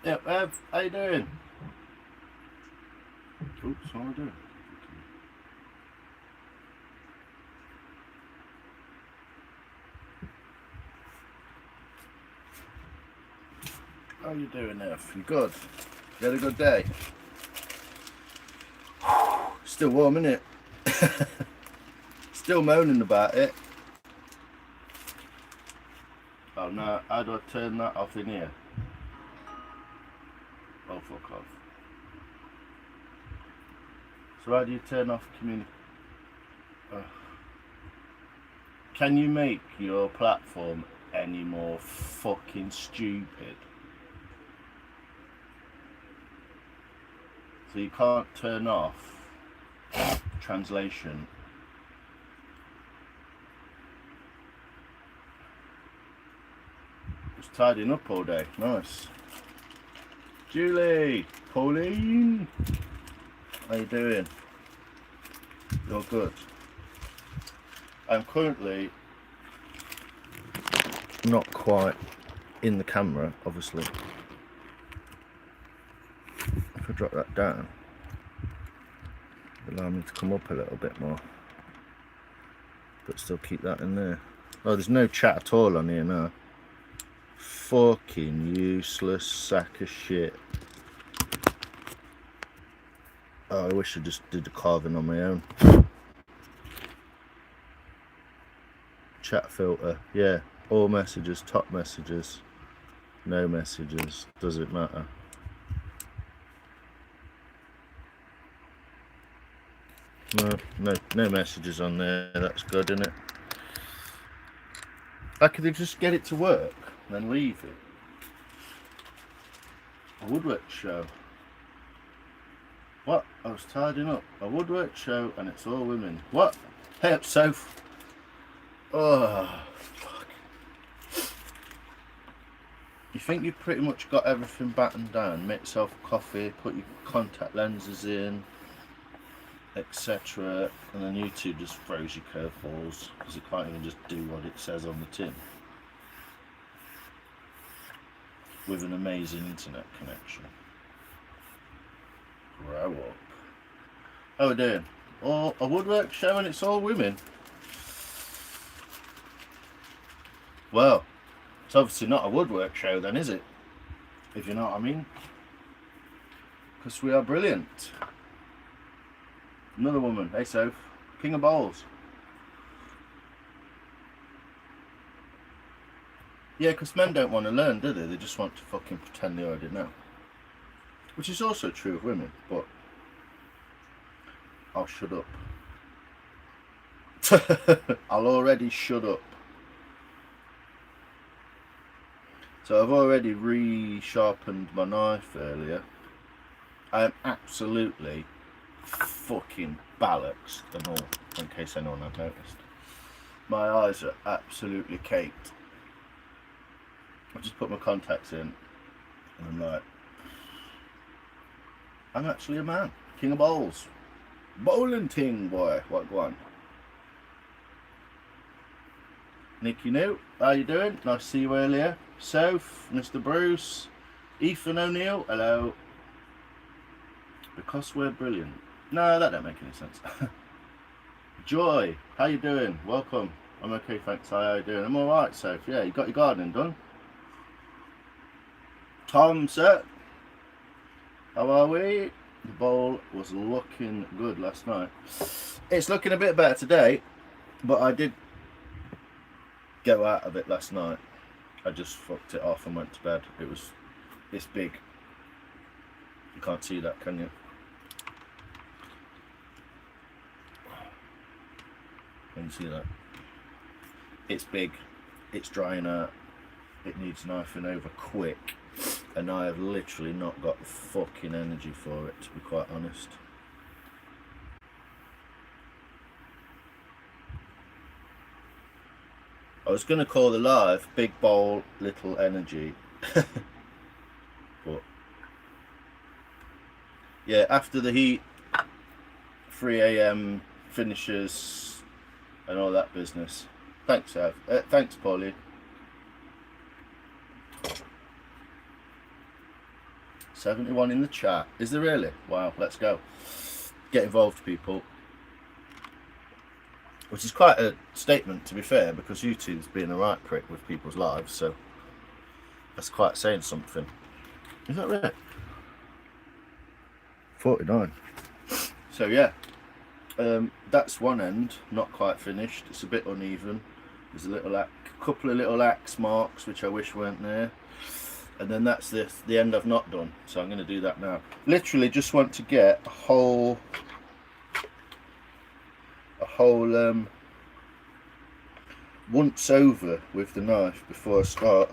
Yep, Ev, how you doing? Oops, what am I doing? How you doing, Ev? You good? You had a good day? Still warm, innit? Still moaning about it. Oh no, how do I turn that off in here? Oh, fuck off. So how do you turn off community? Can you make your platform any more fucking stupid? So you can't turn off translation. Just tidying up all day. Nice. Julie, Pauline, how you doing? You're good. I'm currently not quite in the camera, obviously. If I drop that down, it'll allow me to come up a little bit more, but still keep that in there. Oh, there's no chat at all on here now. Fucking useless sack of shit. Oh, I wish I just did the carving on my own. Chat filter, yeah. All messages, top messages, no messages, doesn't matter. No messages on there. That's good, isn't it? I could just get it to work and then leave it. A woodwork show. What? I was tidying up. A woodwork show and it's all women. What? Hey up, Soph. Oh, fuck. You think you've pretty much got everything battened down? Make yourself a coffee, put your contact lenses in, etc. And then YouTube just throws you curveballs because you can't even just do what it says on the tin. With an amazing internet connection. Grow up. How are we doing? Oh, a woodwork show and it's all women. Well, it's obviously not a woodwork show then, is it? If you know what I mean. Because we are brilliant. Another woman. Hey, Soph. King of Bowls. Yeah, because men don't want to learn, do they? They just want to fucking pretend they already know. Which is also true of women, but I'll shut up. I'll already shut up. So I've already re-sharpened my knife earlier. I am absolutely fucking bollocks and all, in case anyone had noticed. My eyes are absolutely caked. I just put my contacts in and I'm like, I'm actually a man. King of bowls. Bowling ting, boy. What go on? Nicky New, how you doing? Nice to see you earlier. Soph, Mr. Bruce, Ethan O'Neill, hello. Because we're brilliant. No, that don't make any sense. Joy, how you doing? Welcome. I'm okay, thanks. How are you doing? I'm alright, Soph. Yeah, you got your gardening done? Tom, sir. How are we? The bowl was looking good last night. It's looking a bit better today, but I did go out of it last night. I just fucked it off and went to bed. It was this big. You can't see that, can you? Can you see that? It's big. It's drying out. It needs knifing over quick. And I have literally not got the fucking energy for it, to be quite honest. I was going to call the live Big Bowl, Little Energy. But yeah, after the heat, 3 AM finishes and all that business. Thanks, Ev. Thanks, Pauline. 71 in the chat. Is there really? Wow, let's go. Get involved, people. Which is quite a statement, to be fair, because YouTube's being a right prick with people's lives, so that's quite saying something. Is that right? 49. So yeah, that's one end, not quite finished. It's a bit uneven. There's a couple of little axe marks which I wish weren't there. And then that's the end I've not done, so I'm going to do that now. Literally just want to get a whole once over with the knife before I start.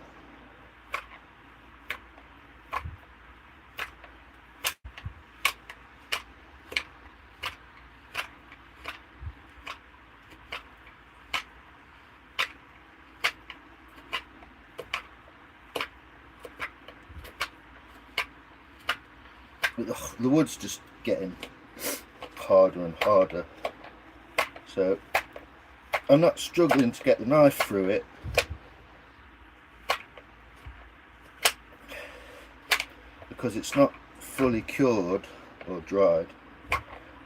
But the wood's just getting harder and harder, so I'm not struggling to get the knife through it, because it's not fully cured or dried,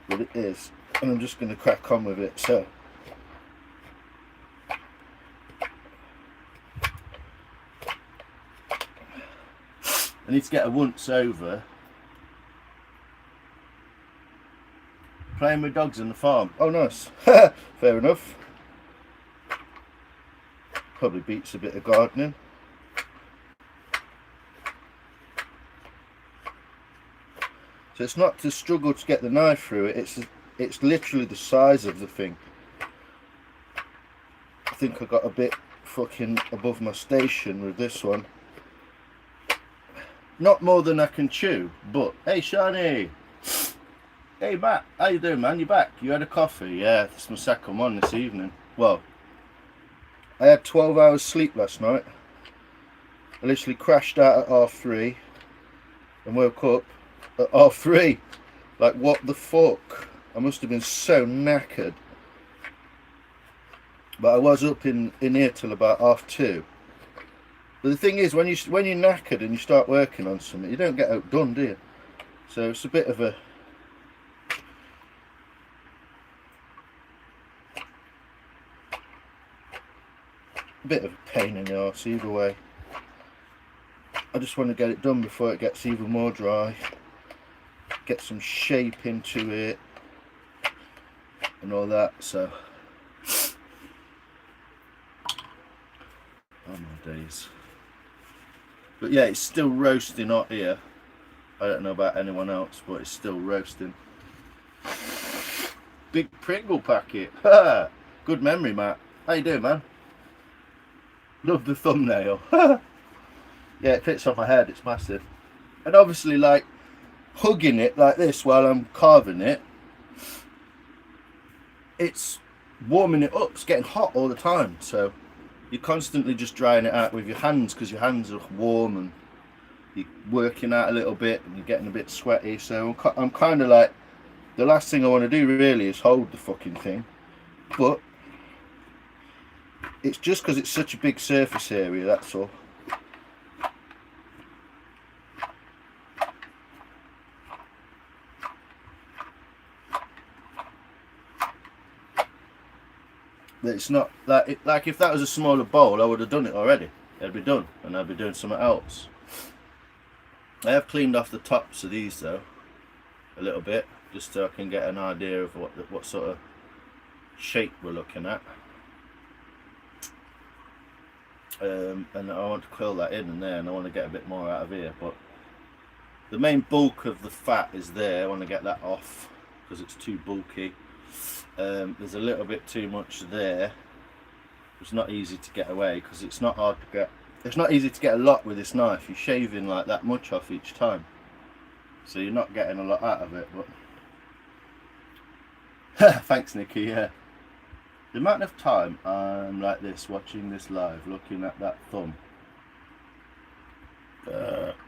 but it is, and I'm just going to crack on with it. So I need to get a once over. Playing with dogs in the farm. Oh, nice. Fair enough. Probably beats a bit of gardening. So it's not to struggle to get the knife through it. It's literally the size of the thing. I think I got a bit fucking above my station with this one. Not more than I can chew, but hey, Shani. Hey Matt, how you doing, man? You back? You had a coffee? Yeah, this is my second one this evening. Well, I had 12 hours sleep last night. I literally crashed out at 3:30 and woke up at 3:30. Like, what the fuck? I must have been so knackered. But I was up in here till about 2:30. But the thing is, when you're knackered and you start working on something, you don't get outdone, do you? So it's a bit of a pain in the arse either way. I just want to get it done before it gets even more dry, get some shape into it and all that. So oh my days. But yeah, it's still roasting hot here. I don't know about anyone else, but it's still roasting. Big Pringle packet. Good memory, Matt. How you doing, man? Love the thumbnail. Yeah, it fits on my head. It's massive. And obviously, like, hugging it like this while I'm carving it, it's warming it up. It's getting hot all the time. So you're constantly just drying it out with your hands, because your hands are warm and you're working out a little bit and you're getting a bit sweaty. So I'm kind of like, the last thing I want to do really is hold the fucking thing. But it's just because it's such a big surface area, that's all. But it's not like if that was a smaller bowl, I would have done it already. It'd be done, and I'd be doing something else. I have cleaned off the tops of these though a little bit, just so I can get an idea of what sort of shape we're looking at. And I want to quill that in and there, and I want to get a bit more out of here, but the main bulk of the fat is there. I want to get that off because it's too bulky. There's a little bit too much there. It's not easy to get away because it's not hard to get. It's not easy to get a lot with this knife. You're shaving like that much off each time, so you're not getting a lot out of it. But thanks, Nikki. Yeah, the amount of time I'm like this, watching this live, looking at that thumb.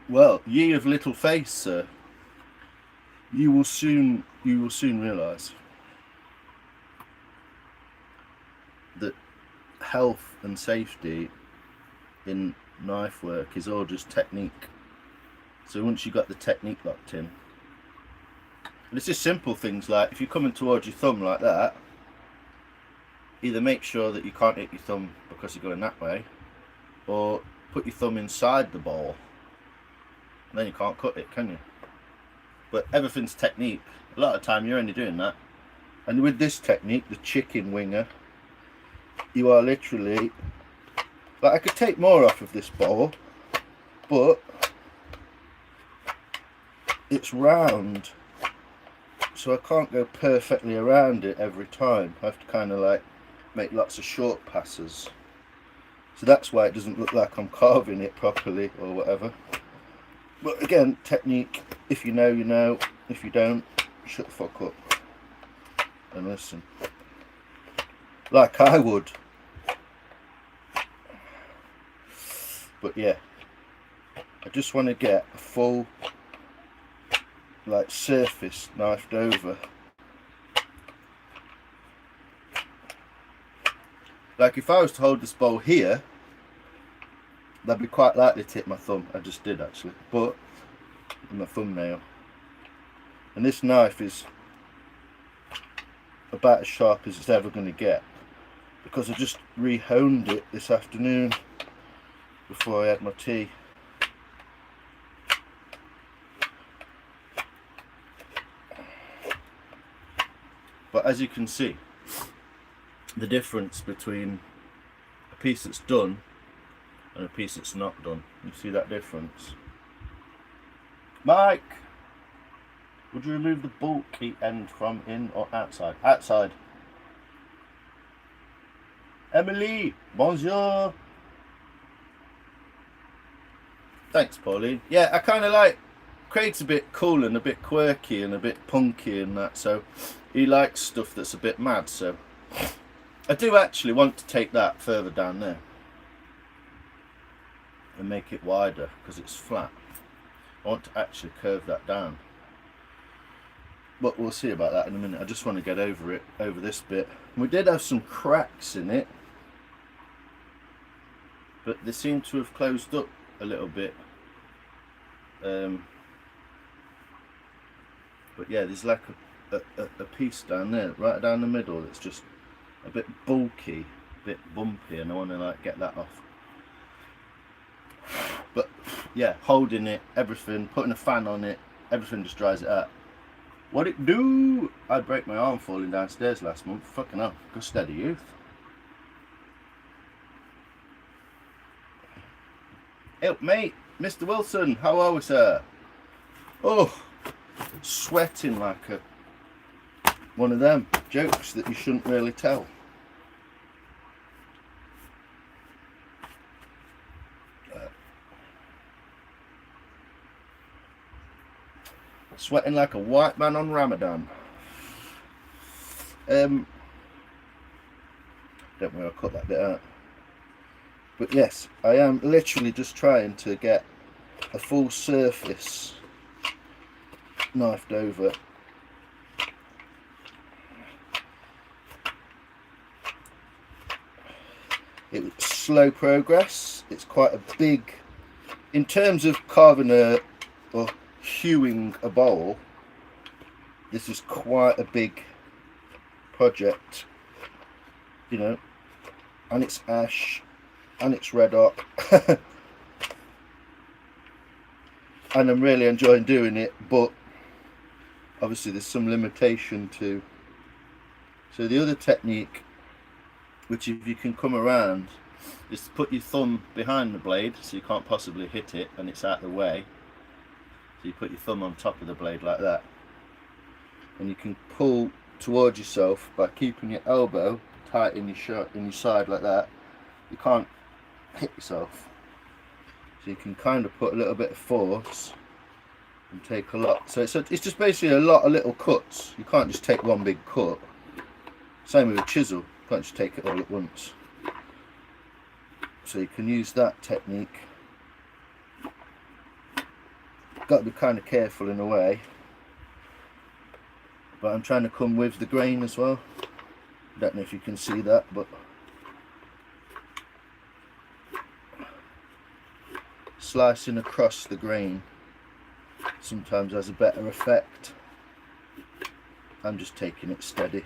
Well, ye of little face, sir. You will soon realise that health and safety in knife work is all just technique. So once you got the technique locked in, and it's just simple things like if you're coming towards your thumb like that, either make sure that you can't hit your thumb because you're going that way, or put your thumb inside the ball, and then you can't cut it, can you? But everything's technique. A lot of the time you're only doing that. And with this technique, the chicken winger, you are literally, like, I could take more off of this ball, but it's round, so I can't go perfectly around it every time. I have to kind of like make lots of short passes. So that's why it doesn't look like I'm carving it properly or whatever. But again, technique. If you know, you know. If you don't, shut the fuck up and listen. Like I would. But yeah, I just want to get a full, like, surface knifed over. Like if I was to hold this bowl here, that'd be quite likely to hit my thumb. I just did actually, but my thumbnail. And this knife is about as sharp as it's ever going to get, because I just re-honed it this afternoon before I had my tea. But as you can see, the difference between a piece that's done and a piece that's not done. You see that difference? Mike, would you remove the bulky end from in or outside? Outside. Emily, bonjour. Thanks, Pauline. Yeah, I kind of like, Craig's a bit cool and a bit quirky and a bit punky and that, so he likes stuff that's a bit mad, so I do actually want to take that further down there and make it wider because it's flat. I want to actually curve that down, but we'll see about that in a minute. I just want to get over it, over this bit. We did have some cracks in it, but they seem to have closed up a little bit. But yeah, there's like a piece down there, right down the middle, that's just a bit bulky, a bit bumpy, and I want to like get that off. But yeah, holding it, everything, putting a fan on it, everything just dries it out. What it do? I'd break my arm falling downstairs last month. Fucking hell, go steady youth. Help mate, Mr. Wilson, how are we, sir? Oh, sweating like one of them jokes that you shouldn't really tell. Sweating like a white man on Ramadan. Don't worry, I'll cut that bit out. But yes, I am literally just trying to get a full surface knifed over. It was slow progress. It's quite a big, in terms of carving or hewing a bowl, this is quite a big project, you know, and it's ash and it's red oak. and I'm really enjoying doing it, but obviously there's some limitation to. So the other technique, which if you can come around, is to put your thumb behind the blade so you can't possibly hit it and it's out of the way. So you put your thumb on top of the blade like that, and you can pull towards yourself by keeping your elbow tight in your side like that. You can't hit yourself, so you can kind of put a little bit of force and take a lot. So it's just basically a lot of little cuts. You can't just take one big cut. Same with a chisel, you can't just take it all at once. So you can use that technique. Got to be kind of careful in a way, but I'm trying to come with the grain as well. Don't know if you can see that, but slicing across the grain sometimes has a better effect. I'm just taking it steady,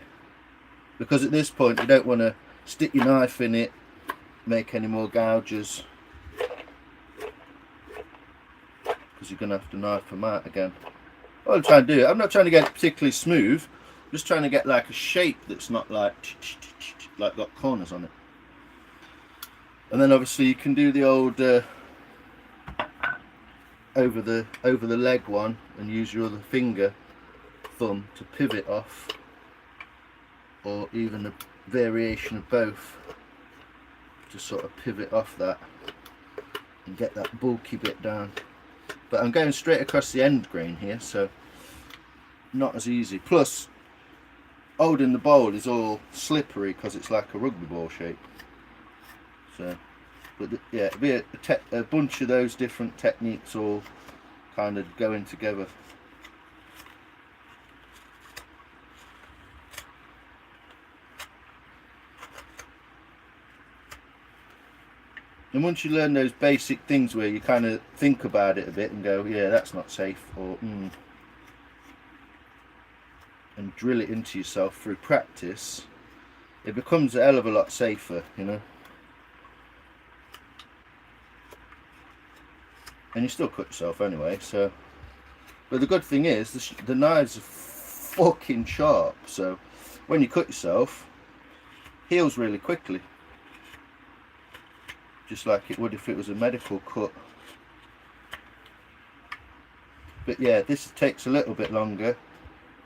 because at this point you don't want to stick your knife in it, make any more gouges, because you're going to have to knife them out again. What I'm trying to do, I'm not trying to get it particularly smooth, I'm just trying to get like a shape that's not like got corners on it. And then obviously you can do the old over the leg one and use your other finger, thumb, to pivot off, or even a variation of both to sort of pivot off that and get that bulky bit down. But I'm going straight across the end grain here, so not as easy. Plus, holding the bowl is all slippery because it's like a rugby ball shape. So, but yeah, it'll be a bunch of those different techniques all kind of going together. And once you learn those basic things where you kind of think about it a bit and go, yeah, that's not safe, or and drill it into yourself through practice, it becomes a hell of a lot safer, you know. And you still cut yourself anyway, so. But the good thing is, the knives are fucking sharp, so when you cut yourself, it heals really quickly. Just like it would if it was a medical cut. But yeah, this takes a little bit longer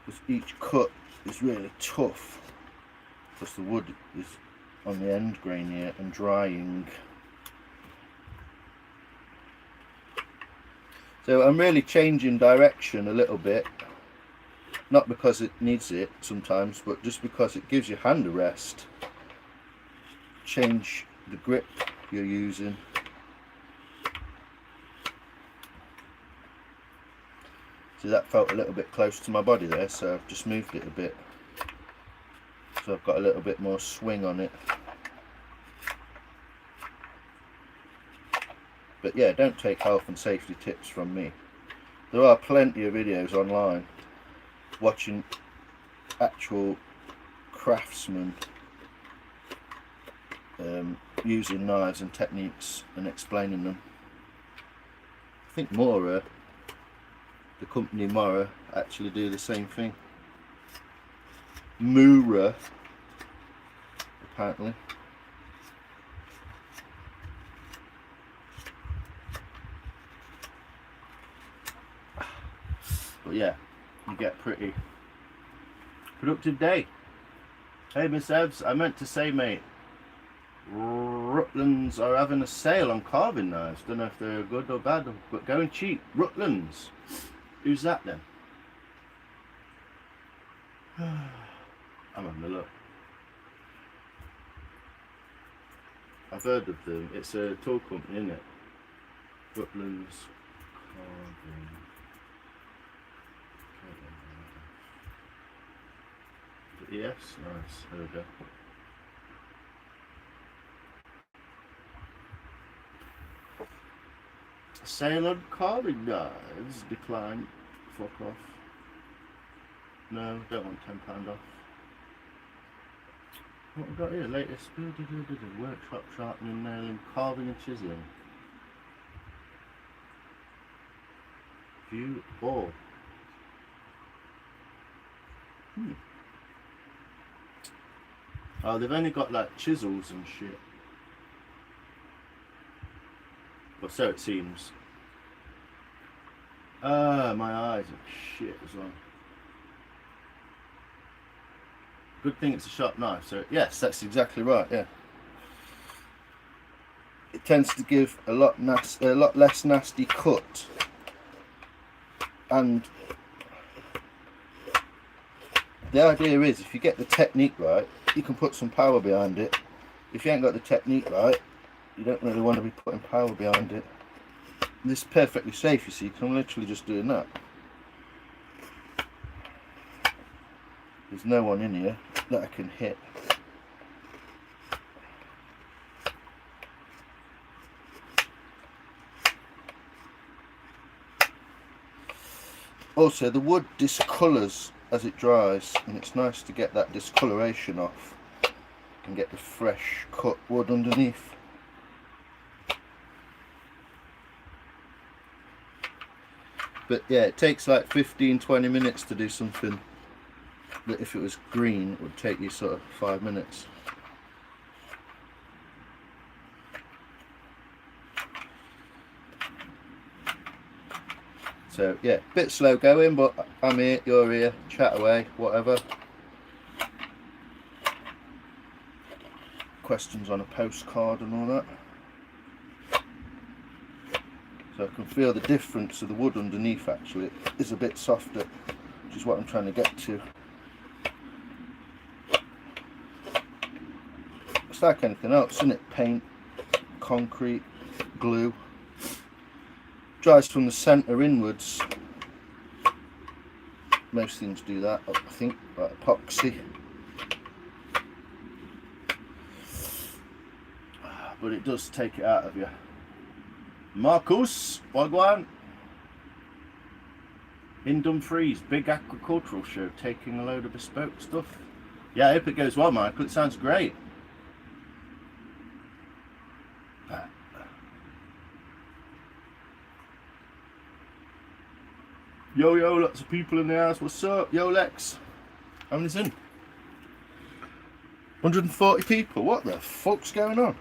because each cut is really tough, because the wood is on the end grain here and drying. So I'm really changing direction a little bit, not because it needs it sometimes, but just because it gives your hand a rest. Change the grip you're using. So that felt a little bit close to my body there, so I've just moved it a bit, so I've got a little bit more swing on it. But yeah, don't take health and safety tips from me. There are plenty of videos online watching actual craftsmen using knives and techniques and explaining them. I think Mora, the company Mora, actually do the same thing. Mura, apparently. But yeah, you get a pretty productive day. Hey Miss Evs, I meant to say, mate, Rutland's are having a sale on carving knives. Don't know if they're good or bad, but going cheap. Rutland's. Who's that then? I'm having a look. I've heard of them. It's a tool company, isn't it? Rutland's carving. Yes, nice. There we go. Sale on carving knives declined. Fuck off. No, don't want £10 off. What we got here? Latest workshop sharpening, nailing, carving and chiseling. View all. Oh, they've only got like chisels and shit. Well, so it seems. Ah, my eyes are shit as well. Good thing it's a sharp knife, so yes, that's exactly right, yeah. It tends to give a lot less nasty cut, and the idea is if you get the technique right, you can put some power behind it. If you ain't got the technique right, you don't really want to be putting power behind it. This is perfectly safe, you see, because I'm literally just doing that. There's no one in here that I can hit. Also, the wood discolours as it dries, and it's nice to get that discoloration off and get the fresh cut wood underneath. But yeah, it takes like 15-20 minutes to do something that if it was green would take you sort of 5 minutes. So yeah, bit slow going, but I'm here, you're here, chat away, whatever. Questions on a postcard and all that. So I can feel the difference of the wood underneath actually. It is a bit softer, which is what I'm trying to get to. It's like anything else, isn't it? Paint, concrete, glue. Dries from the centre inwards. Most things do that, I think, like epoxy. But it does take it out of you. Marcus, wagwan. In Dumfries, big agricultural show, taking a load of bespoke stuff. Yeah, I hope it goes well, Michael. It sounds great. Yo, lots of people in the house. What's up? Yo, Lex. How many's in? 140 people. What the fuck's going on?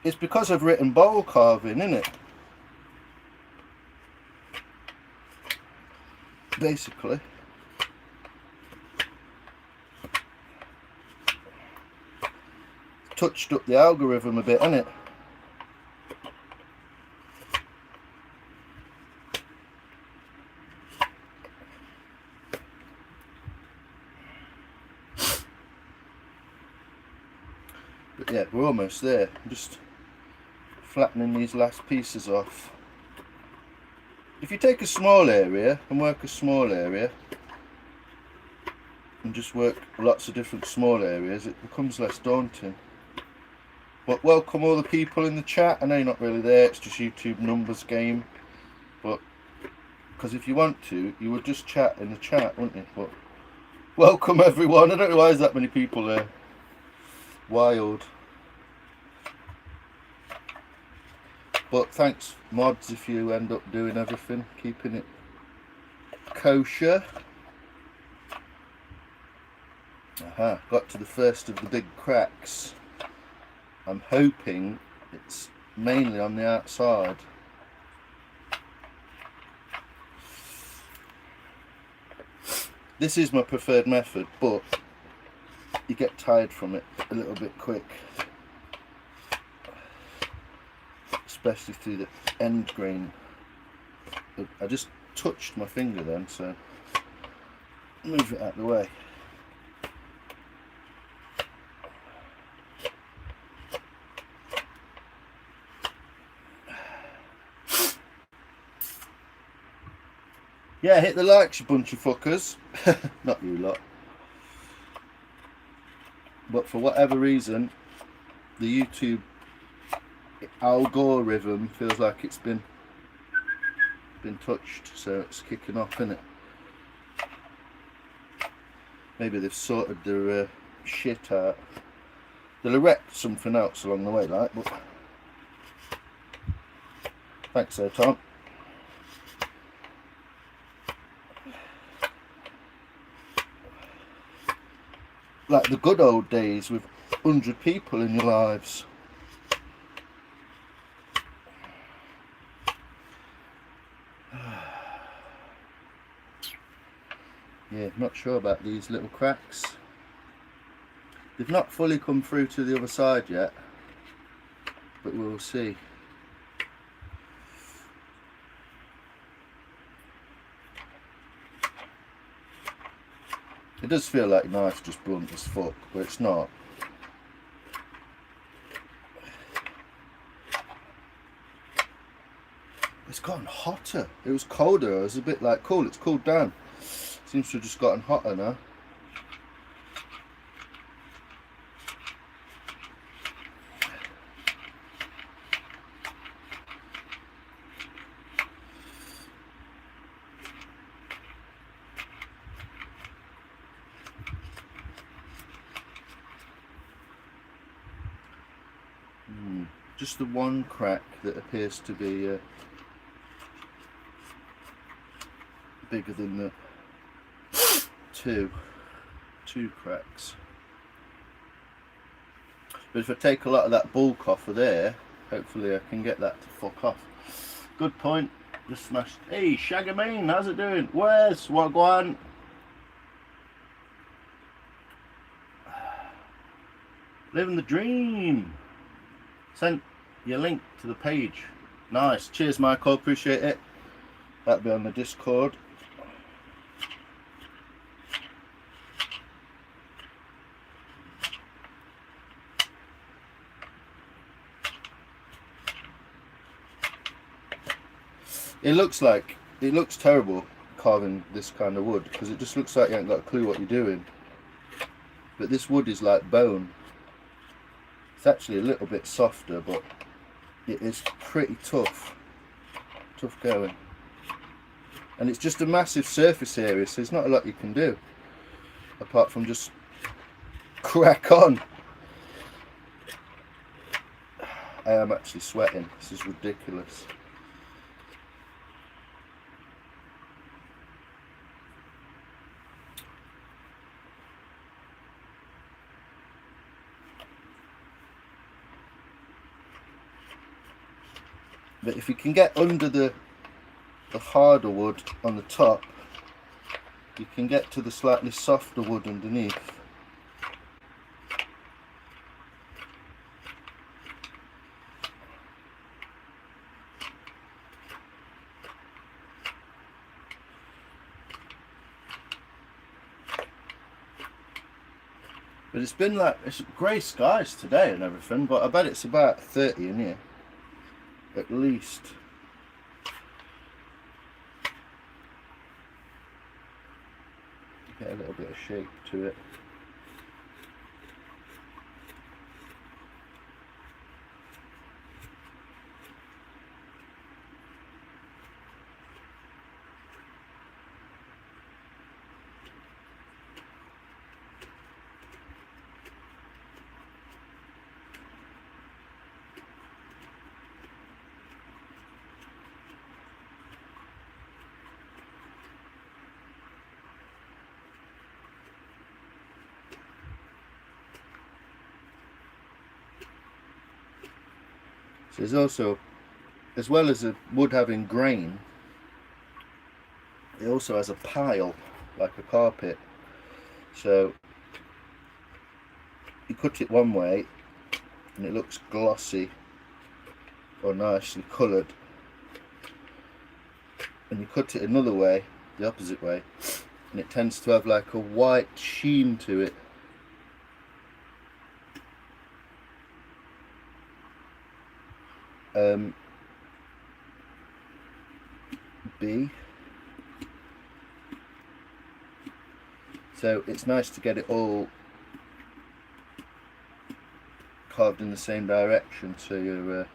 It's because I've written bowl carving, isn't it? Basically. Touched up the algorithm a bit, hasn't it? But yeah, we're almost there. I'm just flattening these last pieces off. If you take a small area and work a small area and just work lots of different small areas, it becomes less daunting. But welcome all the people in the chat. I know you're not really there, it's just YouTube numbers game, but because if you want to, you would just chat in the chat, wouldn't you? But welcome everyone. I don't know why there's that many people there. Wild. But thanks mods if you end up doing everything, keeping it kosher. Aha, got to the first of the big cracks. I'm hoping it's mainly on the outside. This is my preferred method, but you get tired from it a little bit quick. Especially through the end grain. I just touched my finger then, so move it out of the way. Yeah, hit the likes, you bunch of fuckers. Not you lot. But for whatever reason, the YouTube algorithm feels like it's been touched, so it's kicking off, isn't it? Maybe they've sorted their shit out. They'll erect something else along the way, like. But thanks, there, Tom. like the good old days with 100 people in your lives. Yeah, not sure about these little cracks. They've not fully come through to the other side yet, but we'll see. It does feel like your knife's just blunt as fuck, but it's not. It's gotten hotter. It was colder. I was a bit like, cool, it's cooled down. Seems to have just gotten hotter now. Just the one crack that appears to be bigger than the two cracks. But if I take a lot of that bulk off of there, hopefully I can get that to fuck off. Good point. Just smashed. Hey, Shagamine, how's it doing? Where's Wagwan? Living the dream. Sent your link to the page. Nice. Cheers, Michael. Appreciate it. That'll be on the Discord. It looks terrible carving this kind of wood because it just looks like you ain't got a clue what you're doing. But this wood is like bone. It's actually a little bit softer, but it is pretty tough going. And it's just a massive surface area, so there's not a lot you can do apart from just crack on. I am actually sweating. This is ridiculous. But if you can get under the harder wood on the top, you can get to the slightly softer wood underneath. But it's been like, it's grey skies today and everything, but I bet it's about 30 in here. At least. Get a little bit of shape to it. There's also, as well as the wood having grain, it also has a pile, like a carpet. So you cut it one way and it looks glossy or nicely coloured, and you cut it another way, the opposite way, and it tends to have like a white sheen to it. B. So it's nice to get it all carved in the same direction, so you're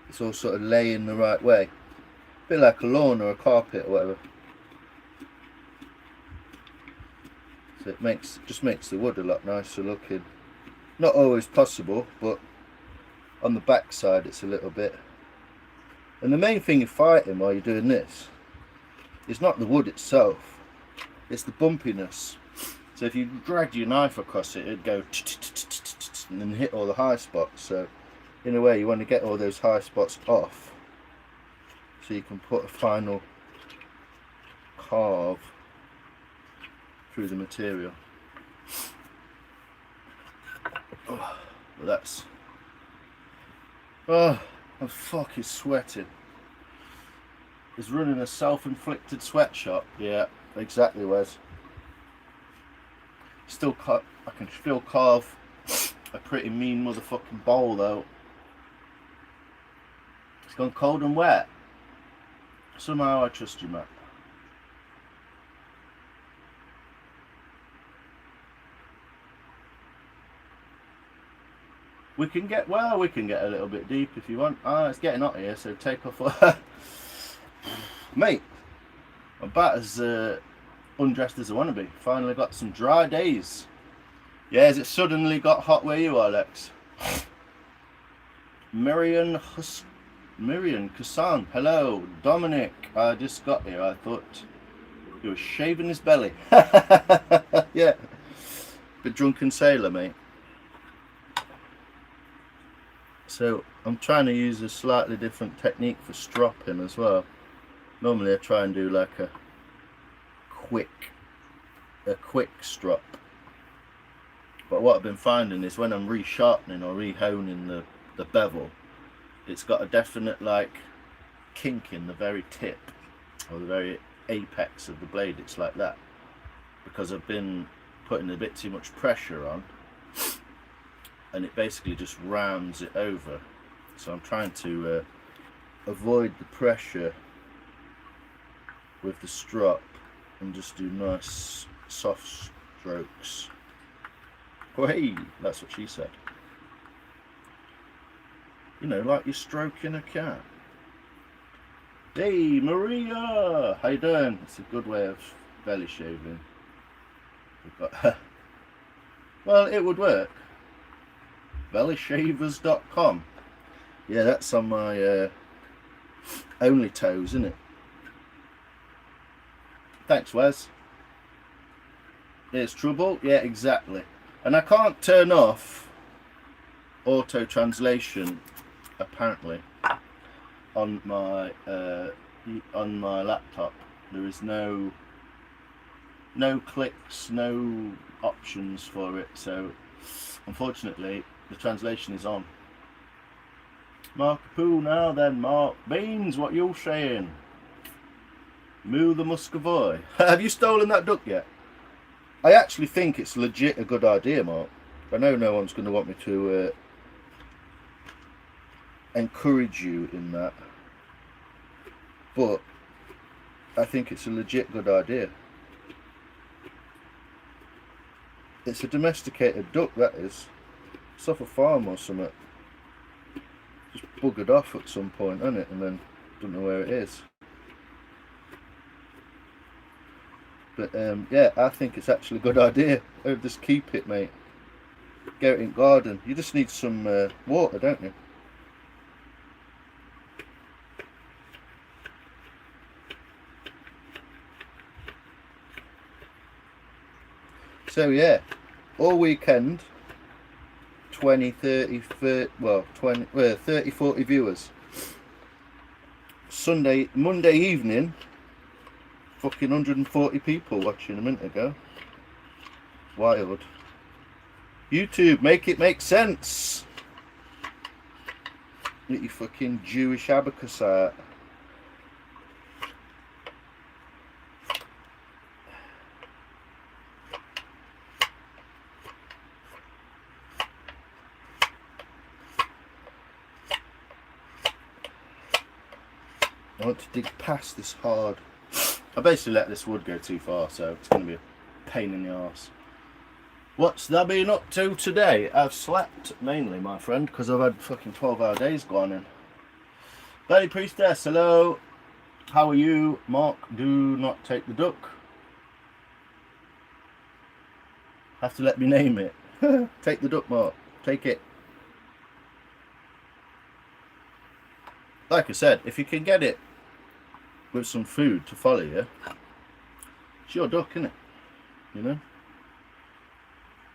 it's all sort of laying the right way, a bit like a lawn or a carpet or whatever. So it just makes the wood a lot nicer looking. Not always possible, but on the back side it's a little bit. And the main thing you're fighting while you're doing this is not the wood itself, it's the bumpiness. So if you dragged your knife across it, it'd go and then hit all the high spots. So in a way, you want to get all those high spots off, so you can put a final carve through the material. Oh, well that's... Oh, I'm fucking sweating. Is running a self-inflicted sweatshop? Yeah, exactly, Wes. Still, I can still carve a pretty mean motherfucking bowl though. It's gone cold and wet. Somehow I trust you, Matt. We can get a little bit deep if you want. Ah, it's getting hot here, so take off. Mate, I'm about as undressed as I want to be. Finally got some dry days. Yeah, has it suddenly got hot where you are, Lex? Miriam Kassan, hello. Dominic, I just got here. I thought you were shaving his belly. Yeah, bit drunken sailor, mate. So I'm trying to use a slightly different technique for stropping as well. Normally I try and do like a quick strop. But what I've been finding is when I'm resharpening or rehoning the bevel, it's got a definite like kink in the very tip or the very apex of the blade. It's like that because I've been putting a bit too much pressure on, and it basically just rounds it over. So I'm trying to avoid the pressure with the strop and just do nice soft strokes. Oh hey, that's what she said. You know, like you're stroking a cat. Hey Maria, how you doing? It's a good way of belly shaving. We've got well, it would work. Bellyshavers.com. Yeah, that's on my only toes, isn't it? Thanks, Wes. There's trouble. Yeah, exactly. And I can't turn off auto translation apparently on my laptop. There is no clicks, no options for it. So unfortunately, the translation is on. Mark Poo now then, Mark. Beans, what you saying? Moo the Muscavoy. Have you stolen that duck yet? I actually think it's legit a good idea, Mark. I know no one's going to want me to encourage you in that, but I think it's a legit good idea. It's a domesticated duck, that is. It's off a farm or something. Just buggered off at some point, hasn't it? And then don't know where it is. But yeah, I think it's actually a good idea. I'll just keep it, mate. Get it in garden. You just need some water, don't you? So yeah, all weekend, 20, 30, 30 well, 20, 30, 40 viewers. Monday evening, fucking 140 people watching a minute ago. Wild. YouTube, make it make sense. Get your fucking Jewish abacus out. I want to dig past this hard. I basically let this wood go too far, so it's going to be a pain in the arse. What's that been up to today? I've slept mainly, my friend, because I've had fucking 12-hour days going in. Lady Priestess, hello. How are you? Mark, do not take the duck. Have to let me name it. Take the duck, Mark. Take it. Like I said, if you can get it with some food to follow you, it's your duck, isn't it? You know?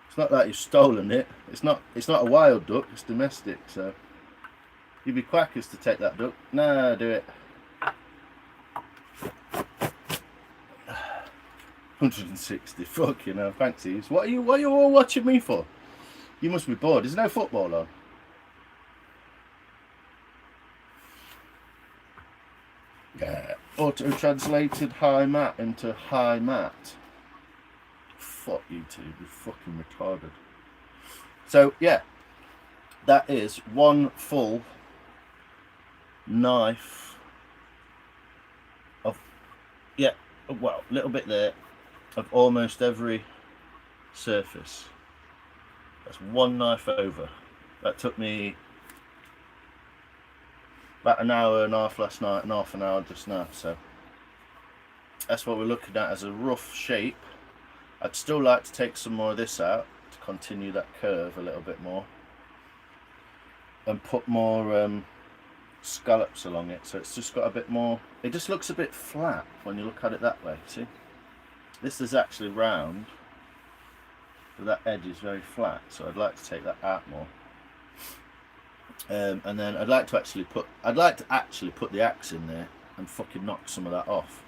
It's not like you've stolen it. It's not a wild duck, it's domestic, so you'd be quackers to take that duck. Nah, do it. 160, fucking hell, thanks Eves. What are you all watching me for? You must be bored. There's no football on. Yeah. Auto-translated high mat into high mat. Fuck you two, you're fucking retarded. So yeah, that is one full knife of, yeah, well, a little bit there, of almost every surface. That's one knife over. That took me about an hour and a half last night and half an hour just now, so that's what we're looking at as a rough shape. I'd still like to take some more of this out to continue that curve a little bit more and put more scallops along it, so it's just got a bit more, it just looks a bit flat when you look at it that way. See, this is actually round, but that edge is very flat, so I'd like to take that out more. And then I'd like to actually put the axe in there and fucking knock some of that off.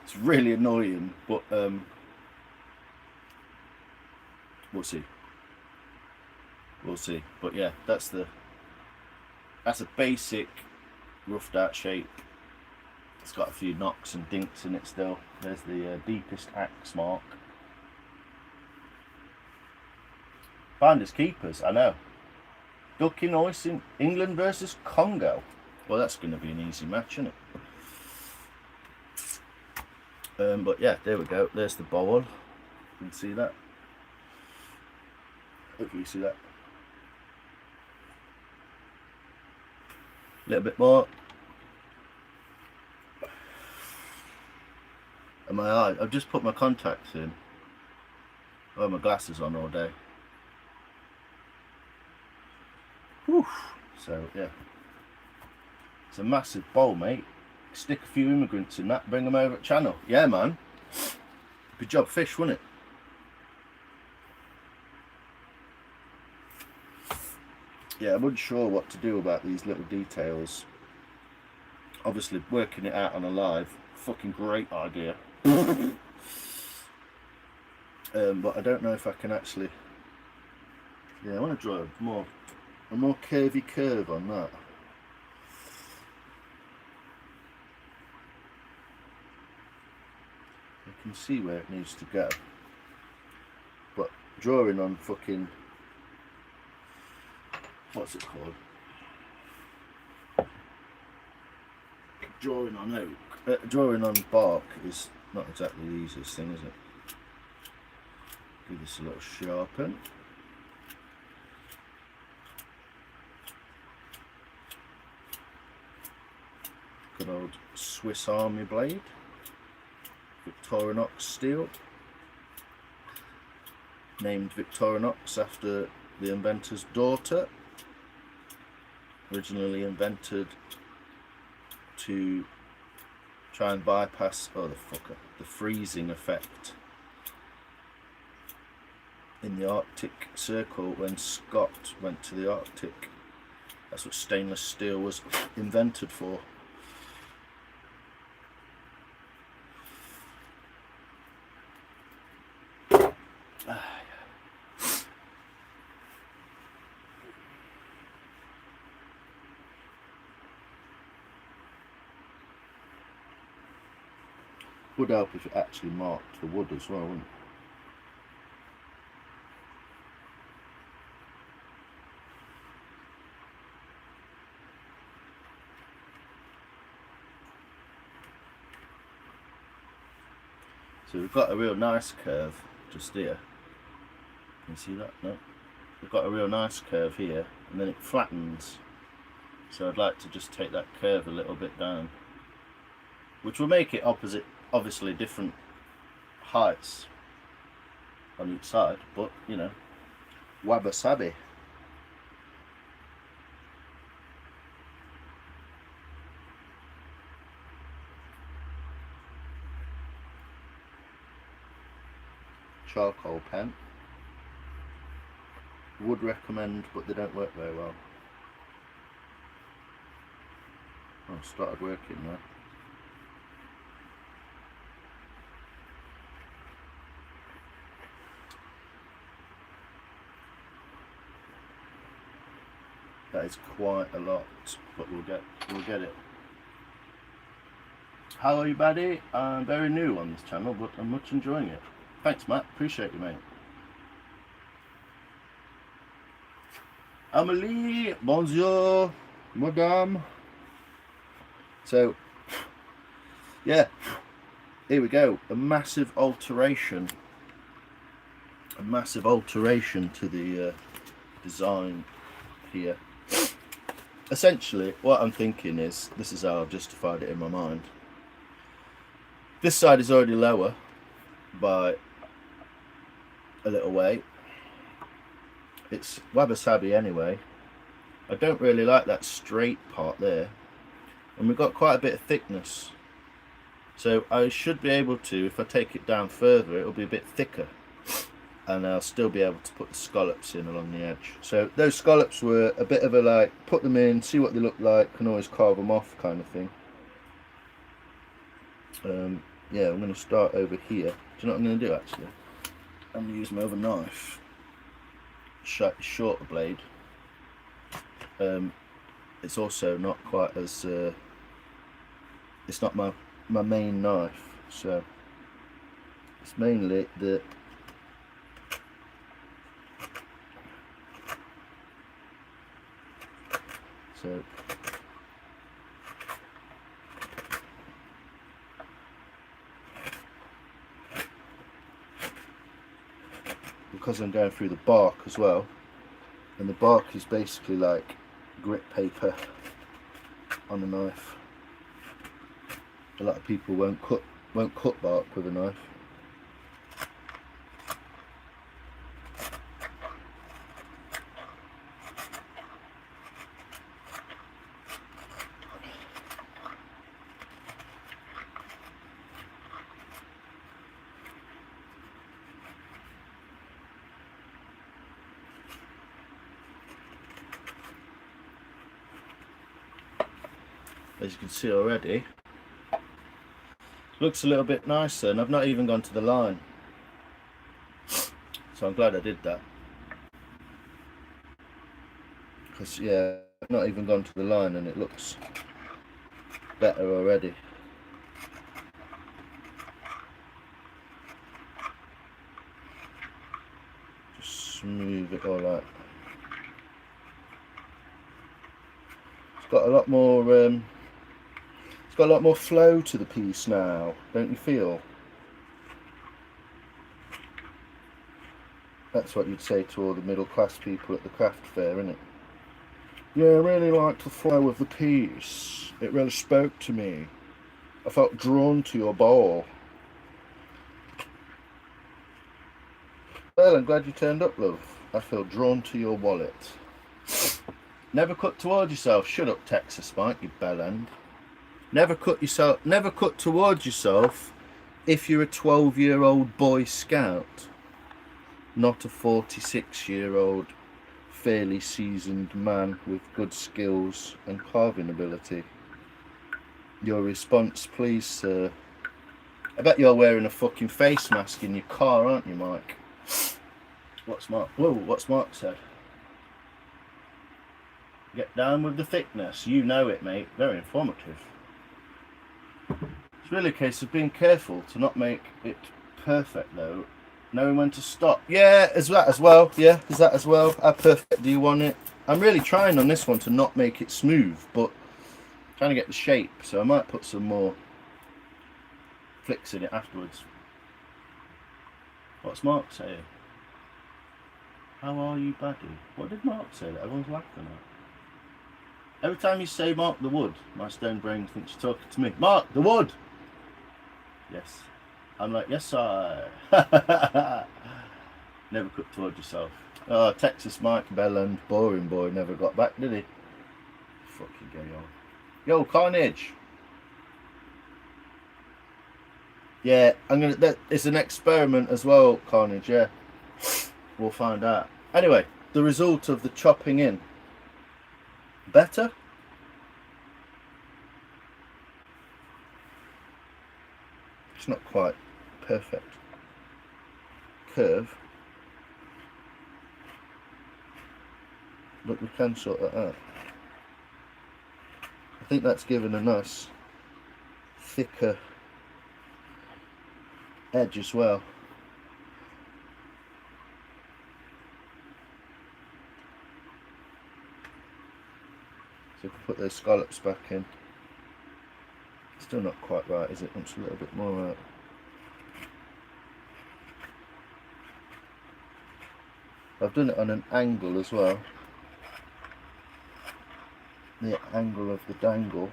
It's really annoying, but we'll see. But yeah, that's a basic roughed out shape. It's got a few knocks and dinks in it still. There's the deepest axe mark. Finders keepers, I know. Duck in ice in England versus Congo. Well, that's going to be an easy match, isn't it? But yeah, there we go. There's the bowl. You can see that. Hopefully you see that. A little bit more. And my eye, I've just put my contacts in. I have my glasses on all day. Whew. So yeah, it's a massive bowl, mate. Stick a few immigrants in that, bring them over at channel. Yeah, man. Good job, fish, wasn't it? Yeah, I'm unsure what to do about these little details. Obviously, working it out on a live, fucking great idea. But I don't know if I can actually. Yeah, I want to draw a more curvy curve on that. I can see where it needs to go, but drawing on fucking, what's it called? Drawing on oak, drawing on bark is not exactly the easiest thing, is it? Give this a little sharpen. Good old Swiss Army blade, Victorinox steel, named Victorinox after the inventor's daughter, originally invented to try and bypass, the freezing effect in the Arctic Circle when Scott went to the Arctic. That's what stainless steel was invented for. Would help if it actually marked the wood as well, wouldn't it? So we've got a real nice curve just here. Can you see that? No? We've got a real nice curve here, and then it flattens. So I'd like to just take that curve a little bit down, which will make it opposite, obviously different heights on each side, but you know, wabi-sabi. Charcoal pen. would recommend, but they don't work very well. Oh, started working now. That is quite a lot, but we'll get it. How are you, buddy? I'm very new on this channel, but I'm much enjoying it. Thanks, Matt. Appreciate you, mate. Amélie, bonjour, madame. So, yeah, here we go. A massive alteration to the design here. Essentially, what I'm thinking is, this is how I've justified it in my mind. This side is already lower by a little way. It's wabi-sabi anyway. I don't really like that straight part there. And we've got quite a bit of thickness. So I should be able to, if I take it down further, it'll be a bit thicker. And I'll still be able to put the scallops in along the edge. So those scallops were a bit of a like, put them in, see what they look like, can always carve them off kind of thing. Yeah, I'm going to start over here. Do you know what I'm going to do actually? I'm going to use my other knife. Shorter blade. It's also not quite as it's not my main knife, so it's mainly the because I'm going through the bark as well, and the bark is basically like grit paper on a knife. A lot of people won't cut bark with a knife. As you can see already, looks a little bit nicer, and I've not even gone to the line, so I'm glad I did that, because yeah, I've not even gone to the line and it looks better already. Just smooth it all out. It's got a lot more got a lot more flow to the piece now, don't you feel? That's what you'd say to all the middle class people at the craft fair, isn't it? Yeah, I really liked the flow of the piece. It really spoke to me. I felt drawn to your bowl. Well, I'm glad you turned up, love. I feel drawn to your wallet. Never cut towards yourself. Shut up, Texas Mike, you bellend. Never cut towards yourself if you're a 12-year-old Boy Scout, not a 46-year-old fairly seasoned man with good skills and carving ability. Your response, please, sir. I bet you're wearing a fucking face mask in your car, aren't you, Mike? What's Mark said? Get down with the thickness. You know it, mate. Very informative. It's really a case of being careful to not make it perfect, though. Knowing when to stop. Yeah, is that as well? Yeah, is that as well? How perfect do you want it? I'm really trying on this one to not make it smooth, but trying to get the shape. So I might put some more flicks in it afterwards. What's Mark saying? How are you, buddy? What did Mark say that everyone's laughing at? Every time you say Mark the Wood, my stone brain thinks you're talking to me. Mark the Wood! Yes. I'm like, yes, I. Never cut towards yourself. Oh, Texas Mike Belland, boring boy, never got back, did he? Fucking gay on. Yo, Carnage! Yeah, it's an experiment as well, Carnage, yeah. We'll find out. Anyway, the result of the chopping in better? It's not quite perfect curve, but we can sort that out. I think that's given a nice thicker edge as well. So we can put those scallops back in. Still not quite right, is it? Wants a little bit more out. I've done it on an angle as well. The angle of the dangle.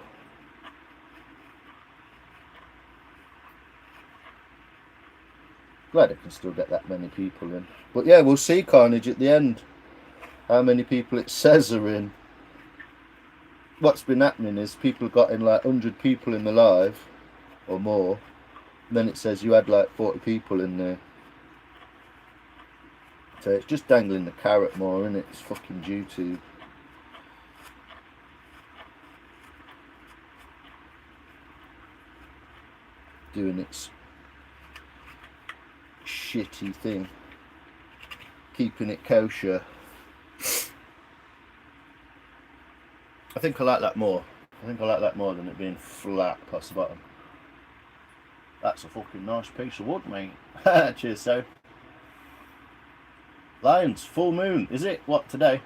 Glad I can still get that many people in. But yeah, we'll see, Carnage, at the end. How many people it says are in. What's been happening is people got in like 100 people in the live or more, and then it says you had like 40 people in there. So it's just dangling the carrot more, isn't it? It's fucking YouTube. Doing its shitty thing, keeping it kosher. I think I like that more. I think I like that more than it being flat across the bottom. That's a fucking nice piece of wood, mate. Cheers, so. Lions, full moon. Is it? What, today?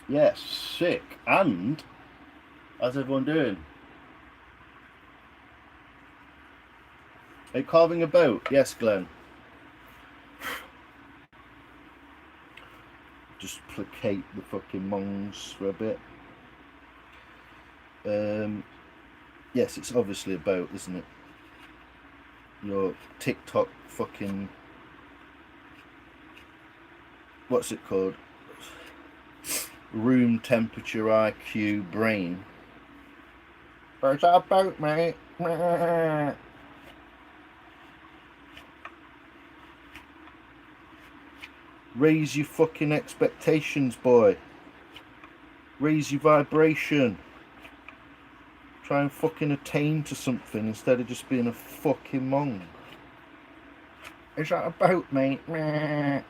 Yes, sick. And, how's everyone doing? Are you carving a boat? Yes, Glenn. Just placate the fucking mongs for a bit. Yes, it's obviously a boat, isn't it? Your TikTok fucking, what's it called? Room temperature IQ brain. Where's our boat, mate? Raise your fucking expectations, boy. Raise your vibration. Try and fucking attain to something instead of just being a fucking mong. Is that a boat, mate? Yeah,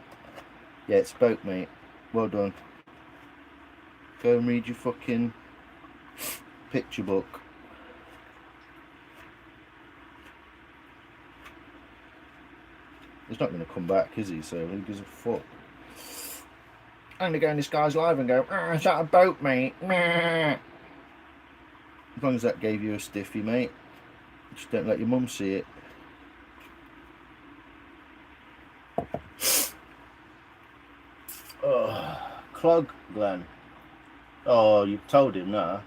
it's a boat, mate. Well done. Go and read your fucking picture book. He's not going to come back, is he? So who gives a fuck? I'm going to go in this guy's live and go, is that a boat, mate? As long as that gave you a stiffy, mate. Just don't let your mum see it. Oh, clog, Glenn. Oh, you've told him that.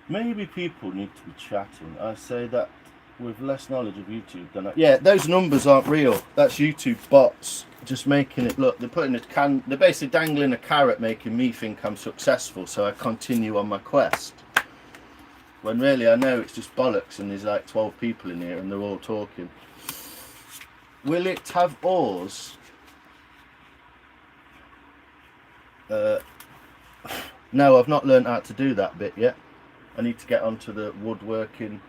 Maybe people need to be chatting. I say that with less knowledge of YouTube than I... Yeah, those numbers aren't real. That's YouTube bots just making it look. They're putting a they're basically dangling a carrot, making me think I'm successful, so I continue on my quest. When really I know it's just bollocks, and there's like 12 people in here, and they're all talking. Will it have oars? No, I've not learned how to do that bit yet. I need to get onto the woodworking.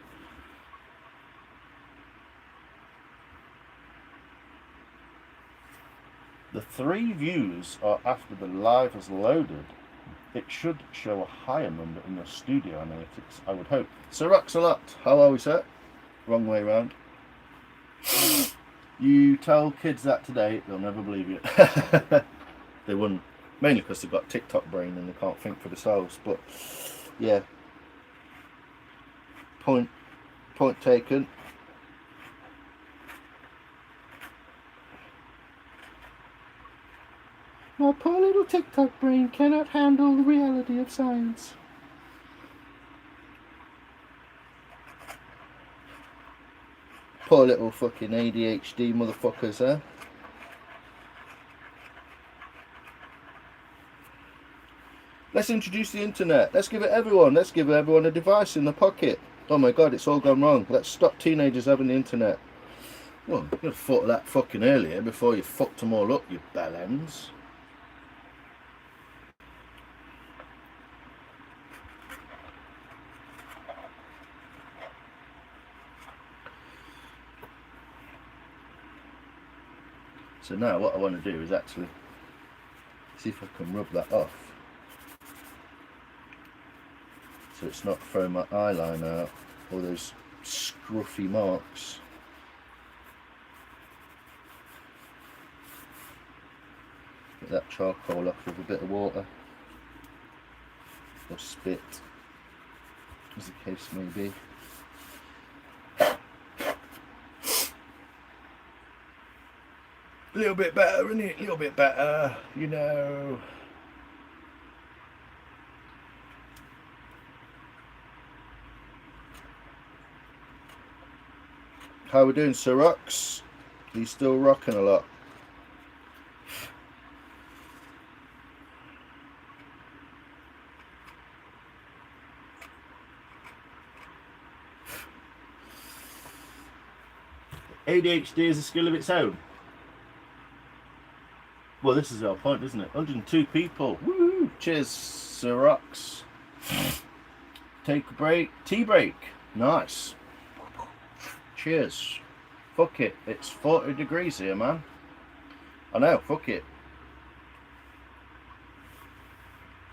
The 3 views are after the live has loaded. It should show a higher number in your studio analytics, I would hope. Sir Roxalot, how are we, sir? Wrong way round. You tell kids that today, they'll never believe you. They wouldn't. Mainly because they've got TikTok brain and they can't think for themselves. But, yeah. Point taken. My poor little TikTok brain cannot handle the reality of science. Poor little fucking ADHD motherfuckers, huh? Let's introduce the internet. Let's give everyone a device in the pocket. Oh my god, it's all gone wrong. Let's stop teenagers having the internet. Well, you could have thought of that fucking earlier before you fucked them all up, you bellends. So now what I want to do is actually see if I can rub that off, so it's not throwing my eyeliner out, all those scruffy marks. Get that charcoal off with a bit of water, or spit, as the case may be. A little bit better, isn't it? A little bit better, you know. How we doing, Sir Rocks? Are you still rocking a lot? ADHD is a skill of its own. Well, this is our point, isn't it? 102 people. Woo! Cheers, Sir Rocks. Take a break. Tea break. Nice. Cheers. Fuck it. It's 40 degrees here, man. I know. Fuck it.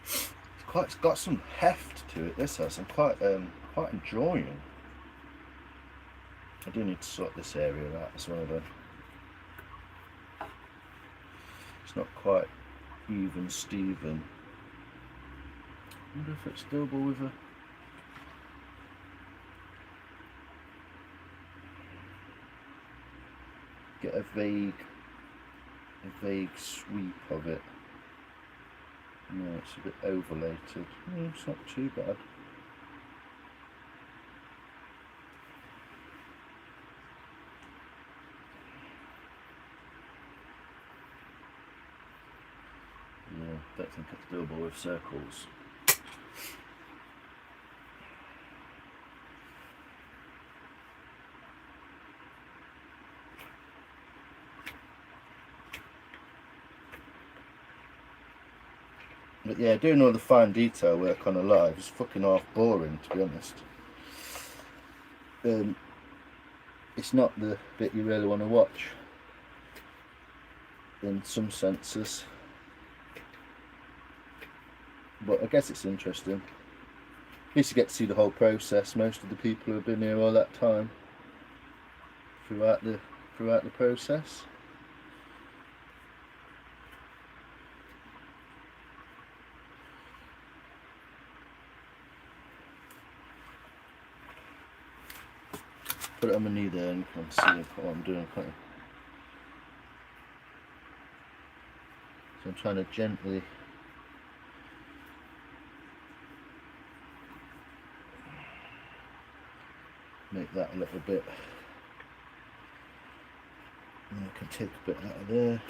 It's got some heft to it. This has. I'm quite enjoying. I do need to sort this area out as well, though. It's not quite even Steven. I wonder if it's doable with a... Get a vague sweep of it. No, it's a bit overlated. It's not too bad. Don't think it's doable with circles. But yeah, doing all the fine detail work on a live is fucking half boring, to be honest. It's not the bit you really want to watch in some senses. But I guess it's interesting. At least you get to see the whole process. Most of the people who have been here all that time throughout the process. Put it on my knee there and you can see what I'm doing, can't you? So I'm trying to gently make that a little bit, and I can take a bit out of there.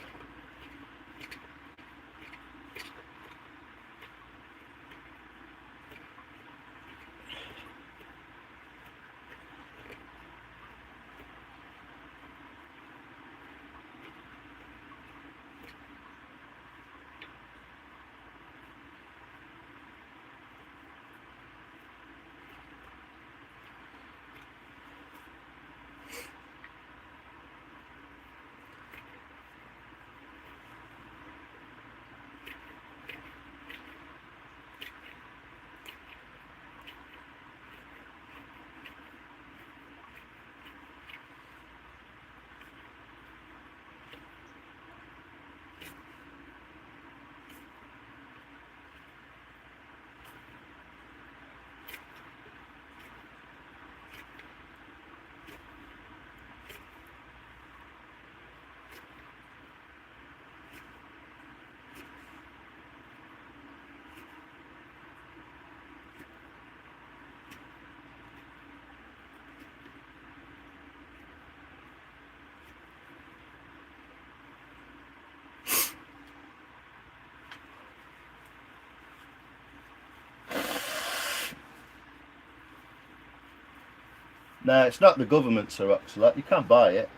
No, it's not the government's Roxalot. You can't buy it.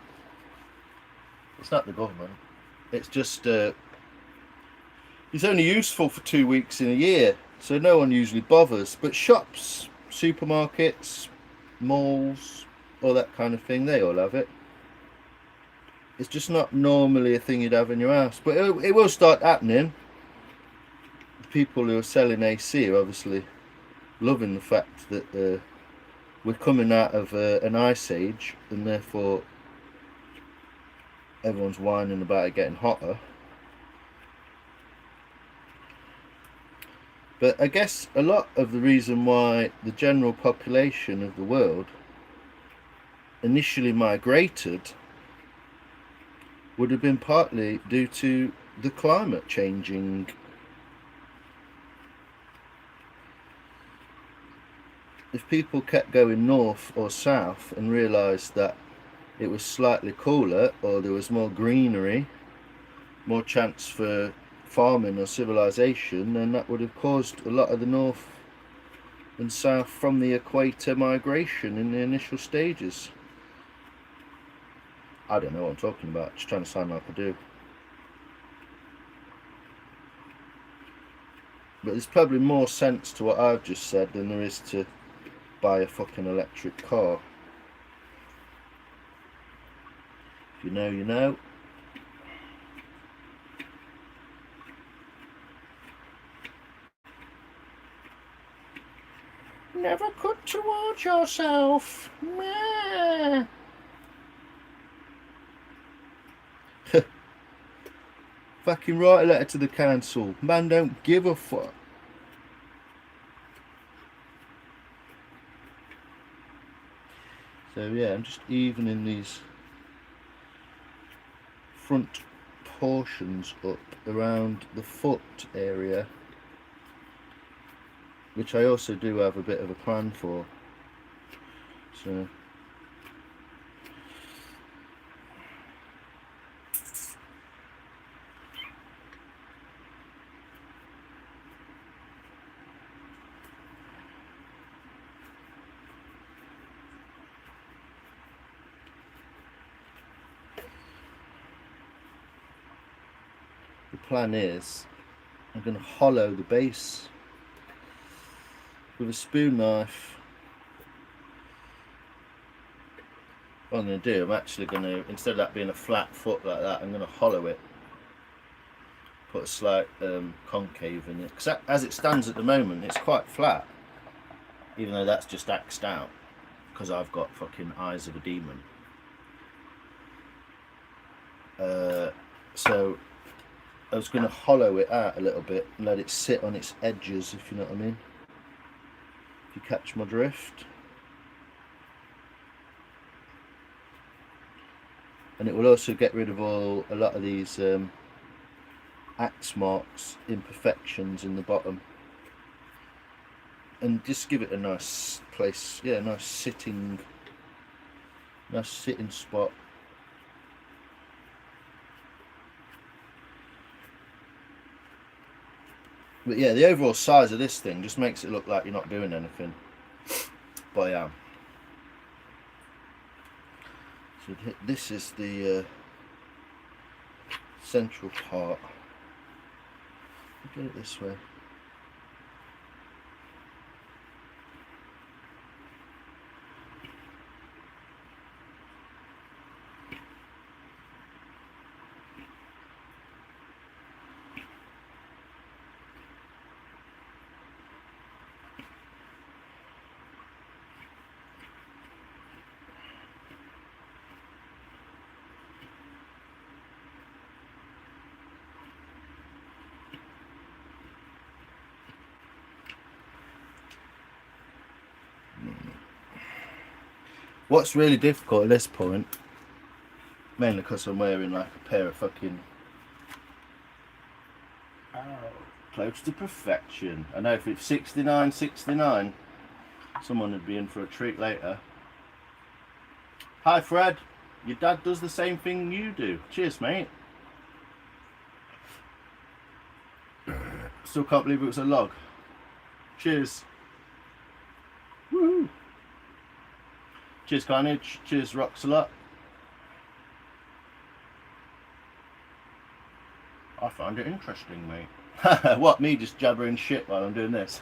It's not the government. It's just it's only useful for 2 weeks in a year, so no one usually bothers. But shops, supermarkets, malls, all that kind of thing, they all have it. It's just not normally a thing you'd have in your house, but it will start happening. The people who are selling AC are obviously loving the fact that we're coming out of an ice age, and therefore everyone's whining about it getting hotter. But I guess a lot of the reason why the general population of the world initially migrated would have been partly due to the climate changing. If people kept going north or south and realised that it was slightly cooler, or there was more greenery, more chance for farming or civilization, then that would have caused a lot of the north and south from the equator migration in the initial stages. I don't know what I'm talking about, just trying to sound like I do. But there's probably more sense to what I've just said than there is to buy a fucking electric car. If you know, you know. Never cut towards yourself. Meh. Fucking write a letter to the council. Man don't give a fuck. So yeah, I'm just evening these front portions up around the foot area, which I also do have a bit of a plan for. So the plan is I'm going to hollow the base with a spoon knife. What I'm going to do, I'm actually going to, instead of that being a flat foot like that, I'm going to hollow it, put a slight concave in it, because as it stands at the moment it's quite flat, even though that's just axed out because I've got fucking eyes of a demon. So I was going to hollow it out a little bit and let it sit on its edges, if you know what I mean, if you catch my drift. And it will also get rid of a lot of these axe marks, imperfections in the bottom, and just give it a nice place, yeah, nice sitting spot. But yeah, the overall size of this thing just makes it look like you're not doing anything, but I am. So this is the central part. Get it this way. What's really difficult at this point, mainly because I'm wearing like a pair of fucking close to perfection. I know if it's 69.69, someone would be in for a treat later. Hi Fred, your dad does the same thing you do. Cheers mate. Still can't believe it was a log. Cheers. Woohoo. Cheers Carnage, cheers Rocks a lot. I find it interesting, mate. What, me just jabbering shit while I'm doing this?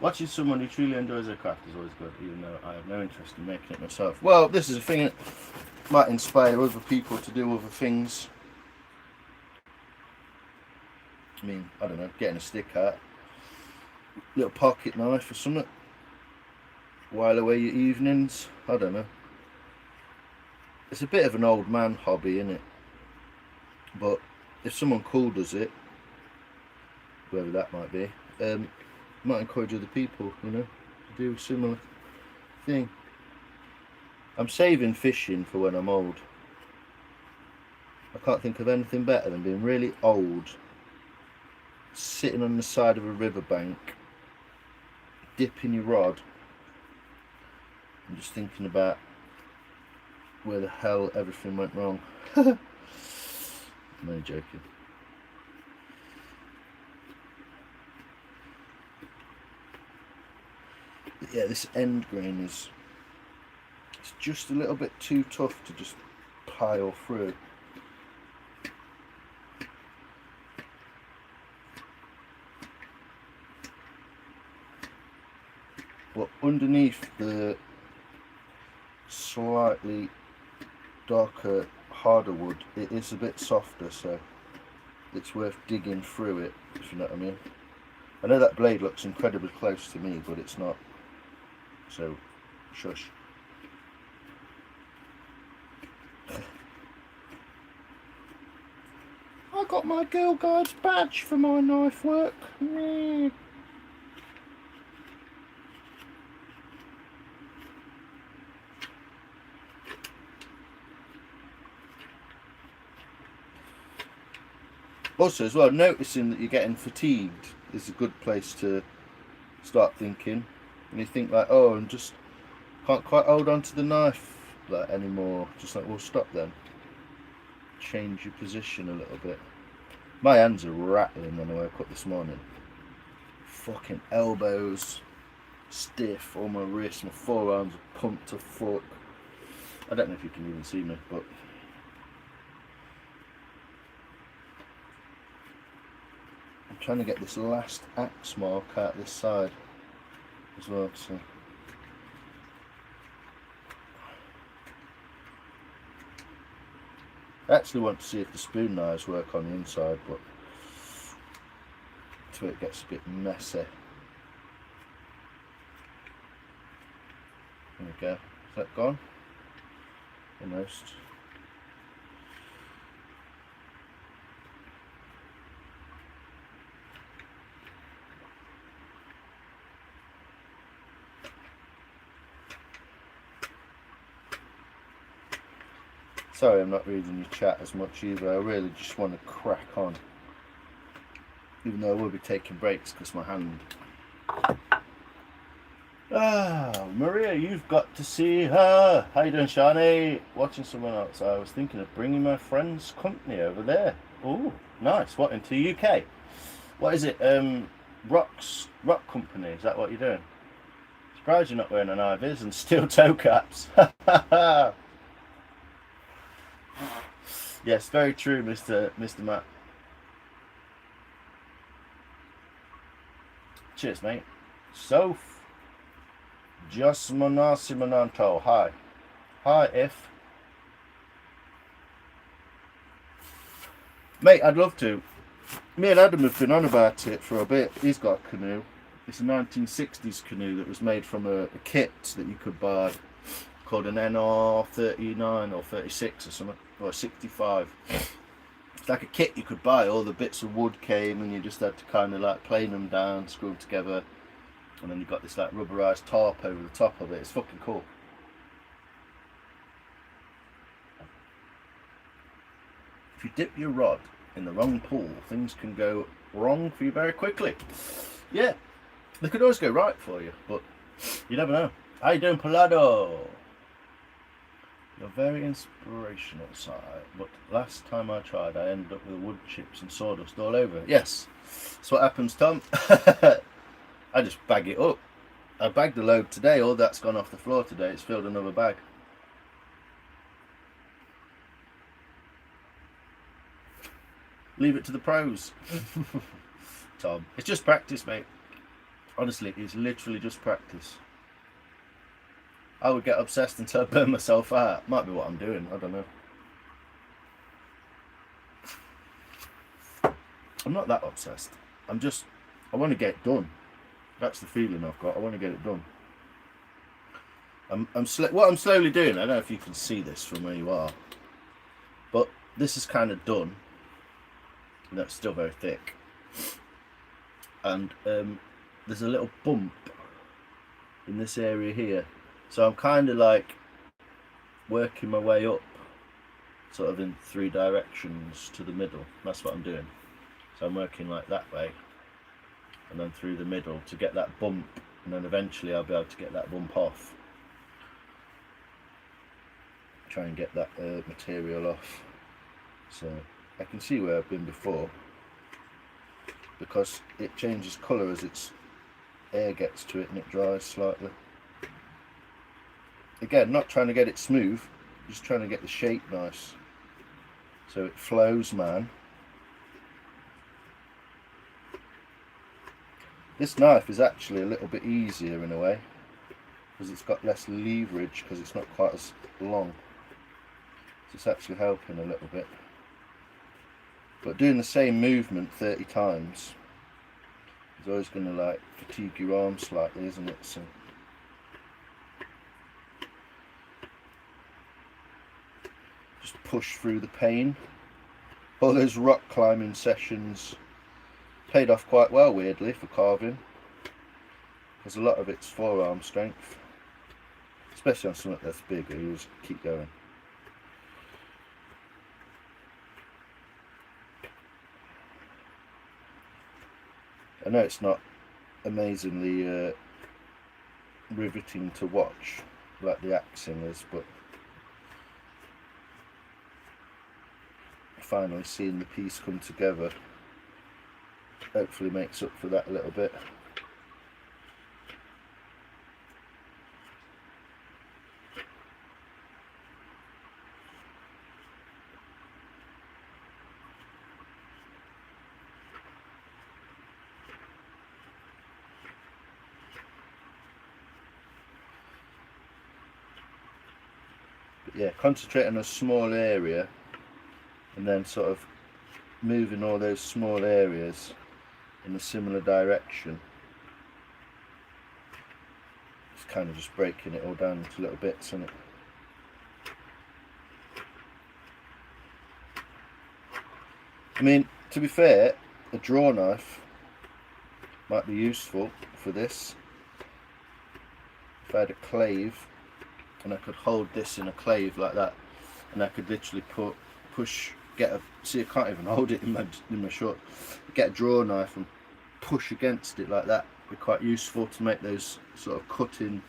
Watching someone who truly enjoys their craft is always good, even though I have no interest in making it myself. Well, this is a thing that might inspire other people to do other things. I mean, I don't know, getting a stick out, little pocket knife or something, while away your evenings. I don't know. It's a bit of an old man hobby, isn't it? But if someone cool does it, whoever that might be, might encourage other people, you know, to do a similar thing. I'm saving fishing for when I'm old. I can't think of anything better than being really old, sitting on the side of a riverbank, dipping your rod, and just thinking about where the hell everything went wrong. I'm only joking. But yeah, this end grain it's just a little bit too tough to just pile through. But underneath the slightly darker, harder wood, it is a bit softer, so it's worth digging through it, if you know what I mean. I know that blade looks incredibly close to me, but it's not, so shush. I got my Girl Guides badge for my knife work. Yeah. Also, as well, noticing that you're getting fatigued is a good place to start thinking. And you think like, oh, I just can't quite hold on to the knife like anymore. Just like, well, stop then. Change your position a little bit. My hands are rattling when I woke up this morning. Fucking elbows stiff, all my wrists, my forearms are pumped to fuck. I don't know if you can even see me, but I'm trying to get this last axe mark out this side as well, so I actually want to see if the spoon knives work on the inside, but until it gets a bit messy. There we go. Is that gone? Almost. Sorry I'm not reading your chat as much either. I really just want to crack on. Even though I will be taking breaks because my hand... Ah, Maria, you've got to see her. How you doing, Shani? Watching someone else. I was thinking of bringing my friend's company over there. Oh, nice. What, into the UK? What is it? Rock company. Is that what you're doing? Surprised you're not wearing an eye-vis and steel toe caps. Yes, very true, Mr. Matt. Cheers, mate. Soph. Just Monasimonanto. Hi. Hi, If. Mate, I'd love to. Me and Adam have been on about it for a bit. He's got a canoe. It's a 1960s canoe that was made from a kit that you could buy called an NR39 or 36 or something, or 65. It's like a kit you could buy. All the bits of wood came and you just had to kind of like plane them down, screw them together, and then you've got this like rubberized tarp over the top of it. It's fucking cool. If you dip your rod in the wrong pool, things can go wrong for you very quickly. Yeah, they could always go right for you, but you never know. How you doing, Palado? You're very inspirational, Si, but last time I tried I ended up with wood chips and sawdust all over. Yes, that's what happens, Tom. I just bag it up. I bagged the load today. All that's gone off the floor today. It's filled another bag. Leave it to the pros. Tom, it's just practice, mate. Honestly, it's literally just practice. I would get obsessed until I burn myself out. Might be what I'm doing, I don't know. I'm not that obsessed. I want to get it done. That's the feeling I've got. I want to get it done. What I'm slowly doing, I don't know if you can see this from where you are, but this is kind of done. No, it's still very thick. And there's a little bump in this area here. So I'm kind of like working my way up, sort of in 3 directions to the middle. That's what I'm doing. So I'm working like that way, and then through the middle to get that bump, and then eventually I'll be able to get that bump off. Try and get that material off. So I can see where I've been before, because it changes colour as its air gets to it and it dries slightly. Again, not trying to get it smooth, just trying to get the shape nice so it flows, man. This knife is actually a little bit easier in a way, because it's got less leverage, because it's not quite as long. So it's actually helping a little bit. But doing the same movement 30 times is always going to like fatigue your arm slightly, isn't it? So just push through the pain. All those rock climbing sessions paid off quite well, weirdly, for carving, because a lot of it's forearm strength, especially on something that's bigger. You just keep going. I know it's not amazingly riveting to watch like the axing is, but finally seeing the piece come together hopefully makes up for that a little bit. Yeah, concentrate on a small area and then sort of moving all those small areas in a similar direction. It's kind of just breaking it all down into little bits, isn't it? I mean, to be fair, a draw knife might be useful for this. If I had a clave and I could hold this in a clave like that, and I could literally see, I can't even hold it in my short. Get a draw knife and push against it like that. It'd be quite useful to make those sort of cutting,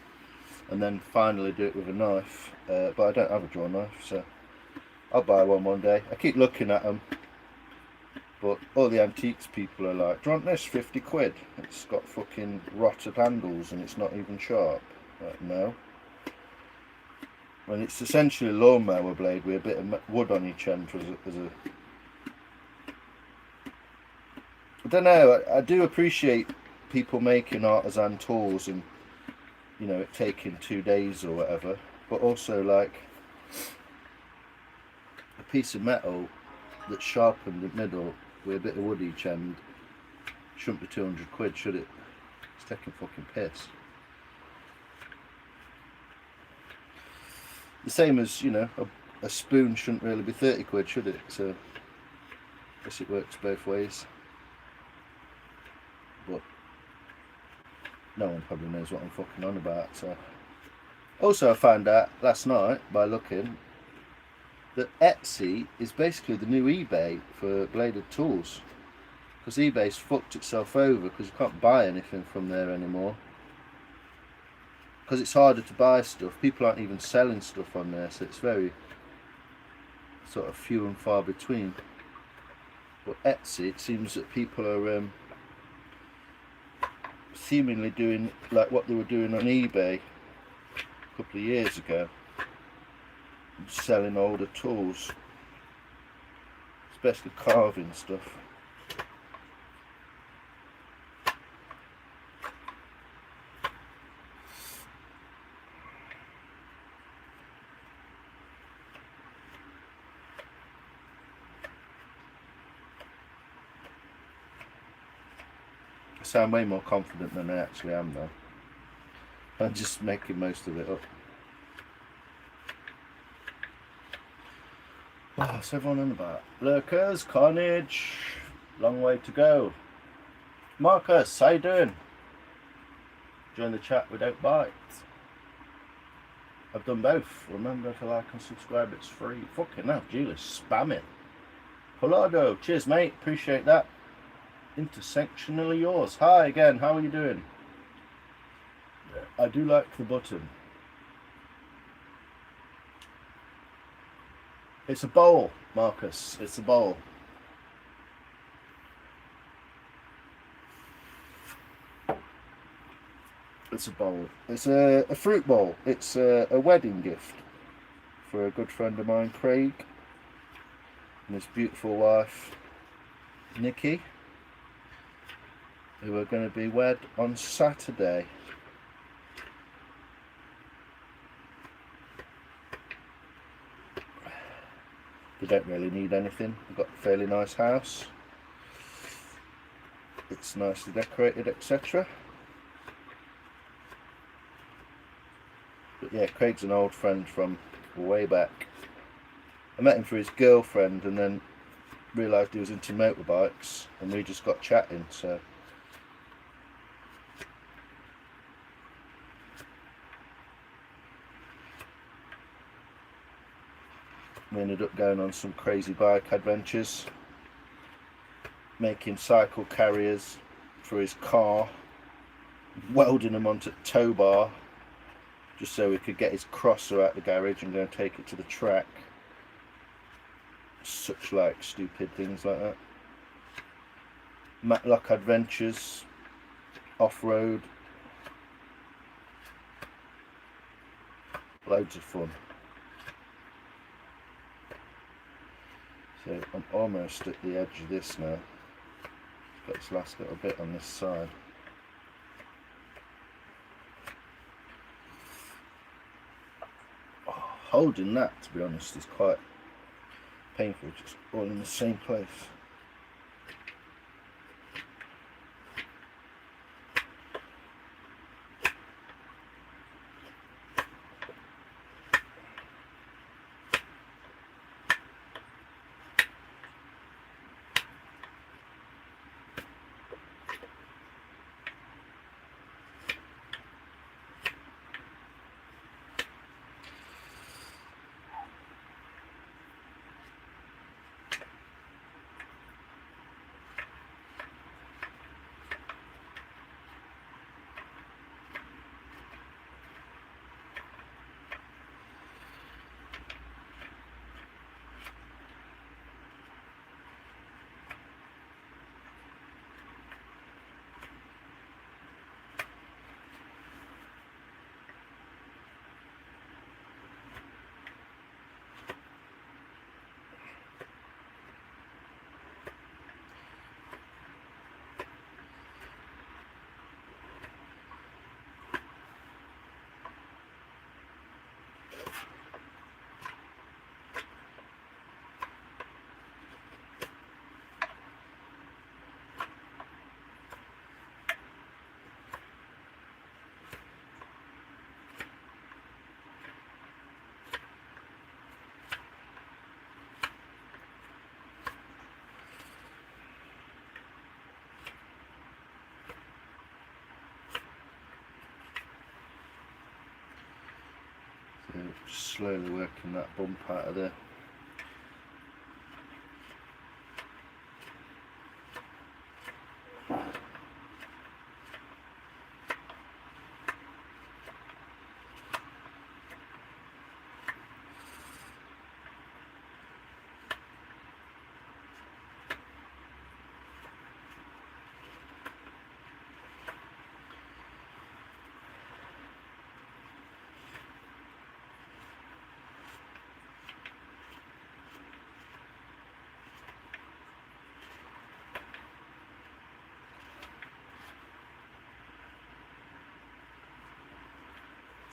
and then finally do it with a knife. But I don't have a draw knife, so I'll buy one day. I keep looking at them, but all the antiques people are like, "Do you want this? 50 quid. It's got fucking rotted handles and it's not even sharp." Like, no. When it's essentially a lawnmower blade with a bit of wood on each end as a I don't know, I do appreciate people making artisan tools and, you know, it taking 2 days or whatever, but also like a piece of metal that's sharpened in the middle with a bit of wood each end shouldn't be 200 quid, should it? It's taking fucking piss. The same as, you know, a spoon shouldn't really be 30 quid, should it? So I guess it works both ways. But no one probably knows what I'm fucking on about. So also I found out last night by looking that Etsy is basically the new eBay for bladed tools, because eBay's fucked itself over because you can't buy anything from there anymore. Because it's harder to buy stuff. People aren't even selling stuff on there, so it's very sort of few and far between. But Etsy, it seems that people are seemingly doing like what they were doing on eBay a couple of years ago, selling older tools. especially carving stuff. I sound way more confident than I actually am though. I'm just making most of it up. What's everyone on about? Lurkers, carnage, long way to go. Marcus, how you doing? Join the chat without bite. I've done both. Remember to like and subscribe, it's free. Fucking hell, Julie's spamming. Polado, cheers mate, appreciate that. Intersectionally yours. Hi again, how are you doing? I do like the button. It's a bowl, Marcus. It's a bowl. It's a bowl. It's a fruit bowl. It's a wedding gift for a good friend of mine, Craig, and his beautiful wife, Nikki, who are going to be wed on Saturday. They don't really need anything. They've got a fairly nice house. It's nicely decorated, etc. But yeah, Craig's an old friend from way back. I met him through his girlfriend and then realised he was into motorbikes and we just got chatting, so we ended up going on some crazy bike adventures, making cycle carriers for his car, welding them onto tow bar just so we could get his crosser out the garage and go and take it to the track. Such like stupid things like that. Matlock adventures, off-road, loads of fun. So I'm almost at the edge of this now. Got this last little bit on this side. Holding that, to be honest, is quite painful, just all in the same place. Just slowly working that bump out of there.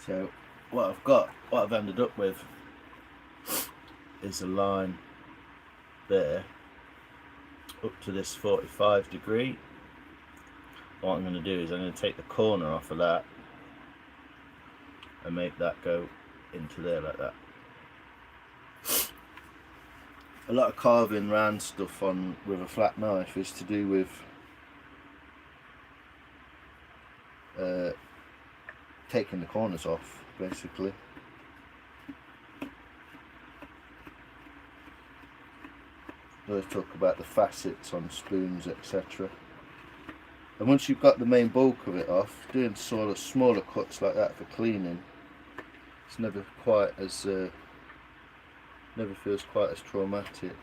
So what I've ended up with is a line there up to this 45 degree. What I'm going to do is I'm going to take the corner off of that and make that go into there like that. A lot of carving round stuff on with a flat knife is to do with taking the corners off, basically. I always talk about the facets on spoons, etc. And once you've got the main bulk of it off, doing sort of smaller cuts like that for cleaning, it's never quite as never feels quite as traumatic.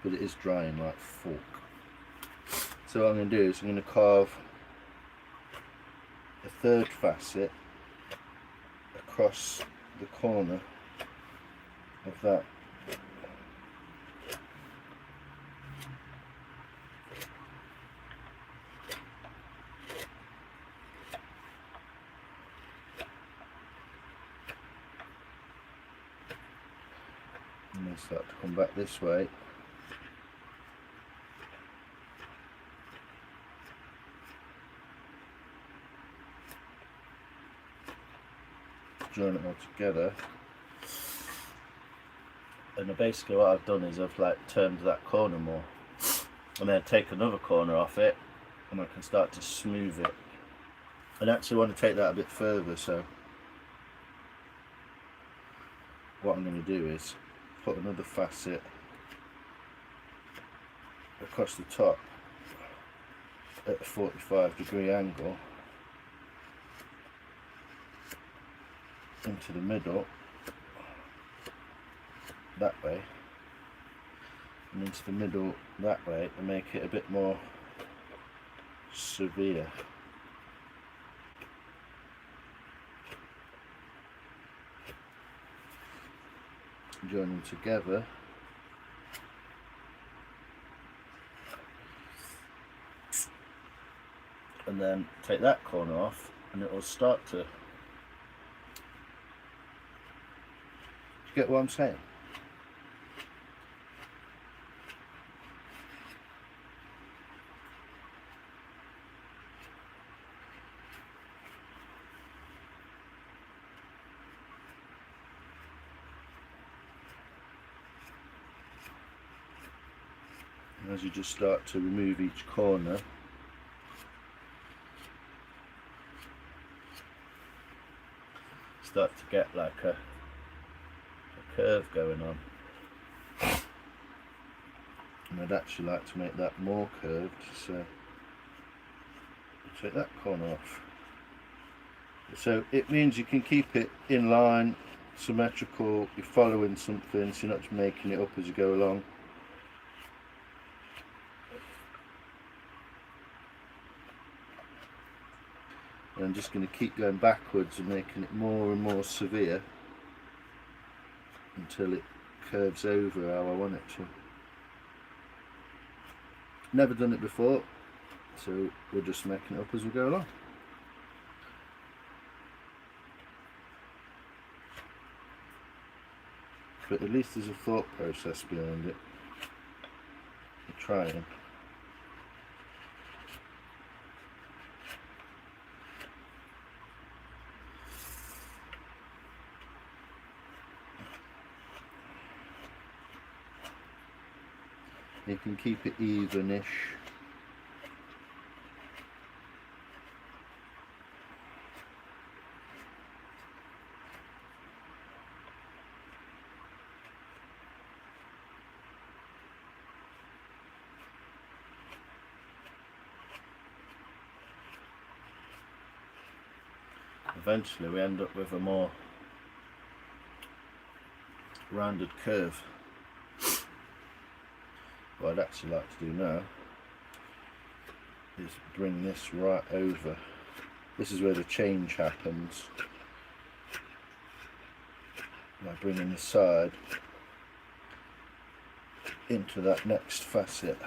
But it is drying like fuck. So what I'm going to do is I'm going to carve a third facet across the corner of that. And then start to come back this way. Join it all together, and then basically what I've done is I've like turned that corner more, and then take another corner off it, and I can start to smooth it. I actually want to take that a bit further, so what I'm going to do is put another facet across the top at a 45 degree angle into the middle that way, and into the middle that way, to make it a bit more severe. Join them together, and then take that corner off, and it will start to. You get what I'm saying? And as you just start to remove each corner, start to get like a curve going on, and I'd actually like to make that more curved, so take that corner off. So it means you can keep it in line, symmetrical, you're following something, so you're not just making it up as you go along. And I'm just going to keep going backwards and making it more and more severe until it curves over how I want it to. Never done it before, so we're just making it up as we go along. But at least there's a thought process behind it. We're trying. You can keep it evenish. Eventually we end up with a more rounded curve. What I'd actually like to do now is bring this right over. This is where the change happens. By bringing the side into that next facet.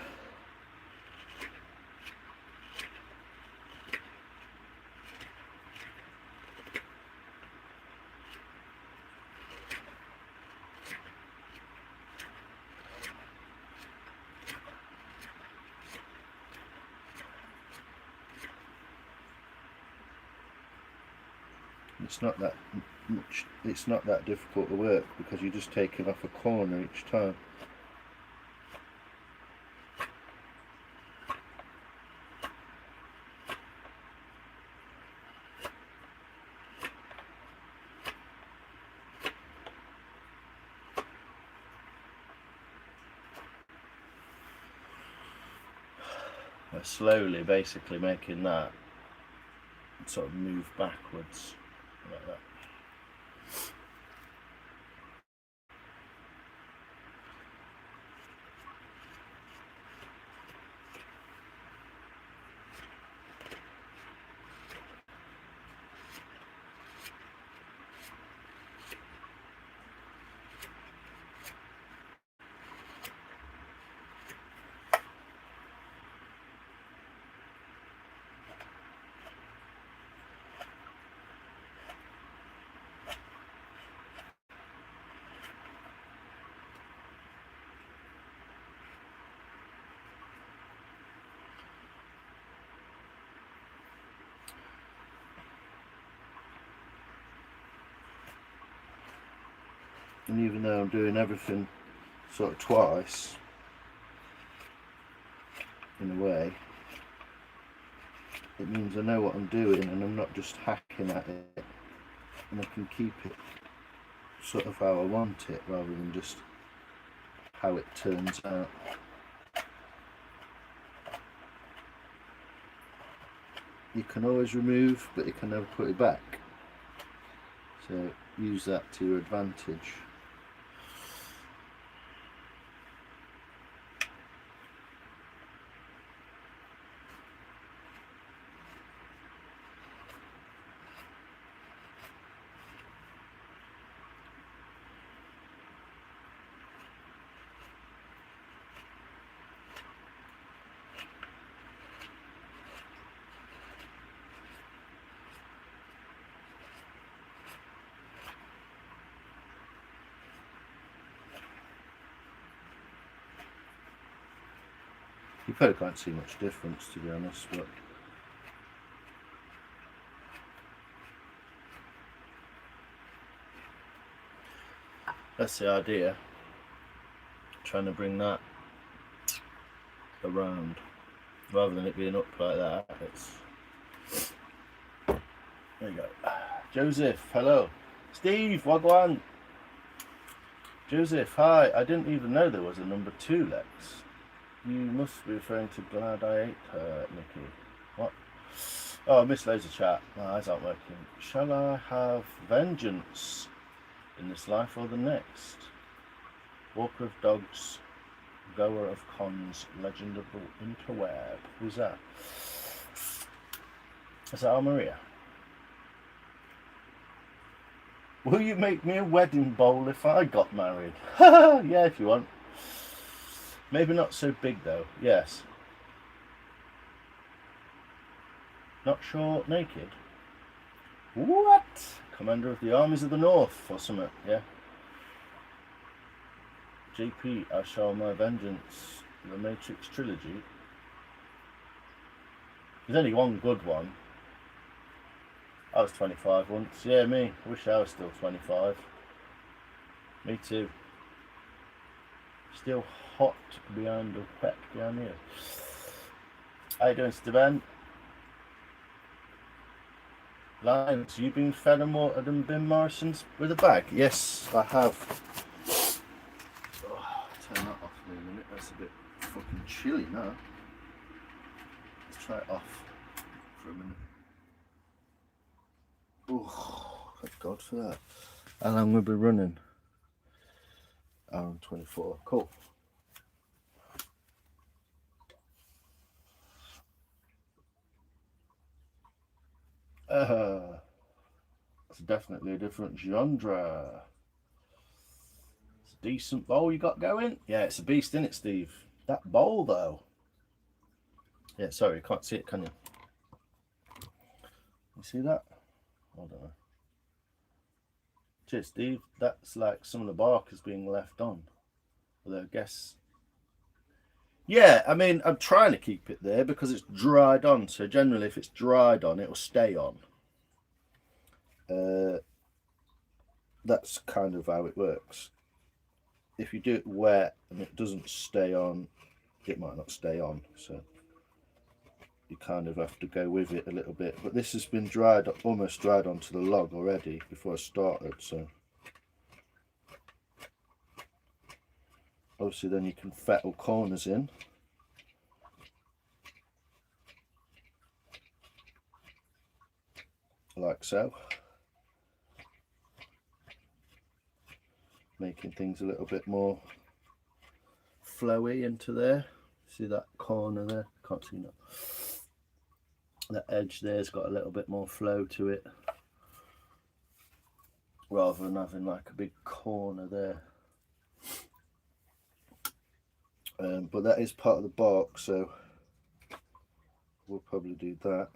It's not that much, it's not that difficult to work because you're just taking off a corner each time. We're slowly basically making that sort of move backwards like that. And even though I'm doing everything sort of twice, in a way, it means I know what I'm doing and I'm not just hacking at it, and I can keep it sort of how I want it rather than just how it turns out. You can always remove, but you can never put it back, so use that to your advantage. You probably can't see much difference, to be honest, but that's the idea. Trying to bring that around rather than it being up like that. It's there you go. Joseph, hello. Steve, wagwan. Joseph, hi. I didn't even know there was a number 2, Lex. You must be referring to Glad I Ate Her, Nikki. What? Oh, I missed loads of chat. My eyes aren't working. Shall I have vengeance in this life or the next? Walker of dogs, goer of cons, legend of the interweb. Who's that? Is that Maria? Will you make me a wedding bowl if I got married? Yeah, if you want. Maybe not so big though. Yes. Not short, naked. What? Commander of the armies of the north or something, yeah. JP, I shall my vengeance. The Matrix trilogy. There's only one good one. I was 25 once. Yeah, me. I wish I was still 25. Me too. Still hot behind the pet down here. How you doing, Steven? Lions, you been fed and watered and bin Morrison's with a bag? Yes, I have. Oh, turn that off for a minute. That's a bit fucking chilly now. Let's try it off for a minute. Oh, thank God for that. How long we'll be running? Hour and 24. Cool. It's definitely a different genre. It's a decent bowl you got going. Yeah, it's a beast, isn't it, Steve? That bowl, though. Yeah, sorry, you can't see it, can you? You see that? I don't know. Cheers, Steve. That's like some of the bark is being left on. Although I guess. Yeah, I mean, I'm trying to keep it there because it's dried on. So generally, if it's dried on, it will stay on. That's kind of how it works. If you do it wet and it doesn't stay on, it might not stay on, so you kind of have to go with it a little bit. But this has been dried, almost dried onto the log already before I started, so obviously then you can fettle corners in. Like so. Making things a little bit more flowy into there. See that corner there? Can't see that. That edge there's got a little bit more flow to it, rather than having like a big corner there. But that is part of the bark, so we'll probably do that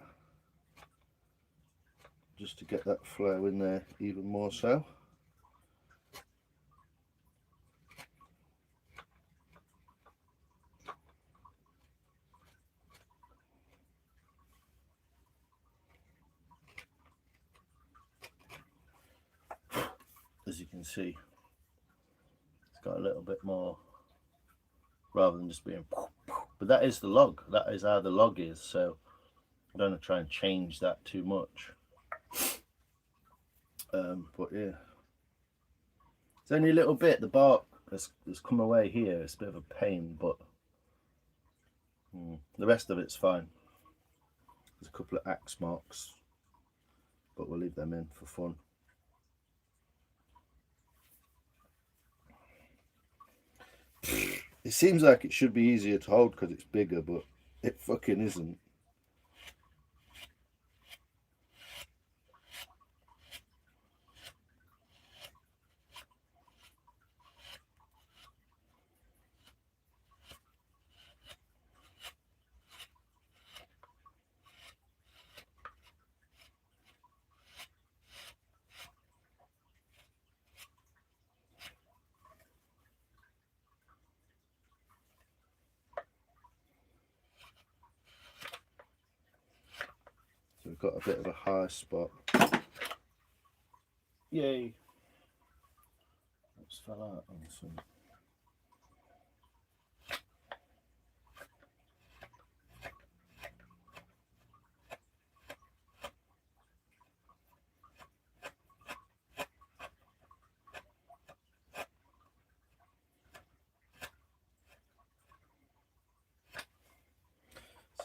just to get that flow in there even more so. As you can see, it's got a little bit more, rather than just being, but that is the log, that is how the log is, so I don't want to try and change that too much. But yeah, it's only a little bit, the bark has come away here, it's a bit of a pain, but the rest of it's fine. There's a couple of axe marks, but we'll leave them in for fun. It seems like it should be easier to hold because it's bigger, but it fucking isn't. So we've got a bit of a high spot. Yay! Let's fell out on some.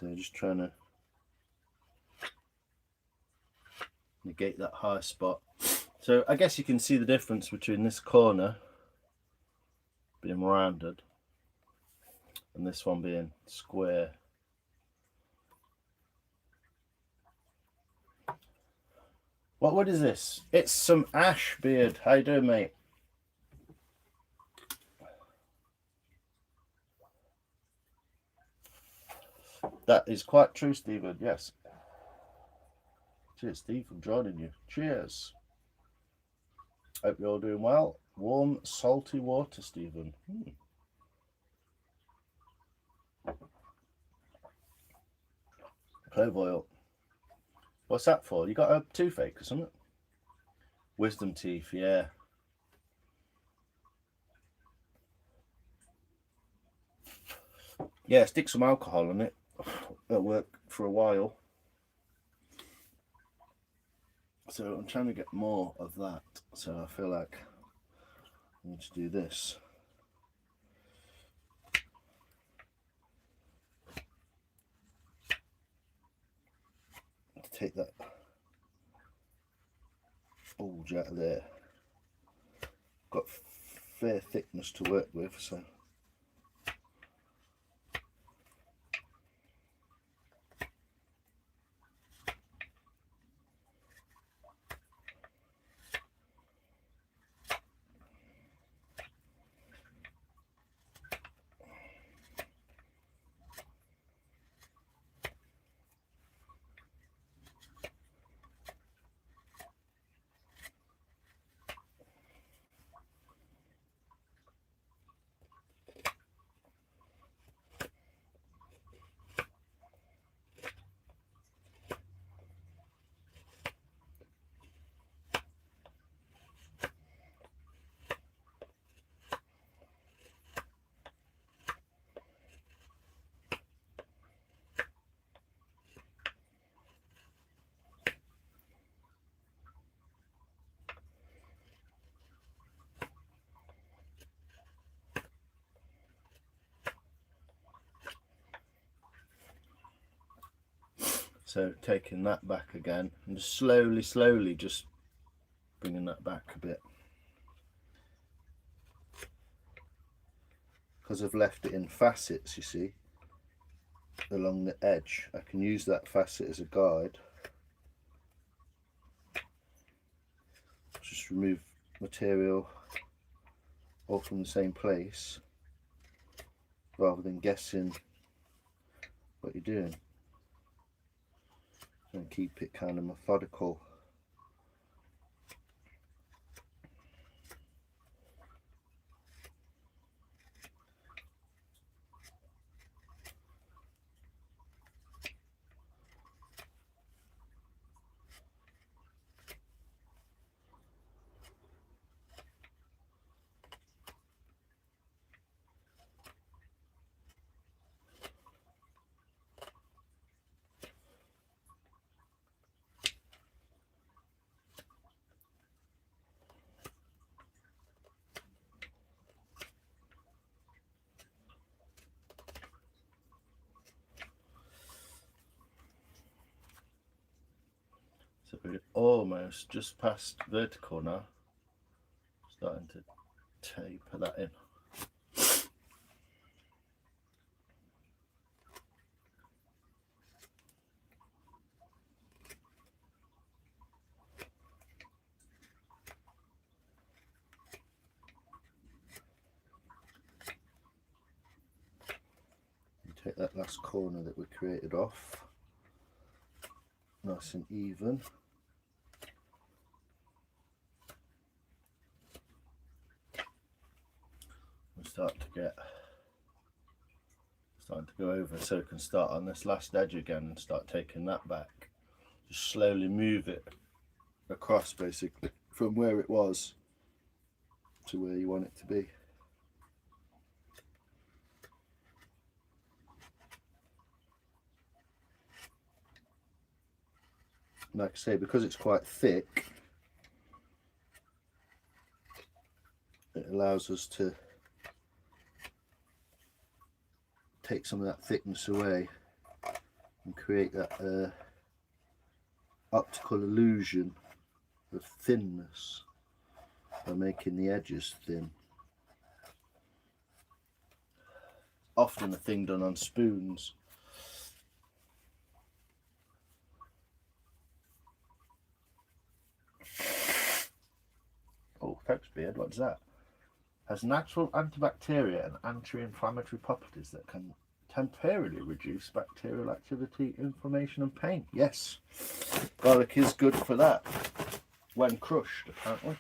So just trying to negate that high spot. So I guess you can see the difference between this corner being rounded and this one being square. What wood is this? It's some ash beard. How you doing, mate? That is quite true, Stephen. Yes. Cheers, Steve, for joining you. Cheers. Hope you're all doing well. Warm, salty water, Stephen. Clove oil. What's that for? You got a toothache or something? Wisdom teeth, yeah. Yeah, stick some alcohol in it. It'll work for a while. So I'm trying to get more of that. So I feel like I need to do this. To take that bulge out of there. Got fair thickness to work with, so. So taking that back again and just slowly just bringing that back a bit. Because I've left it in facets, you see, along the edge, I can use that facet as a guide. Just remove material all from the same place rather than guessing what you're doing. And keep it kind of methodical. So we're almost just past vertical now, starting to taper that in. Take that last corner that we created off, nice and even. And starting to go over, so we can start on this last edge again and start taking that back. Just slowly move it across, basically from where it was to where you want it to be. Like I say, because it's quite thick, it allows us to take some of that thickness away and create that optical illusion of thinness by making the edges thin. Often a thing done on spoons. Oh, folks beard, what's that? Has natural antibacterial and anti-inflammatory properties that can temporarily reduce bacterial activity, inflammation and pain. Yes, garlic is good for that when crushed, apparently.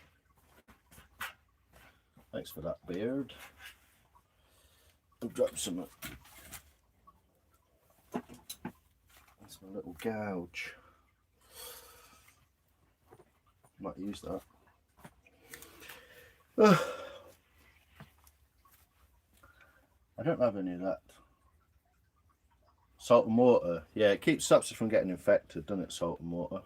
Thanks for that, beard. I'll drop some. That's my little gouge. Might use that. I don't have any of that. Salt and water. Yeah, it stops us from getting infected, doesn't it, salt and water?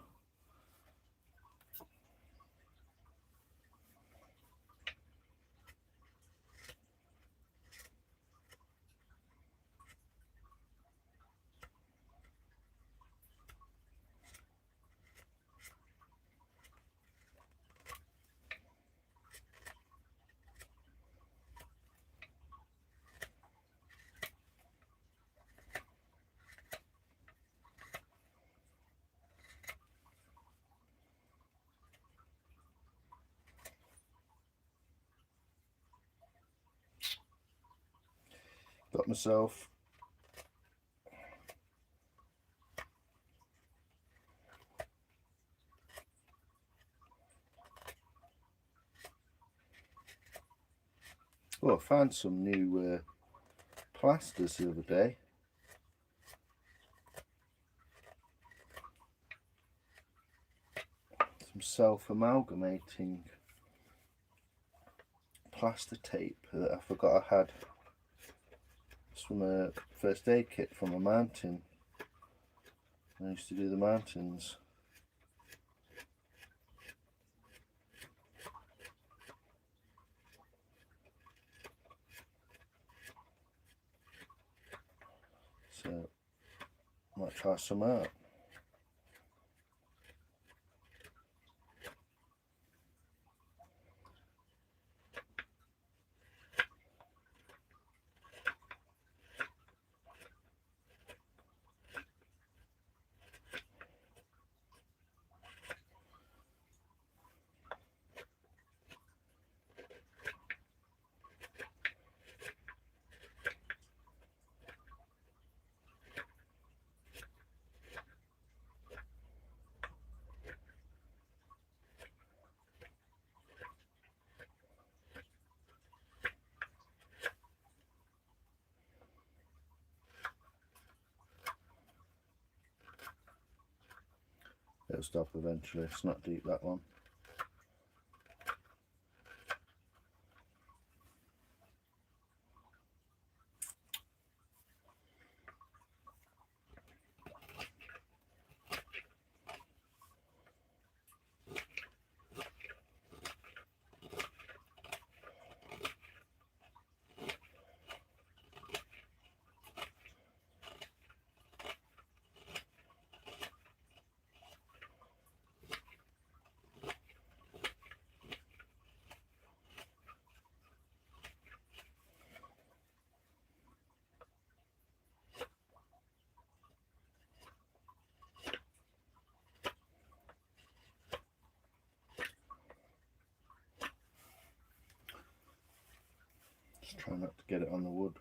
Got myself I found some new plasters the other day. Some self-amalgamating plaster tape that I forgot I had. It's from a first aid kit from a mountain. I used to do the mountains. So, might try some out. It'll stop eventually. It's not deep, that one. Just try not to get it on the wood.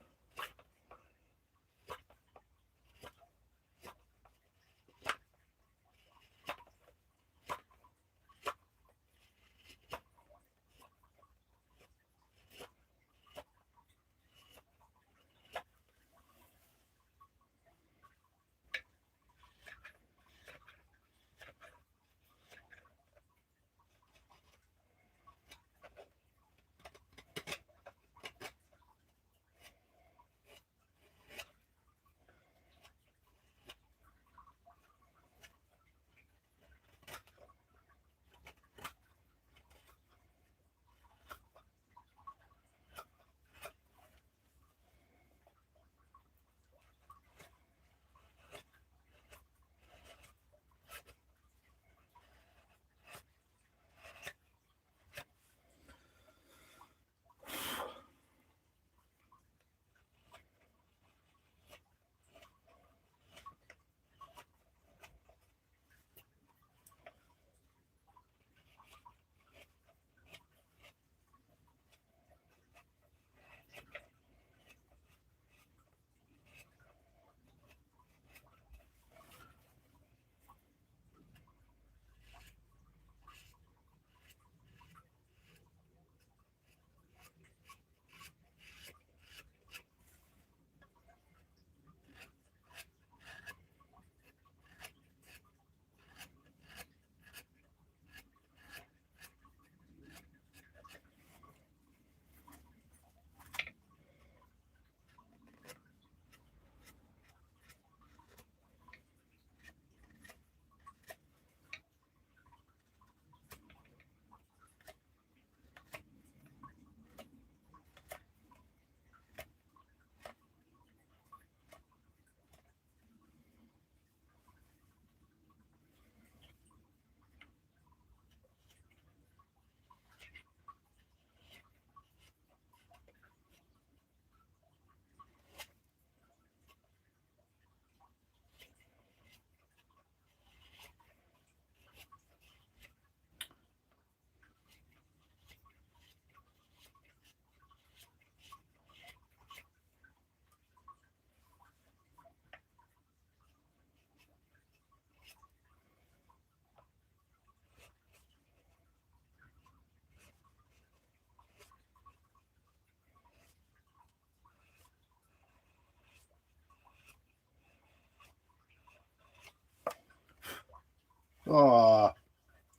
Oh,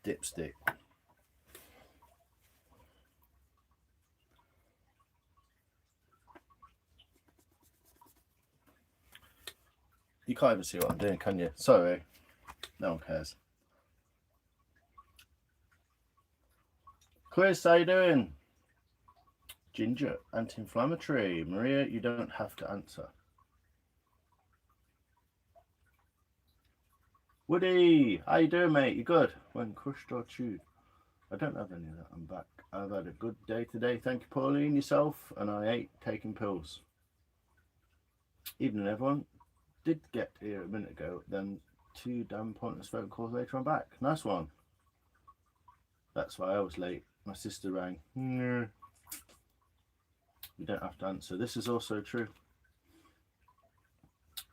dipstick. You can't even see what I'm doing, can you? Sorry. No one cares. Chris, how you doing? Ginger, anti-inflammatory. Maria, you don't have to answer. Woody, how you doing, mate? You good? When crushed or chewed? I don't have any of that. I'm back. I've had a good day today. Thank you, Pauline, yourself. And I ate taking pills. Evening, everyone. Did get here a minute ago. Then 2 damn pointless phone calls later. I'm back. Nice one. That's why I was late. My sister rang. You don't have to answer. This is also true.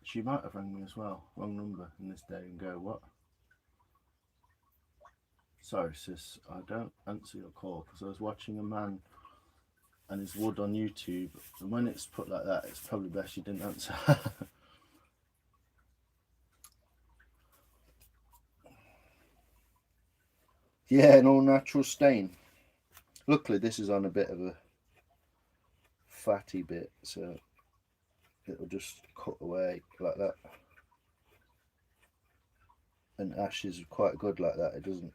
She might have rang me as well. Wrong number in this day and go, what? Sorry, sis. I don't answer your call because I was watching a man and his wood on YouTube. And when it's put like that, it's probably best you didn't answer. Yeah, an all natural stain. Luckily this is on a bit of a fatty bit, so it'll just cut away like that. And ashes are quite good like that. It doesn't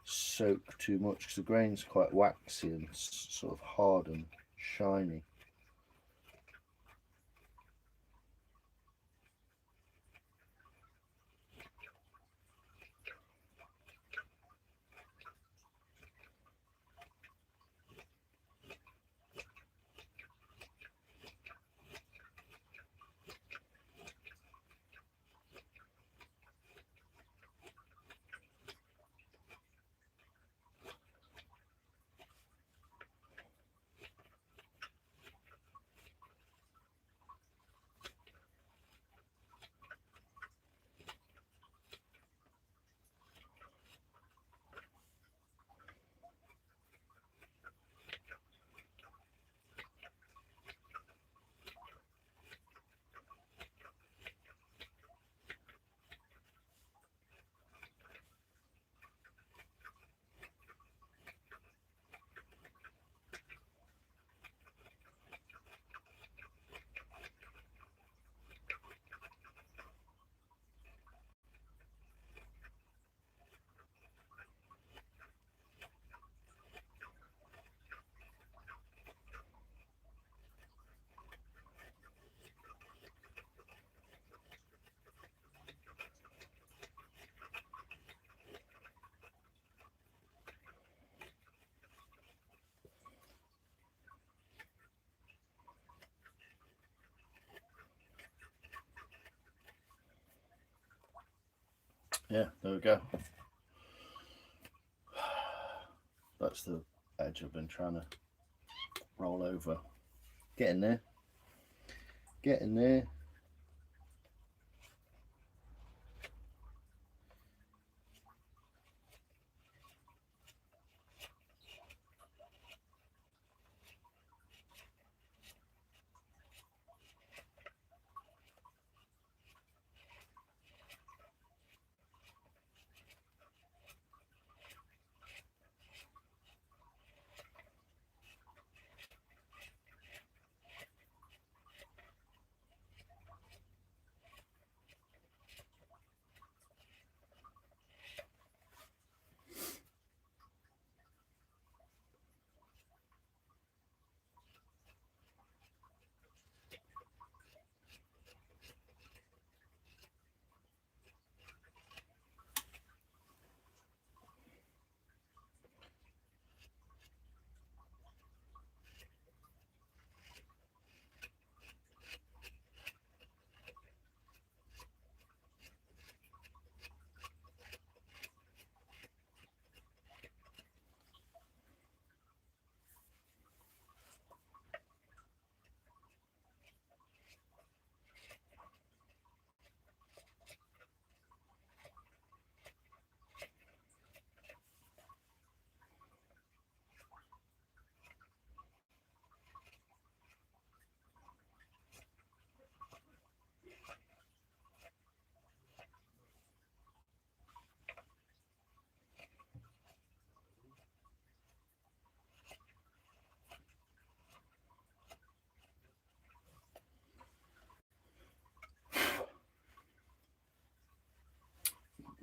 soak too much because the grain's quite waxy and sort of hard and shiny. Yeah, there we go. That's the edge I've been trying to roll over. Getting there. Getting there.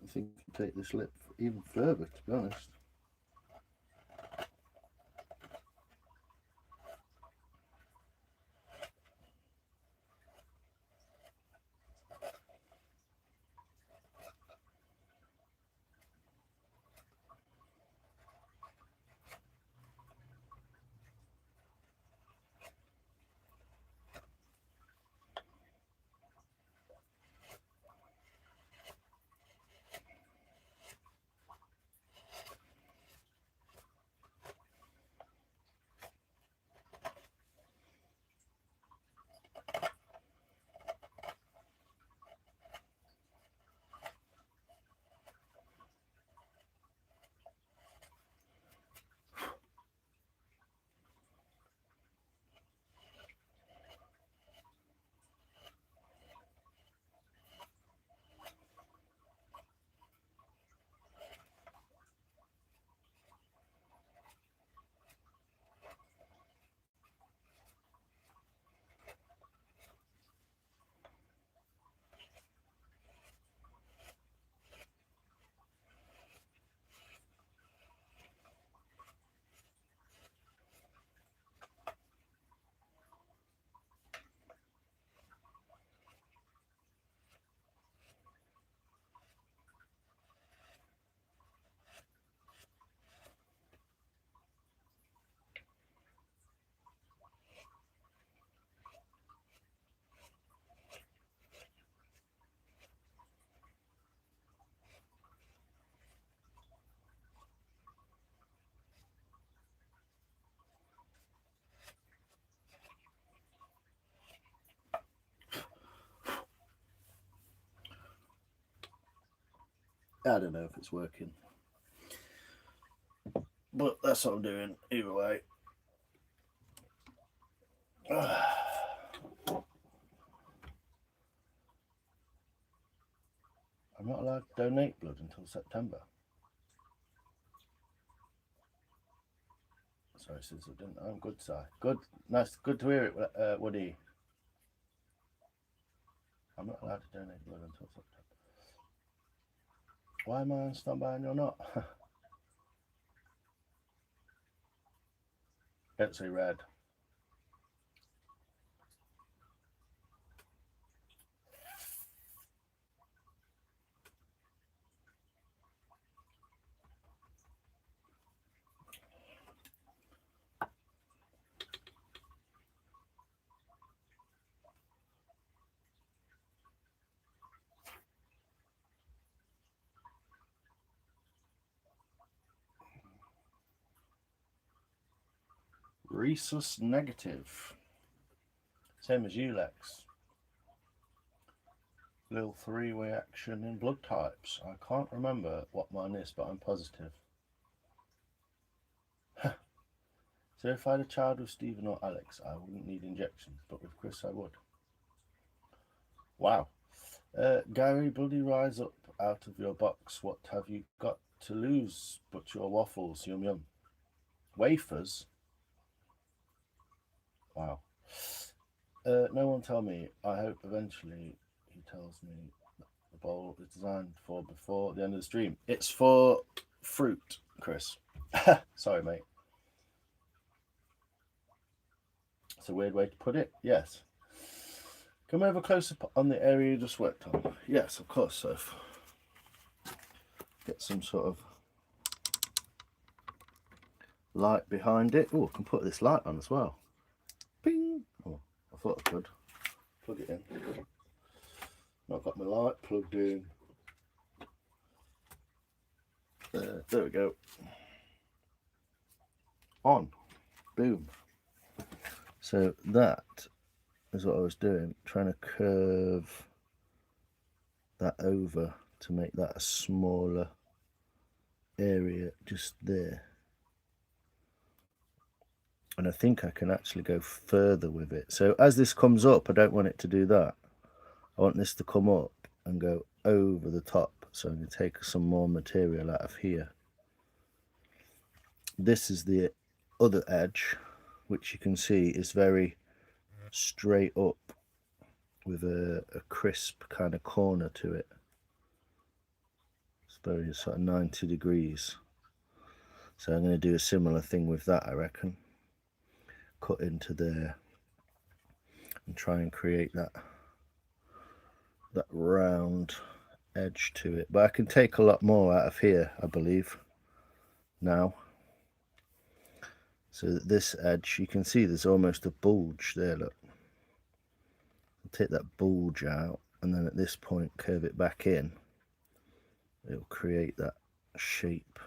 I think I can take this lip even further, to be honest. I don't know if it's working, but that's what I'm doing either way. I'm not allowed to donate blood until September. Sorry, since I didn't. I'm good, Si. Good, nice, good to hear it, Woody. I'm not allowed to donate blood until September. Why am I on standby and you're not? Don't say red. Rhesus negative. Same as you, Lex. Little three-way action in blood types. I can't remember what mine is, but I'm positive. So if I had a child with Stephen or Alex, I wouldn't need injections, but with Chris I would. Wow. Gary, bloody rise up out of your box. What have you got to lose but your waffles? Yum yum. Wafers? Wow. No one tell me. I hope eventually he tells me that the bowl is designed for before the end of the stream. It's for fruit, Chris. Sorry, mate. It's a weird way to put it. Yes. Come over closer on the area you just worked on. Yes, of course, Soph. Get some sort of light behind it. Oh, I can put this light on as well. Bing! Oh, I thought I could. Plug it in. I've got my light plugged in. There we go. On. Boom. So that is what I was doing, trying to curve that over to make that a smaller area just there. And I think I can actually go further with it. So as this comes up, I don't want it to do that. I want this to come up and go over the top. So I'm going to take some more material out of here. This is the other edge, which you can see is very straight up with a crisp kind of corner to it. It's very sort of 90 degrees. So I'm going to do a similar thing with that, I reckon. Cut into there and try and create that round edge to it. But I can take a lot more out of here, I believe, now. So that this edge, you can see there's almost a bulge there, look. I'll take that bulge out and then at this point curve it back in. It'll create that shape.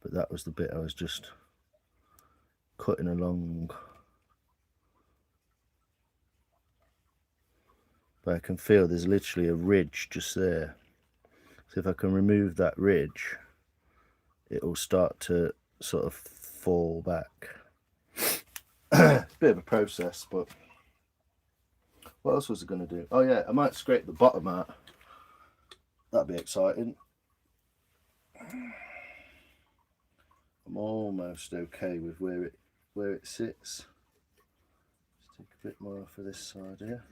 But that was the bit I was just cutting along. But I can feel there's literally a ridge just there. So if I can remove that ridge, it will start to sort of fall back. It's a bit of a process, but what else was I going to do? Oh yeah, I might scrape the bottom out. That'd be exciting. I'm almost okay with where it sits. Just take a bit more for this side here.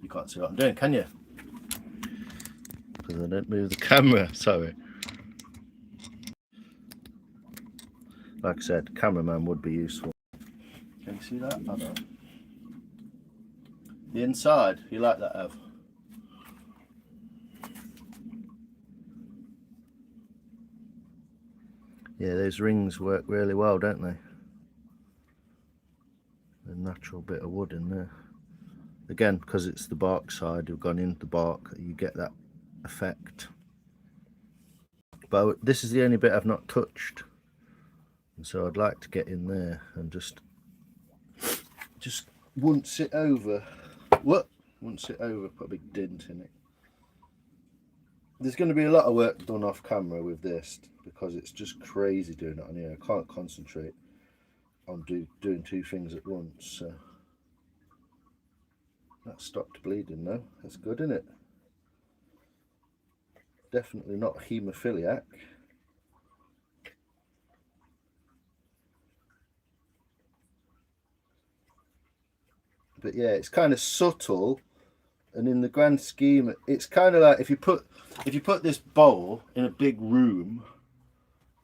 You can't see what I'm doing, can you? Because I don't move the camera, sorry. Like I said, cameraman would be useful. Can you see that? I don't know. The inside, you like that, Ev? Yeah, those rings work really well, don't they? A natural bit of wood in there. Again, because it's the bark side, we've gone into the bark, you get that effect. But this is the only bit I've not touched, and so I'd like to get in there and just once it over. Once it over, put a big dent in it. There's going to be a lot of work done off camera with this because it's just crazy doing it on here. I can't concentrate on doing two things at once. So that stopped bleeding now. That's good, isn't it? Definitely not haemophiliac. But yeah, it's kind of subtle, and in the grand scheme, it's kind of like if you put this bowl in a big room,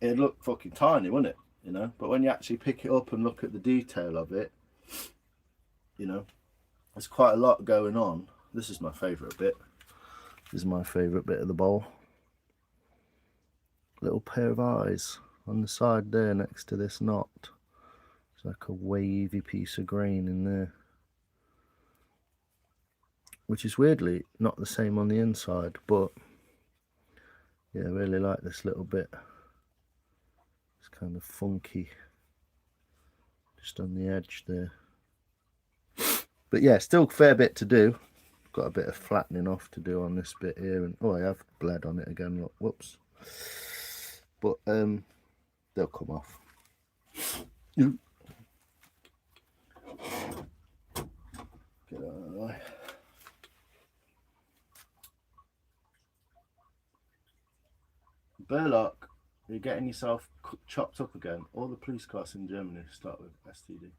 it'd look fucking tiny, wouldn't it? You know, but when you actually pick it up and look at the detail of it, you know, there's quite a lot going on. This is my favourite bit. This is my favourite bit of the bowl. Little pair of eyes on the side there next to this knot. It's like a wavy piece of grain in there, which is weirdly not the same on the inside, but yeah, I really like this little bit. It's kind of funky just on the edge there. But yeah, still a fair bit to do. Got a bit of flattening off to do on this bit here, and oh, I have bled on it again, look, whoops. But they'll come off. Get out of the way. Burlock, you're getting yourself chopped up again. All the police cars in Germany start with STD.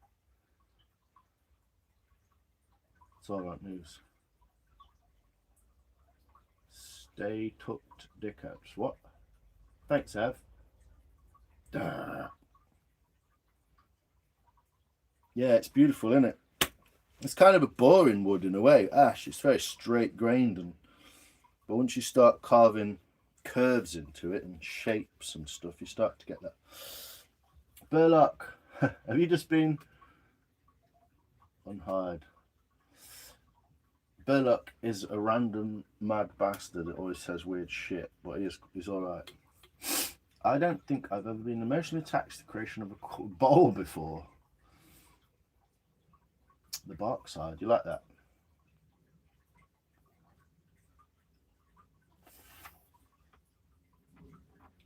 It's all right news. Stay tucked, dickheads. What? Thanks, Ev. Duh. Yeah, it's beautiful, isn't it? It's kind of a boring wood in a way. Ash, it's very straight grained, but once you start carving curves into it and shapes and stuff, you start to get that. Burlock, have you just been unhide? Burlock is a random mad bastard that always says weird shit, but he's alright. I don't think I've ever been emotionally attached to the creation of a bowl before. The bark side, you like that?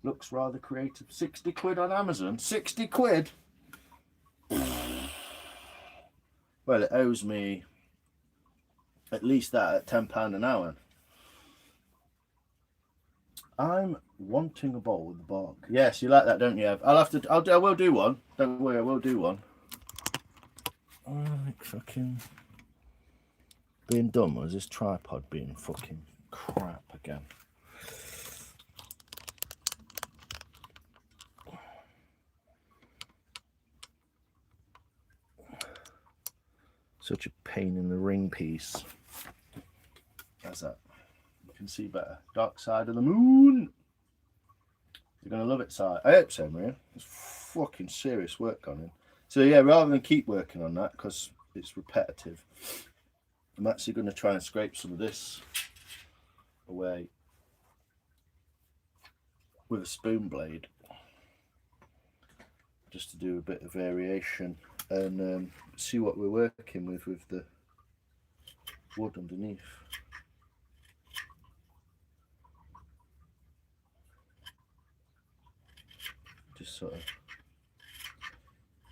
Looks rather creative. 60 quid on Amazon. 60 quid? Well, it owes me at least that at £10 an hour. I'm wanting a bowl with the bark. Yes, you like that, don't you? I will do one. Don't worry, I will do one. Like fucking being dumb, or is this tripod being fucking crap again? Such a pain in the ring piece. How's that? You can see better. Dark side of the moon. You're gonna love it, Si. I hope so, Maria. There's fucking serious work on it. So yeah, rather than keep working on that because it's repetitive, I'm actually going to try and scrape some of this away with a spoon blade, just to do a bit of variation and see what we're working with the wood underneath. Just sort of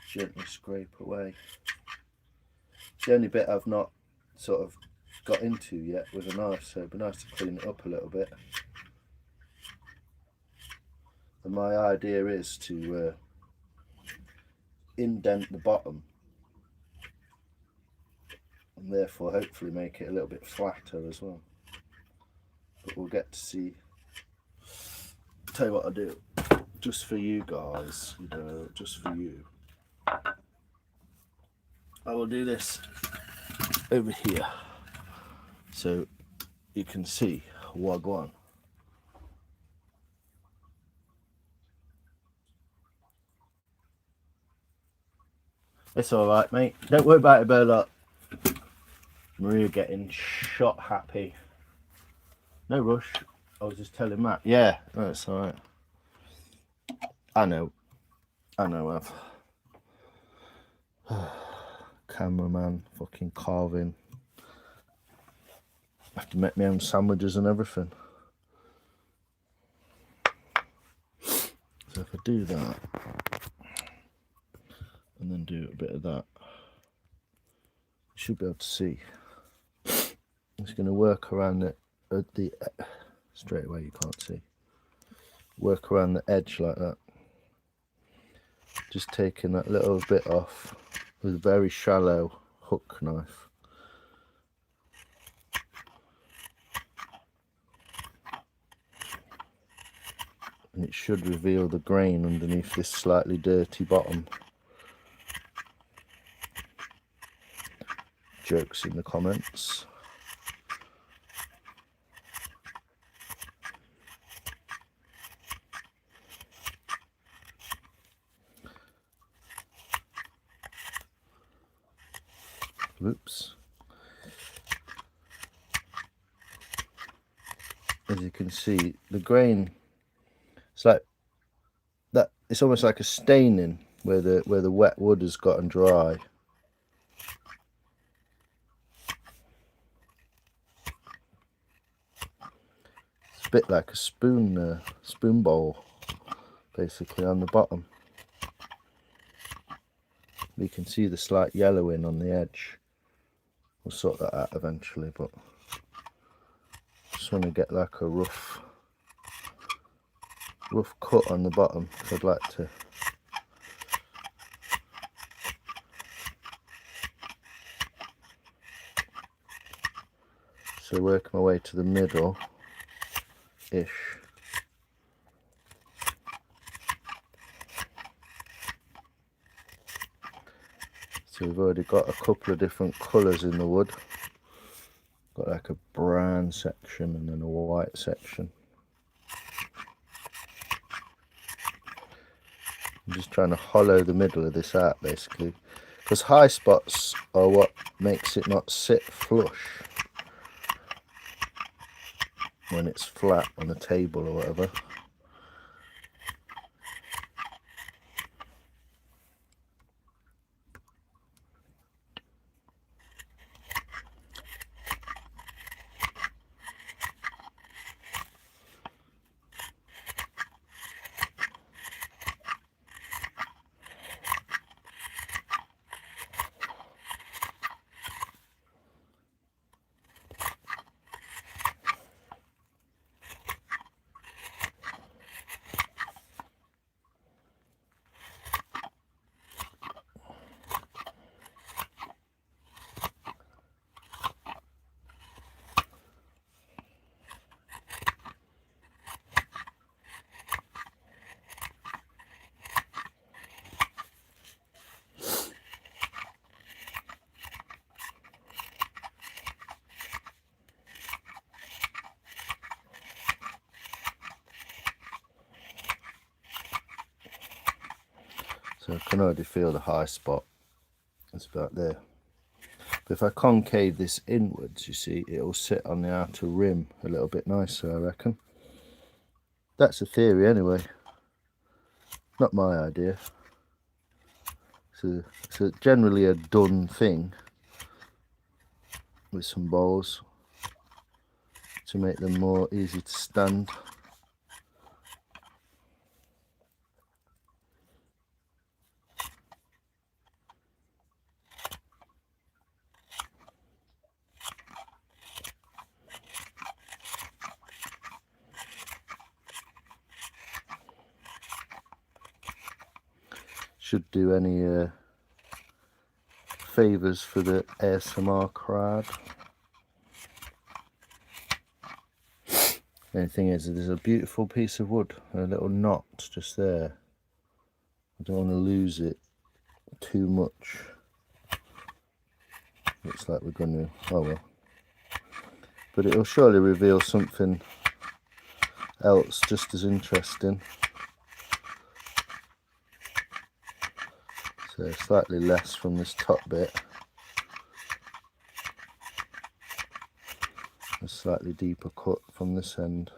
gently scrape away. It's the only bit I've not sort of got into yet with a knife, so it'd be nice to clean it up a little bit. And my idea is to indent the bottom and therefore hopefully make it a little bit flatter as well. But we'll get to see. Tell you what I'll do, just for you guys, you know, just for you. I will do this over here so you can see Wagwan. It's alright, mate. Don't worry about it, Burlock. Maria getting shot happy. No rush. I was just telling Matt. Yeah, that's alright. I know, I've cameraman fucking carving. I have to make my own sandwiches and everything. So if I do that and then do a bit of that, you should be able to see. It's going to work around the straight away. You can't see. Work around the edge like that. Just taking that little bit off with a very shallow hook knife. And it should reveal the grain underneath this slightly dirty bottom. Jokes in the comments. Whoops. As you can see, the grain, it's like that. It's almost like a staining where the wet wood has gotten dry. It's a bit like a spoon bowl, basically, on the bottom. You can see the slight yellowing on the edge. We'll sort that out eventually, but just want to get like a rough cut on the bottom. I'd like to so work my way to the middle ish. So we've already got a couple of different colours in the wood. Got like a brown section and then a white section. I'm just trying to hollow the middle of this out basically, because high spots are what makes it not sit flush when it's flat on a table or whatever. So I can already feel the high spot. It's about there. But if I concave this inwards, you see, it'll sit on the outer rim a little bit nicer, I reckon. That's a theory anyway. Not my idea. It's generally a done thing with some bowls to make them more easy to stand. Should do any favours for the ASMR crowd. The only thing is, there's a beautiful piece of wood, a little knot just there. I don't want to lose it too much. Looks like we're going to, oh well. But it'll surely reveal something else just as interesting. So slightly less from this top bit. A slightly deeper cut from this end.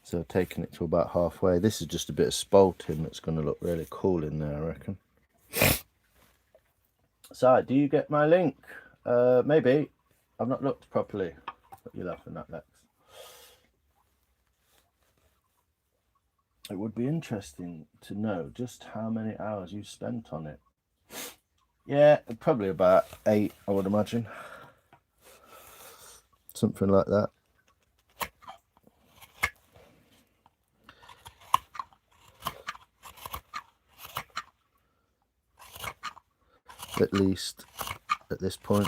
So taking it to about halfway. This is just a bit of spalting that's going to look really cool in there, I reckon. So, do you get my link? Maybe. I've not looked properly. What are you laughing at, Lex? It would be interesting to know just how many hours you spent on it. Yeah, probably about 8, I would imagine. Something like that. At least at this point.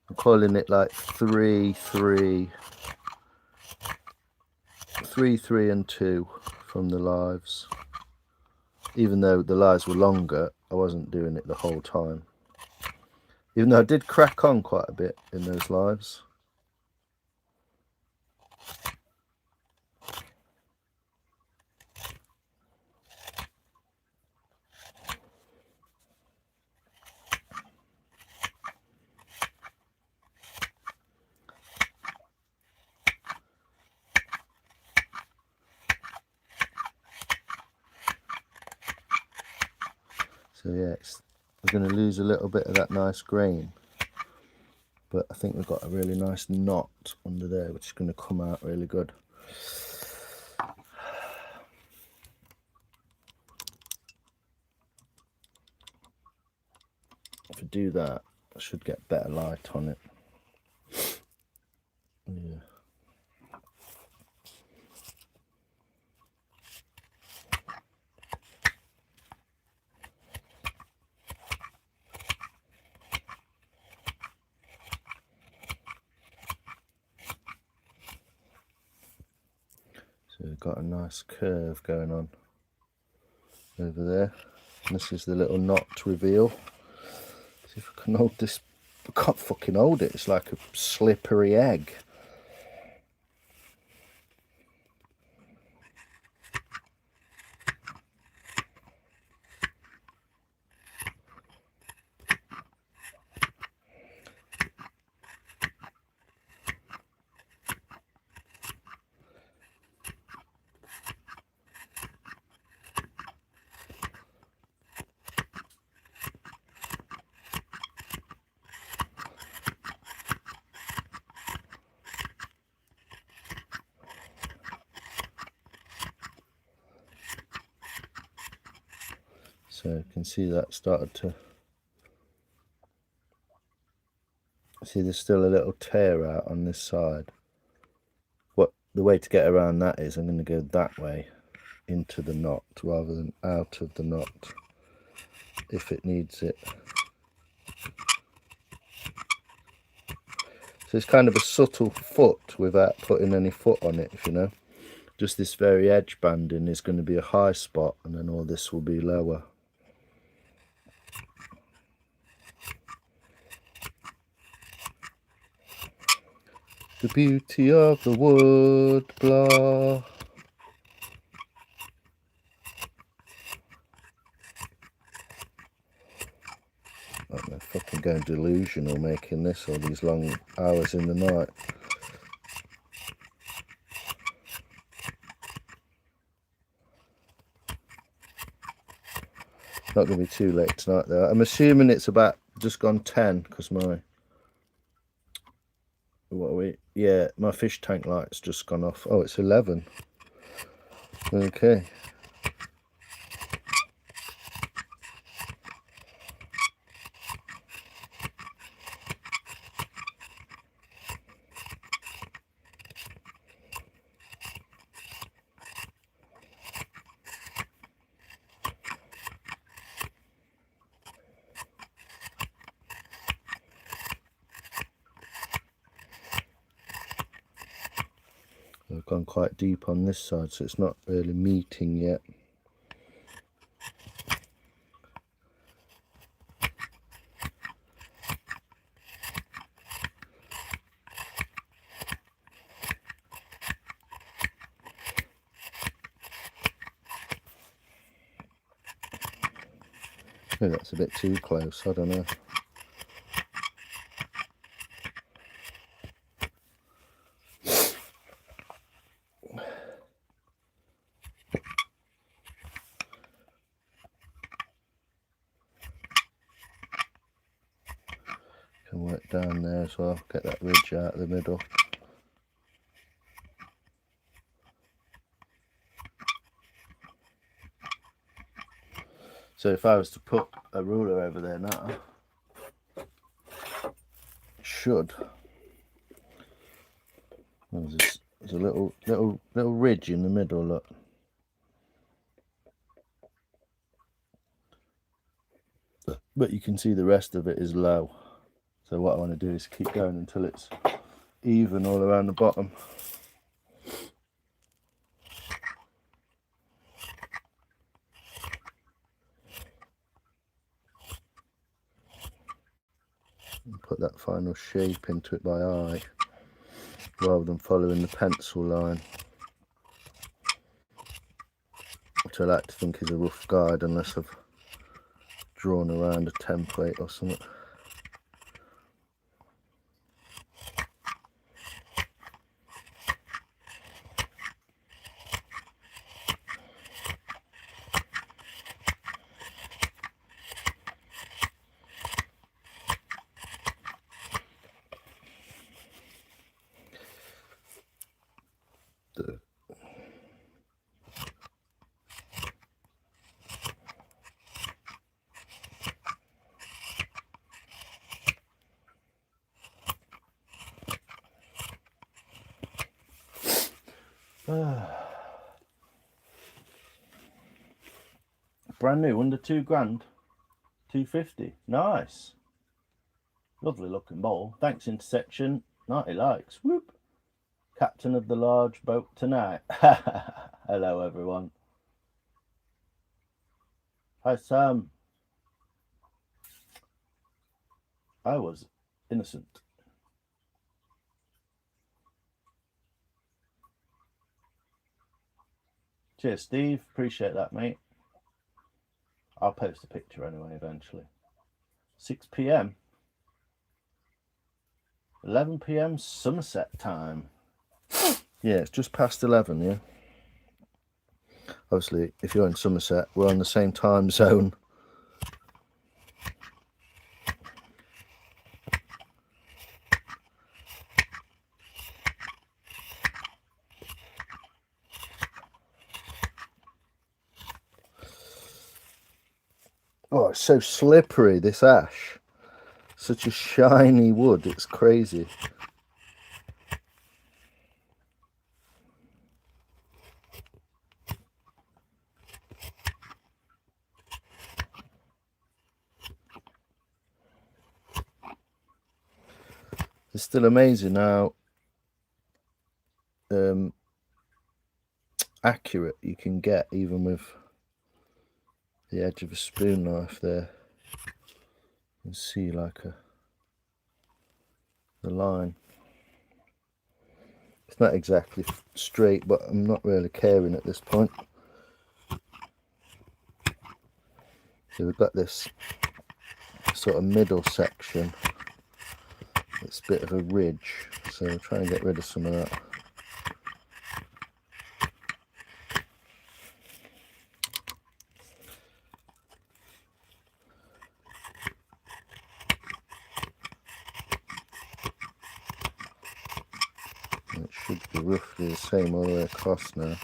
I'm calling it like 3, 3, 3, 3 and 2 from the lives. Even though the lives were longer, I wasn't doing it the whole time. Even though I did crack on quite a bit in those lives. So yeah, we're going to lose a little bit of that nice grain, but I think we've got a really nice knot under there which is going to come out really good. If I do that, I should get better light on it. Yeah. So we've got a nice curve going on over there. And this is the little knot reveal. See if I can hold this. I can't fucking hold it. It's like a slippery egg. So you can see that started to, see there's still a little tear out on this side. What the way to get around that is I'm going to go that way into the knot rather than out of the knot if it needs it. So it's kind of a subtle foot without putting any foot on it, if you know. Just this very edge banding is going to be a high spot and then all this will be lower. The beauty of the wood, blah. I'm fucking going delusional making this all these long hours in the night. Not going to be too late tonight though. I'm assuming it's about just gone 10 because my, what are we? Yeah, my fish tank light's just gone off. Oh, it's 11. Okay. I've gone quite deep on this side, so it's not really meeting yet. Maybe that's a bit too close, I don't know. down there as well, get that ridge out of the middle. So if I was to put a ruler over there now, it should. There's a little ridge in the middle, look. But you can see the rest of it is low. So what I want to do is keep going until it's even all around the bottom. And put that final shape into it by eye, rather than following the pencil line, which I like to think is a rough guide unless I've drawn around a template or something. Brand new, under £2 grand, 250. Nice, lovely looking bowl. Thanks Intersection, 90 likes. Whoop. Captain of the large boat tonight. Hello everyone. Hi Sam. I was innocent. Cheers Steve, appreciate that mate. I'll post a picture anyway eventually. 6 PM, 11 PM Somerset time. Yeah, it's just past 11, yeah. Obviously, if you're in Somerset, we're on the same time zone. Oh, it's so slippery, this ash. Such a shiny wood, it's crazy. It's still amazing how accurate you can get even with the edge of a spoon knife there. You can see like the line. It's not exactly straight, but I'm not really caring at this point. So we've got this sort of middle section. It's a bit of a ridge, so we'll try and get rid of some of that. And it should be roughly the same all the way across now.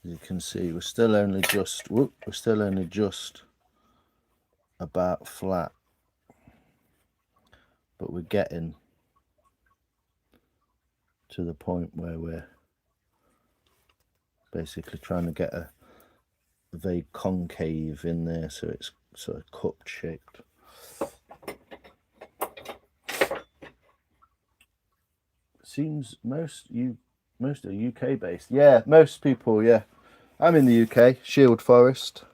As you can see, we're still only just about flat, but we're getting to the point where we're basically trying to get a very concave in there, so it's sort of cup shaped. Seems most are UK based. Yeah, most people, yeah. I'm in the UK, Shield Forest.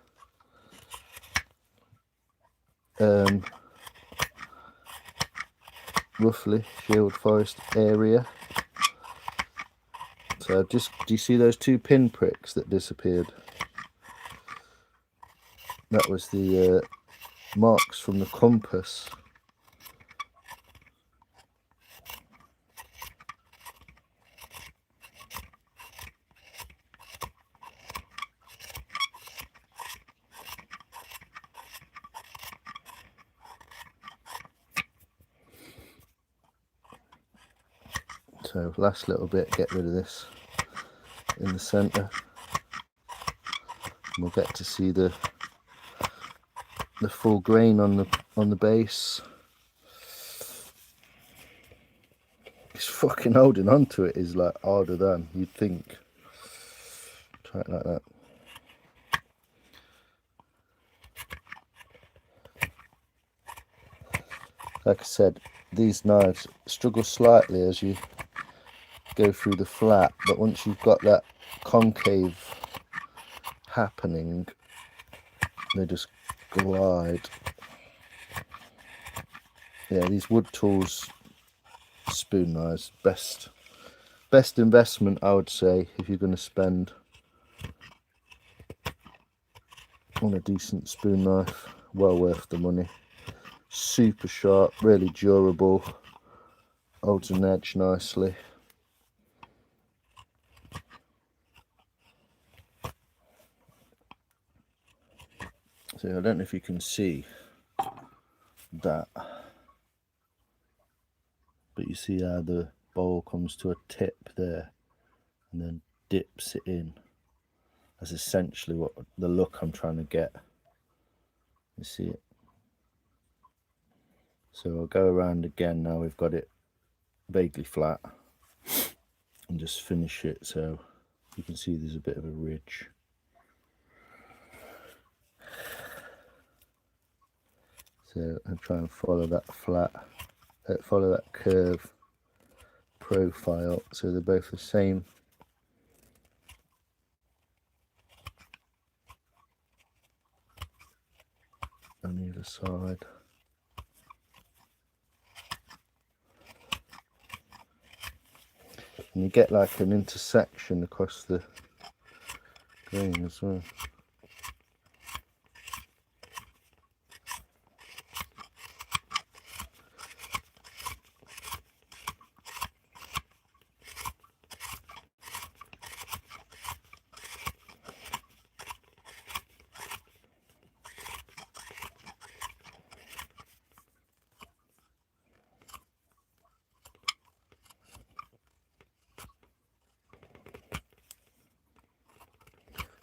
Roughly Shield Forest area. So do you see those two pinpricks that disappeared? That was the marks from the compass. So last little bit, get rid of this in the centre. And we'll get to see the full grain on the base. It's fucking holding on to it is like harder than you'd think. Try it like that. Like I said, these knives struggle slightly as you go through the flat, but once you've got that concave happening, they just glide. Yeah, these wood tools, spoon knives, best investment, I would say, if you're going to spend on a decent spoon knife. Well worth the money. Super sharp, really durable, holds an edge nicely. So I don't know if you can see that, but you see how the bowl comes to a tip there and then dips it in. That's essentially what the look I'm trying to get. You see it? So I'll go around again now we've got it vaguely flat and just finish it so you can see there's a bit of a ridge. So I'll try and follow that follow that curve profile so they're both the same. On the other side. And you get like an intersection across the grain as well.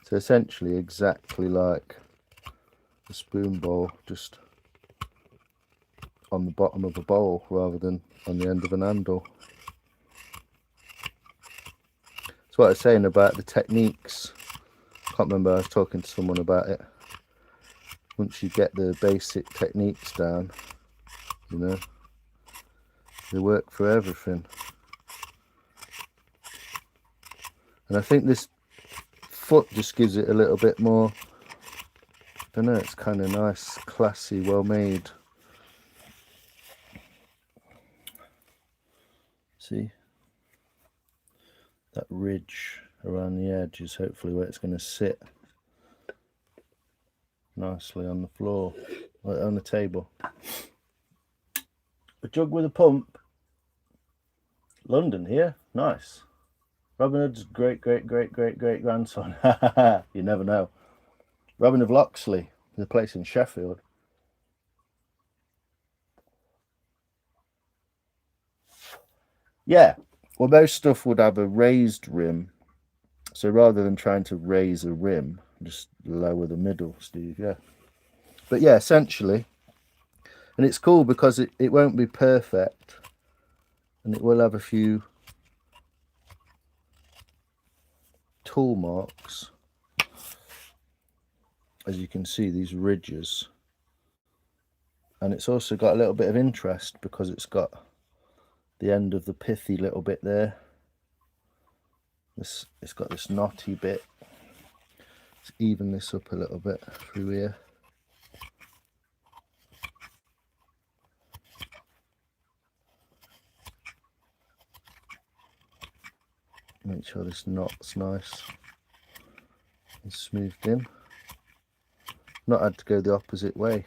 So essentially exactly like a spoon bowl, just on the bottom of a bowl rather than on the end of an handle. That's what I was saying about the techniques. Can't remember, I was talking to someone about it. Once you get the basic techniques down, you know, they work for everything. And I think this foot just gives it a little bit more, I don't know, it's kind of nice, classy, well made. See? That ridge around the edge is hopefully where it's going to sit nicely on the floor, on the table. A jug with a pump. London here, nice. Robin Hood's great grandson. You never know. Robin of Locksley, the place in Sheffield. Yeah, well, most stuff would have a raised rim. So rather than trying to raise a rim, just lower the middle, Steve. Yeah. But yeah, essentially. And it's cool because it won't be perfect. And it will have a few tool marks. As you can see, these ridges. And it's also got a little bit of interest because it's got the end of the pithy little bit there. It's got this knotty bit. Let's even this up a little bit through here. Make sure this knot's nice and smoothed in. Not had to go the opposite way.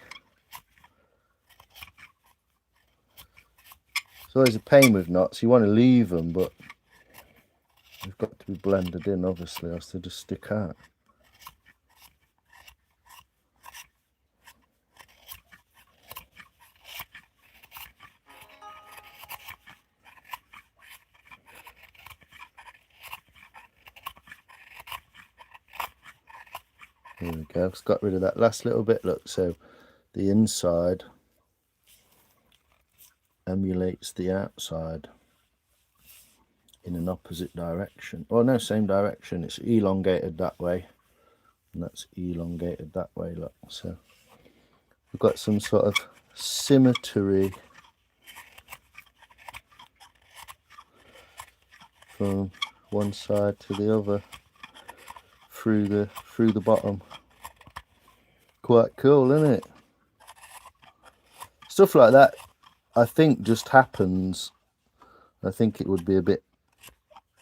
It's always a pain with knots. You want to leave them, but they've got to be blended in, obviously, else they just stick out. There we go. It's got rid of that last little bit. Look, so the inside emulates the outside in an opposite direction. Oh no, same direction. It's elongated that way, and that's elongated that way. Look, so we've got some sort of symmetry from one side to the other through the bottom. Quite cool, isn't it? Stuff like that, I think, just happens. I think it would be a bit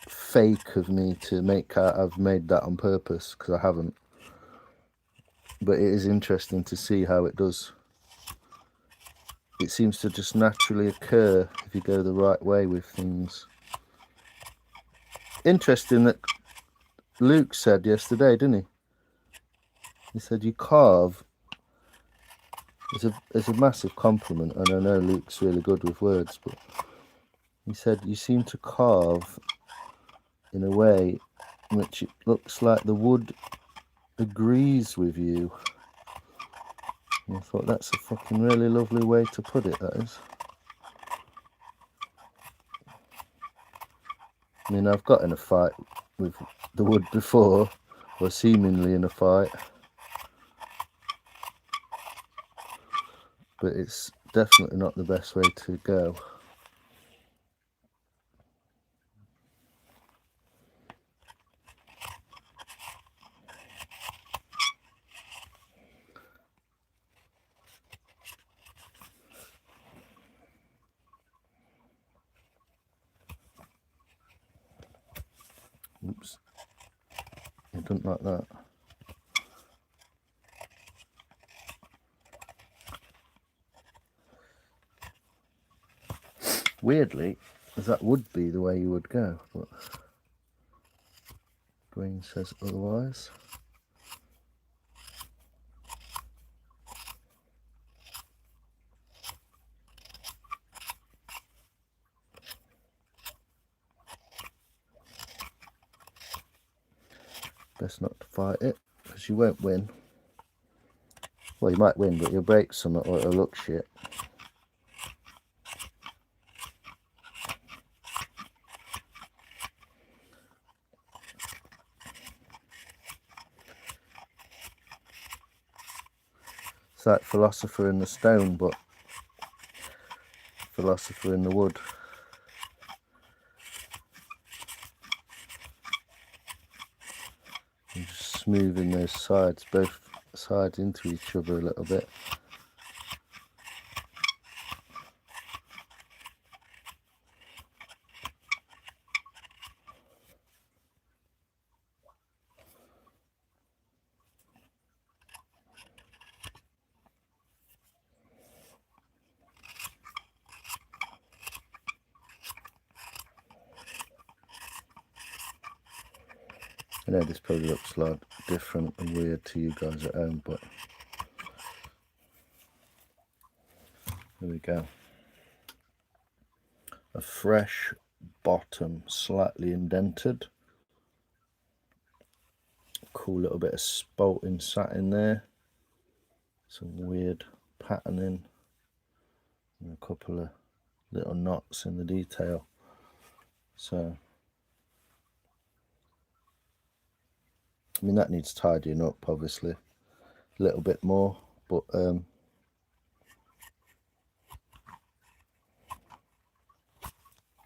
fake of me to make out I've made that on purpose, because I haven't. But it is interesting to see how it does. It seems to just naturally occur if you go the right way with things. Interesting that Luke said yesterday, didn't he? He said you carve. It's a massive compliment, and I know Luke's really good with words, but he said you seem to carve in a way in which it looks like the wood agrees with you. And I thought that's a fucking really lovely way to put it, that is. I mean, I've got in a fight with the wood before, or seemingly in a fight, but it's definitely not the best way to go. Oops, I don't like that. Weirdly, that would be the way you would go, but Green says otherwise. Best not to fight it, because you won't win. Well, you might win, but you'll break something or it'll look shit. It's like philosopher in the stone, but philosopher in the wood. And just smoothing those sides, both sides into each other a little bit. I know this probably looks like different and weird to you guys at home, but there we go. A fresh bottom, slightly indented. Cool little bit of spalting satin there. Some weird patterning. And a couple of little knots in the detail. So, I mean, that needs tidying up, obviously, a little bit more, but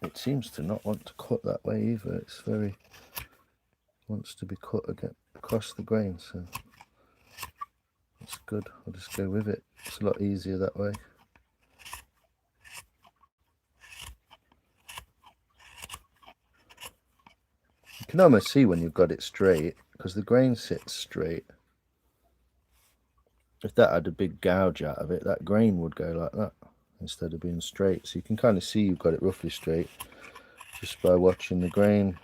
it seems to not want to cut that way either. It's very, wants to be cut again across the grain, so it's good. I'll just go with it. It's a lot easier that way. You can almost see when you've got it straight, because the grain sits straight. If that had a big gouge out of it, that grain would go like that instead of being straight. So you can kind of see you've got it roughly straight just by watching the grain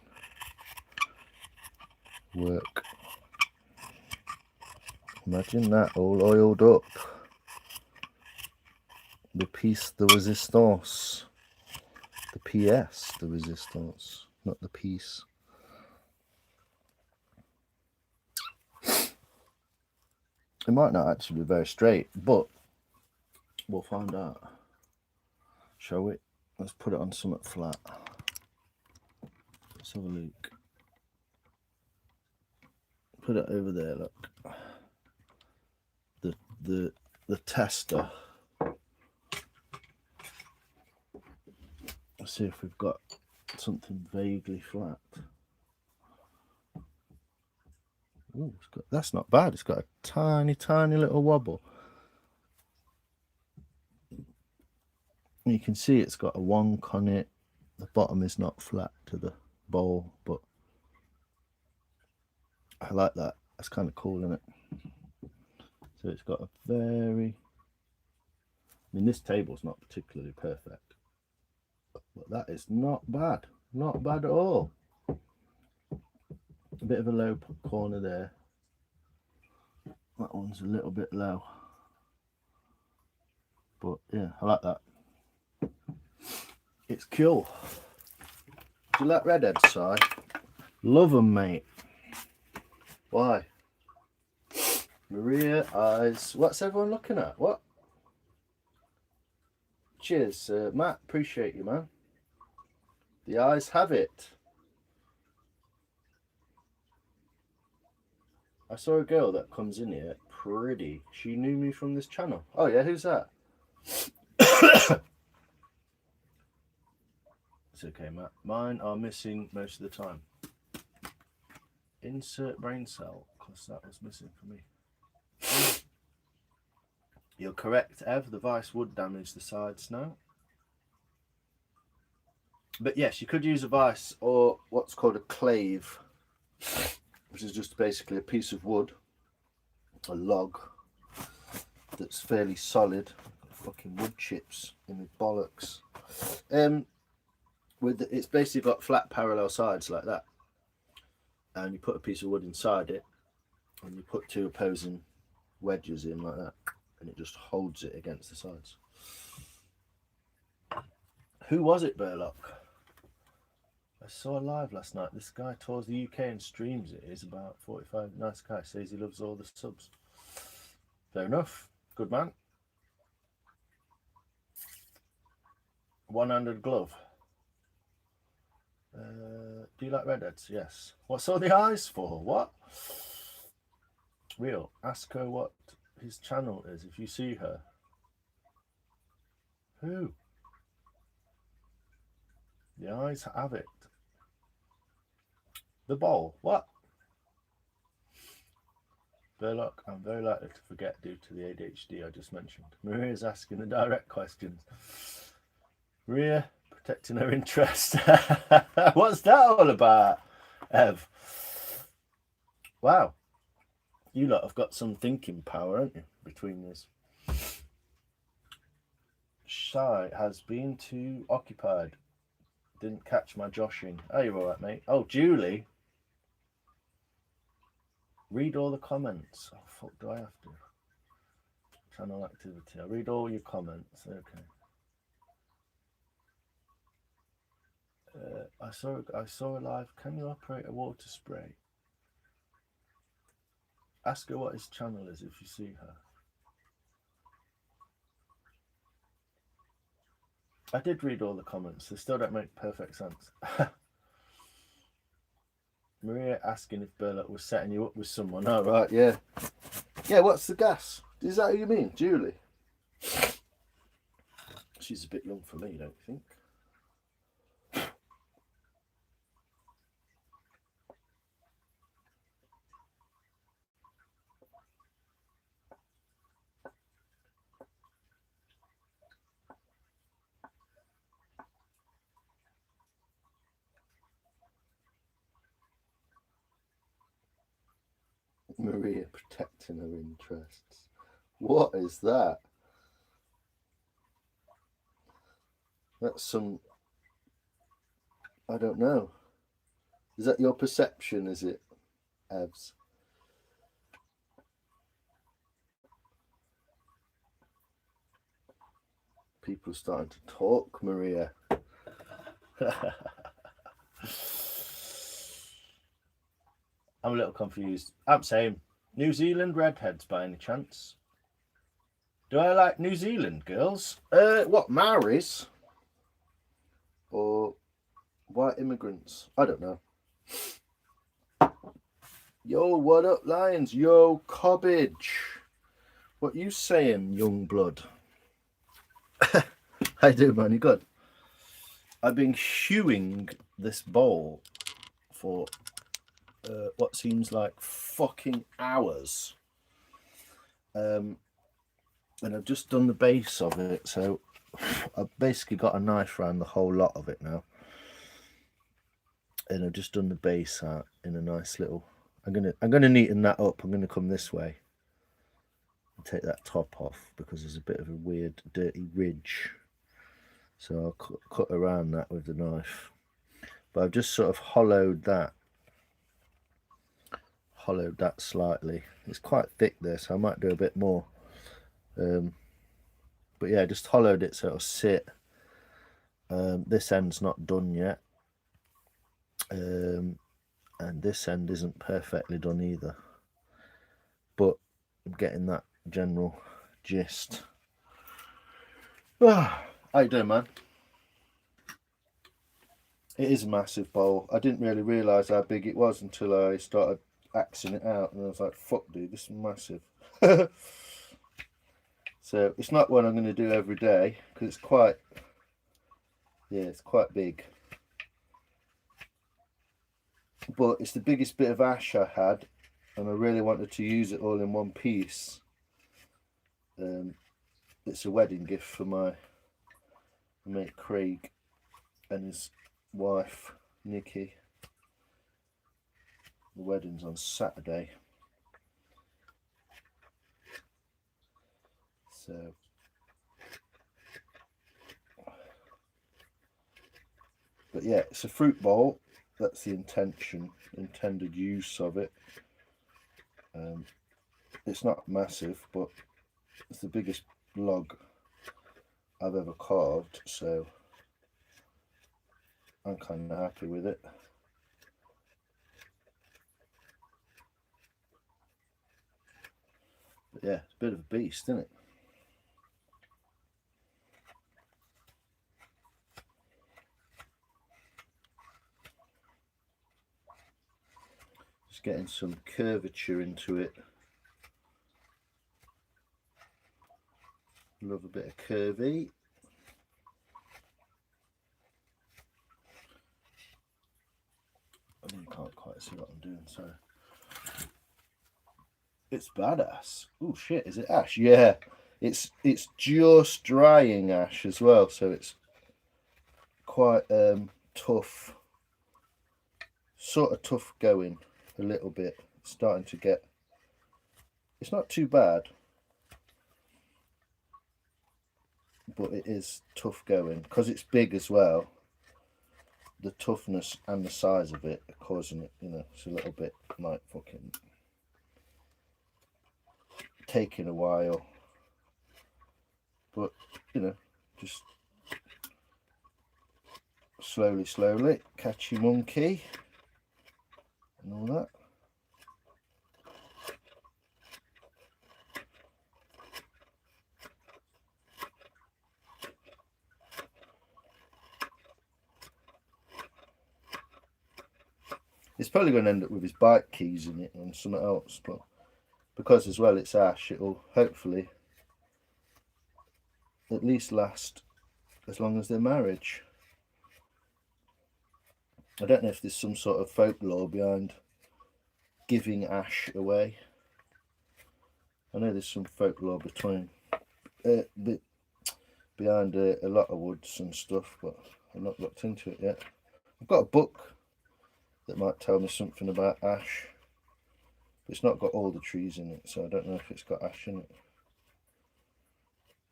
work. Imagine that all oiled up. The piece de resistance. The pièce de resistance, not the piece. It might not actually be very straight, but we'll find out. Shall we? Let's put it on something flat. Let's have a look. Put it over there, look. The tester. Let's see if we've got something vaguely flat. Ooh, that's not bad. It's got a tiny little wobble. You can see it's got a wonk on it. The bottom is not flat to the bowl, but I like that. That's kind of cool, isn't it? So it's got a very... I mean, this table's not particularly perfect, but that is not bad. Not bad at all. A bit of a low corner there. That one's a little bit low. But yeah, I like that. It's cool. Do you like redheads, Si? Love them, mate. Why? Maria, eyes. What's everyone looking at? What? Cheers, Matt. Appreciate you, man. The eyes have it. I saw a girl that comes in here, pretty. She knew me from this channel. Oh yeah, who's that? It's okay, Matt. Mine are missing most of the time. Insert brain cell, because that was missing for me. You're correct, Ev. The vice would damage the sides now. But yes, you could use a vice or what's called a clave, which is just basically a piece of wood, a log that's fairly solid. Fucking wood chips in the bollocks. It's basically got flat parallel sides like that, and you put a piece of wood inside it, and you put two opposing wedges in like that, and it just holds it against the sides. Who was it, Burlock? I saw live last night. This guy tours the UK and streams it. He's about 45. Nice guy. Says he loves all the subs. Fair enough. Good man. One-handed glove. Do you like redheads? Yes. What's all the eyes for? What? Real. Ask her what his channel is if you see her. Who? The eyes have it. The bowl. What? Burlock, I'm very likely to forget due to the ADHD I just mentioned. Maria's asking the direct questions. Maria, protecting her interest. What's that all about, Ev? Wow. You lot have got some thinking power, haven't you, between this? Shy has been too occupied. Didn't catch my joshing. Oh, you're alright, mate. Oh, Julie. Read all the comments. Oh, fuck, do I have to? Channel activity. I read all your comments. Okay. I saw a live. Can you operate a water spray? Ask her what his channel is if you see her. I did read all the comments. They still don't make perfect sense. Maria asking if Burlock was setting you up with someone. Oh, right, yeah. Yeah, what's the gas? Is that who you mean? Julie? She's a bit young for me, don't you think? Maria protecting her interests. What is that? That's some... I don't know. Is that your perception, is it, Evs? People are starting to talk, Maria. I'm a little confused. I'm same. New Zealand redheads by any chance? Do I like New Zealand girls? What, Maoris? Or white immigrants? I don't know. Yo, what up, Lions? Yo, Cobbage. What you saying, young blood? I do, man. You good? I've been hewing this bowl for what seems like fucking hours. And I've just done the base of it, so I've basically got a knife around the whole lot of it now. And I've just done the base out in a nice little. I'm gonna neaten that up. I'm gonna come this way and take that top off because there's a bit of a weird, dirty ridge. So I'll cut around that with the knife. But I've just sort of hollowed that slightly. It's quite thick there, so I might do a bit more. But yeah, just hollowed it so it'll sit. This end's not done yet. And this end isn't perfectly done either. But I'm getting that general gist. How you doing, man? It is a massive bowl. I didn't really realise how big it was until I started axing it out, and I was like, fuck dude, this is massive. So it's not one I'm going to do every day because it's quite big. But it's the biggest bit of ash I had, and I really wanted to use it all in one piece. It's a wedding gift for my mate Craig and his wife Nikki. The wedding's on Saturday, so but yeah, it's a fruit bowl. That's the intended use of it. It's not massive, but it's the biggest log I've ever carved, so I'm kind of happy with it. But yeah, it's a bit of a beast, isn't it? Just getting some curvature into it. Love a bit of curvy. I mean, you can't quite see what I'm doing, sorry. It's badass. Oh shit, is it ash? Yeah, it's just drying ash as well, so it's quite tough, sort of tough going a little bit. It's starting to get, it's not too bad, but it is tough going because it's big as well. The toughness and the size of it are causing it, you know, it's a little bit like fucking taking a while, but you know, just slowly catchy monkey and all that. It's probably going to end up with his bike keys in it and something else, but because as well it's ash, it'll hopefully at least last as long as their marriage. I don't know if there's some sort of folklore behind giving ash away. I know there's some folklore behind a lot of woods and stuff, but I've not looked into it yet. I've got a book that might tell me something about ash, but it's not got all the trees in it, so I don't know if it's got ash in it.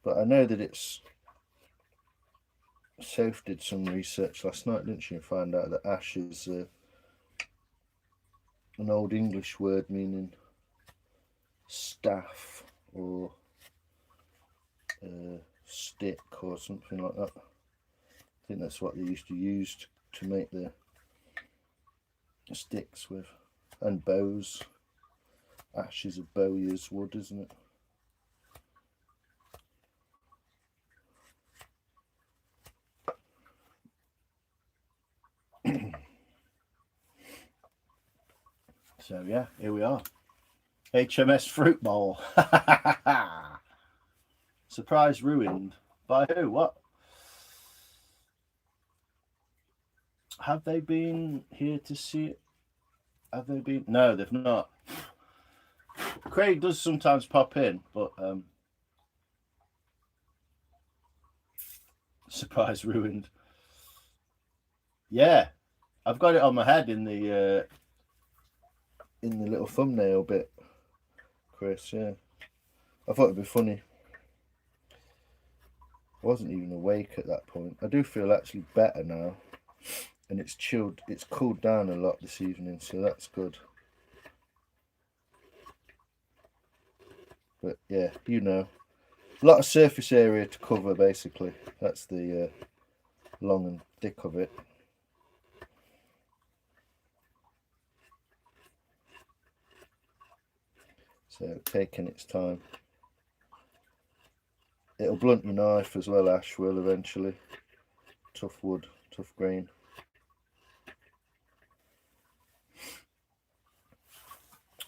But I know that it's... Soph did some research last night, didn't she, and find out that ash is an old English word meaning staff or stick or something like that. I think that's what they used to use to make the sticks with, and bows. Ash is a Bowyer's wood, isn't it? So yeah, here we are. HMS Fruit Bowl. Surprise ruined. By who? What? Have they been here to see it? Have they been? No, they've not. Craig does sometimes pop in, but surprise ruined. Yeah, I've got it on my head in the little thumbnail bit, Chris. Yeah, I thought it'd be funny. I wasn't even awake at that point. I do feel actually better now, and it's chilled. It's cooled down a lot this evening, so that's good. But yeah, you know, a lot of surface area to cover. Basically, that's the long and thick of it. So taking its time. It'll blunt your knife as well, Ash will eventually. Tough wood, tough grain.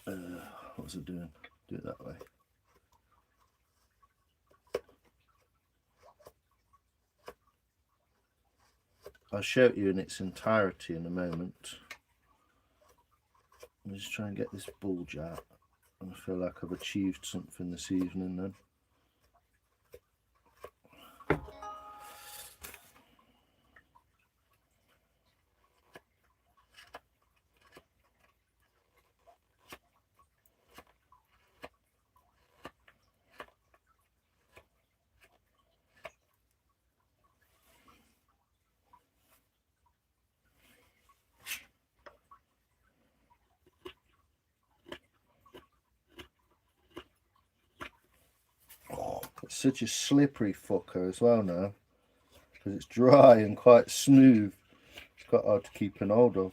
What was I doing? Do it that way. I'll show it you in its entirety in a moment. I'm just trying to get this bulge out. And I feel like I've achieved something this evening then. It's such a slippery fucker as well now, because it's dry and quite smooth. It's quite hard to keep an hold of.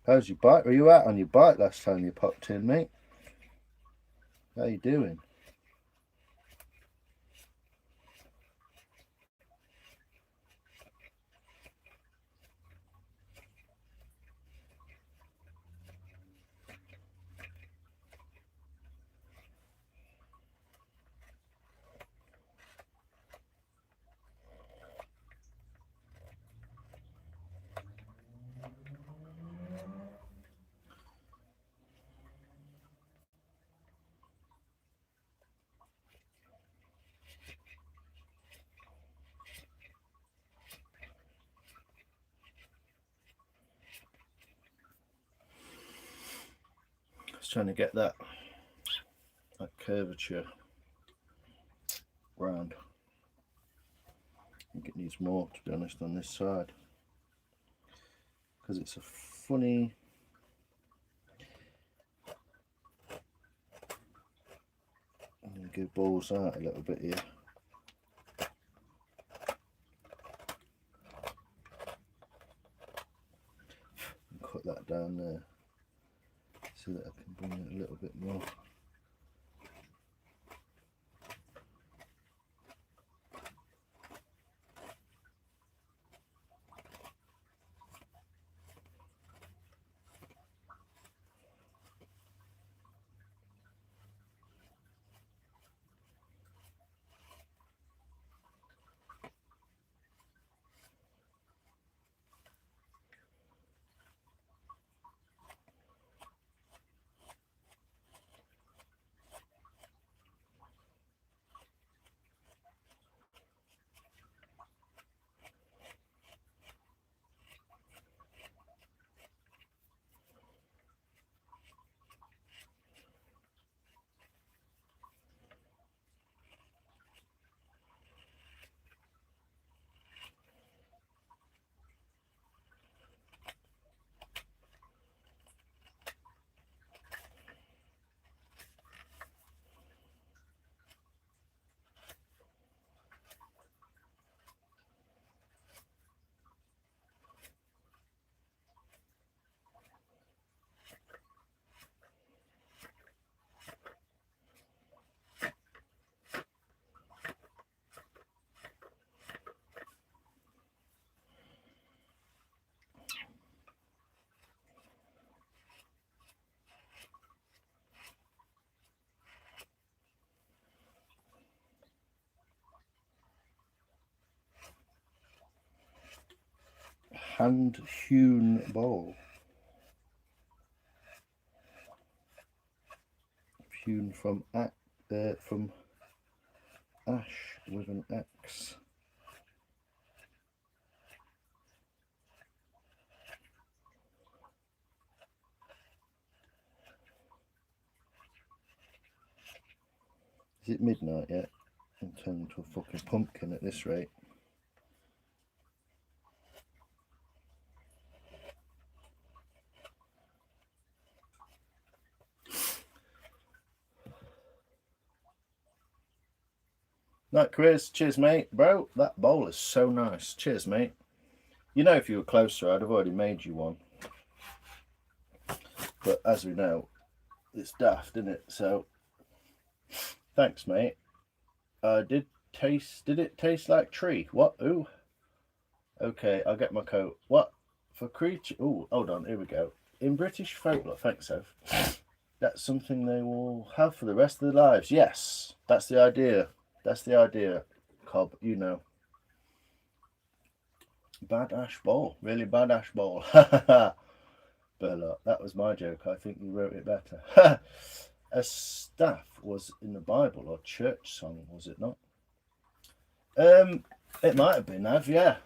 How's your bike? Were you out on your bike last time you popped in, mate? How you doing? Just trying to get that curvature round. I think it needs more, to be honest, on this side, because it's a funny. I'm going to give balls out a little bit here. And cut that down there so that I can bring it a little bit more. hand-hewn bowl. Hewn from ash with an X. Is it midnight yet? I'm turning into a fucking pumpkin at this rate. Night, Chris. Cheers, mate. Bro, that bowl is so nice. Cheers, mate. You know, if you were closer, I'd have already made you one. But as we know, it's daft, isn't it? So, thanks, mate. Did it taste like tree? What? Ooh. Okay, I'll get my coat. What? For creature? Ooh, hold on. Here we go. In British folklore, thanks, Soph. That's something they will have for the rest of their lives. Yes, that's the idea. That's the idea, Cobb. You know. Bad ash bowl. Really bad ash bowl. Burlock. That was my joke. I think you wrote it better. A staff was in the Bible or church song, was it not? It might have been, yeah.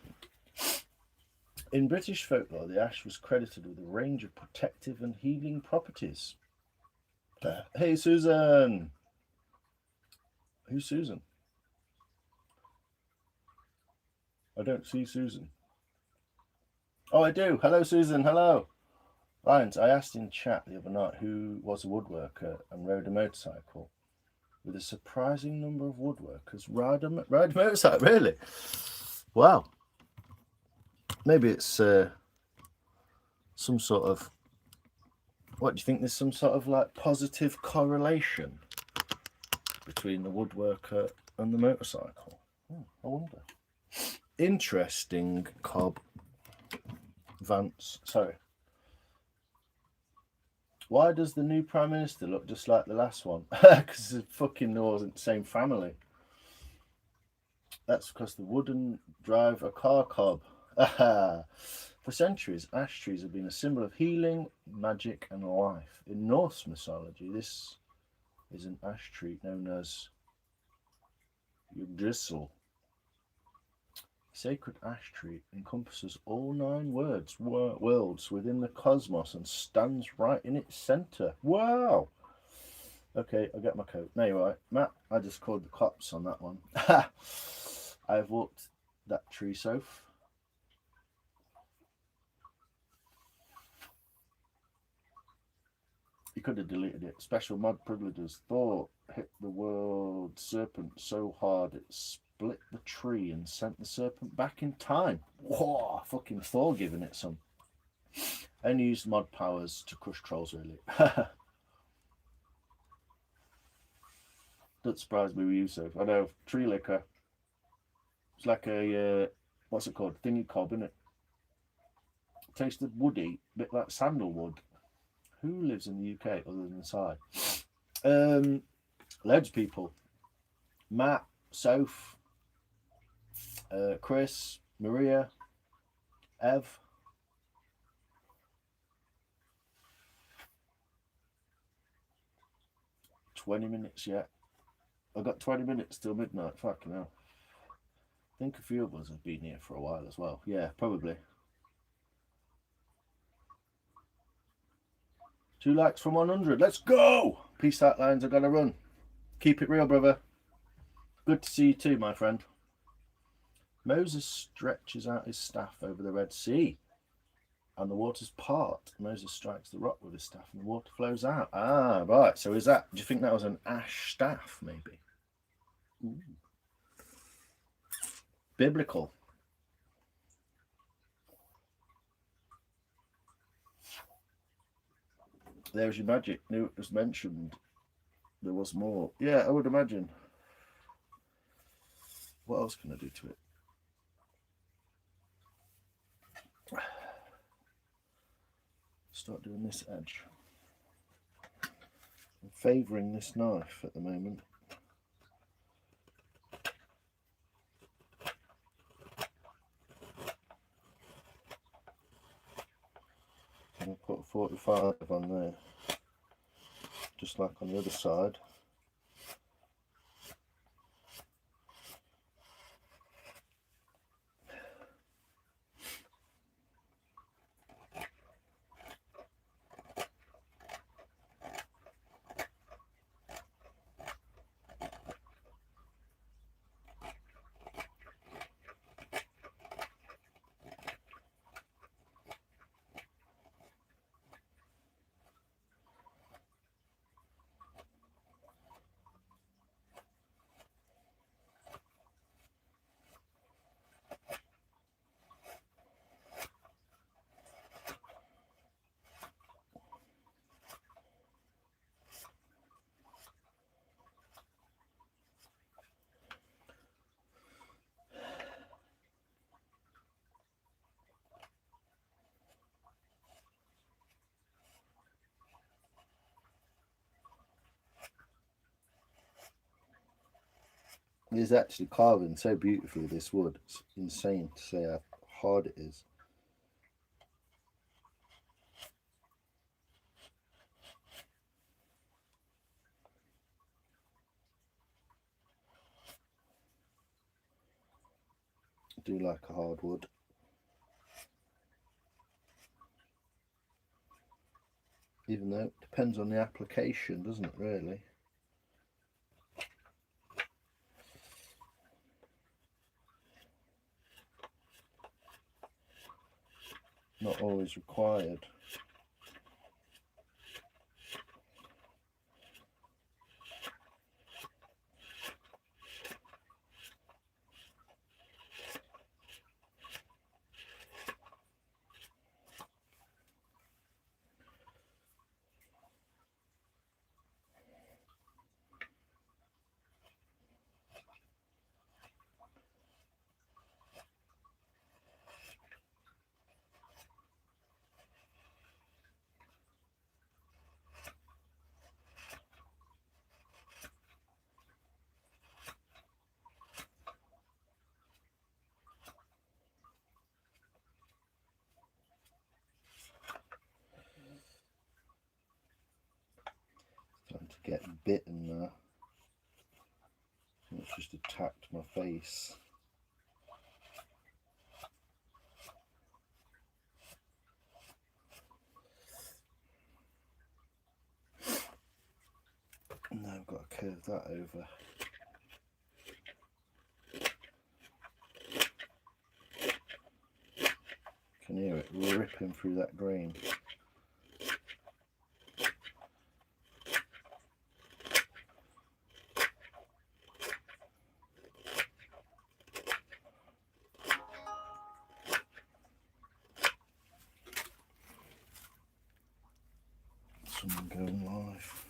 In British folklore, the ash was credited with a range of protective and healing properties. Hey, Susan. Who's Susan? I don't see Susan. Oh, I do. Hello, Susan. Hello. Lions, I asked in chat the other night who was a woodworker and rode a motorcycle. With a surprising number of woodworkers ride a motorcycle. Really? Wow. Maybe it's some sort of... What, do you think there's some sort of like positive correlation between the woodworker and the motorcycle? I wonder. Interesting, Cobb. Vance. Sorry. Why does the new Prime Minister look just like the last one? Because it fucking wasn't the same family. That's because the wouldn't drive a car, Cobb. For centuries, ash trees have been a symbol of healing, magic, and life. In Norse mythology, this is an ash tree known as Yggdrasil. Sacred ash tree encompasses all 9 worlds within the cosmos and stands right in its centre. Wow! Okay, I'll get my coat. No, you're right. Matt, I just called the cops on that one. I've walked that tree, Soph. You could have deleted it. Special mod privileges. Thor hit the world serpent so hard it split the tree and sent the serpent back in time. Whoa, fucking Thor giving it some. Only used mod powers to crush trolls, really. Doesn't surprise me with you, Soph. I know, tree liquor. It's like a, what's it called? Thingy cob, isn't it? Tasted woody, a bit like sandalwood. Who lives in the UK other than Sai? Loads of people. Matt, Soph, Chris, Maria, Ev. $20 yet. I've got 20 minutes till midnight. Fucking hell. I think a few of us have been here for a while as well. Yeah, probably. 2 likes from 100. Let's go! Peace out, Lions. I've got to run. Keep it real, brother. Good to see you too, my friend. Moses stretches out his staff over the Red Sea and the waters part. Moses strikes the rock with his staff and the water flows out. Ah, right. So is that, do you think that was an ash staff, maybe? Ooh. Biblical. There's your magic. Knew it was mentioned. There was more. Yeah, I would imagine. What else can I do to it? Start doing this edge. I'm favouring this knife at the moment. 45 on there, just like on the other side. It is actually carving so beautifully, this wood. It's insane to say how hard it is. I do like a hard wood. Even though it depends on the application, doesn't it, really? Not always required. Starting to get bitten now. It's just attacked my face. Now I've got to curve that over. You can hear it ripping through that grain. Someone going live.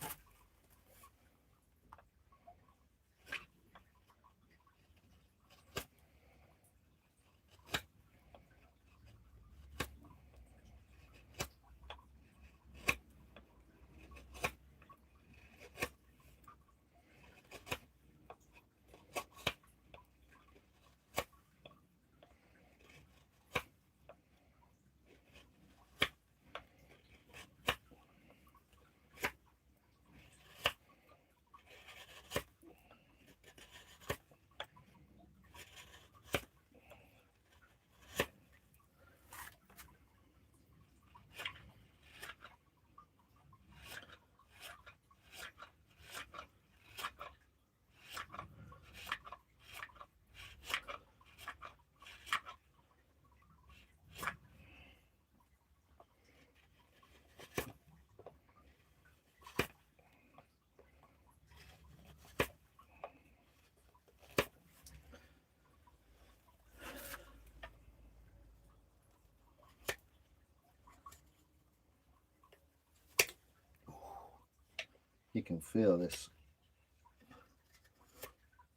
You can feel this.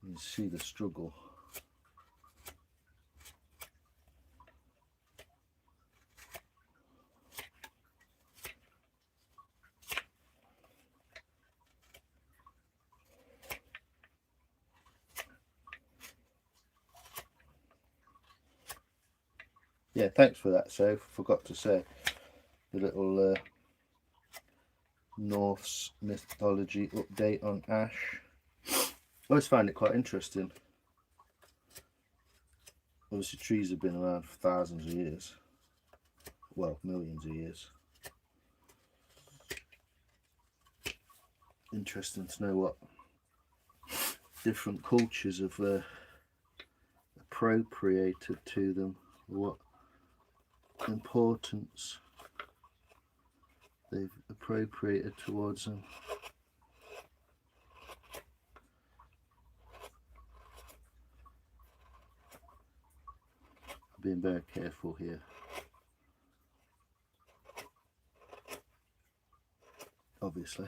You see the struggle. Yeah, thanks for that, Soph. Forgot to say the little Norse mythology update on ash. I always find it quite interesting. Obviously trees have been around for thousands of years, well, millions of years. Interesting to know what different cultures have appropriated to them, what importance they've appropriated towards them. Being very careful here. Obviously.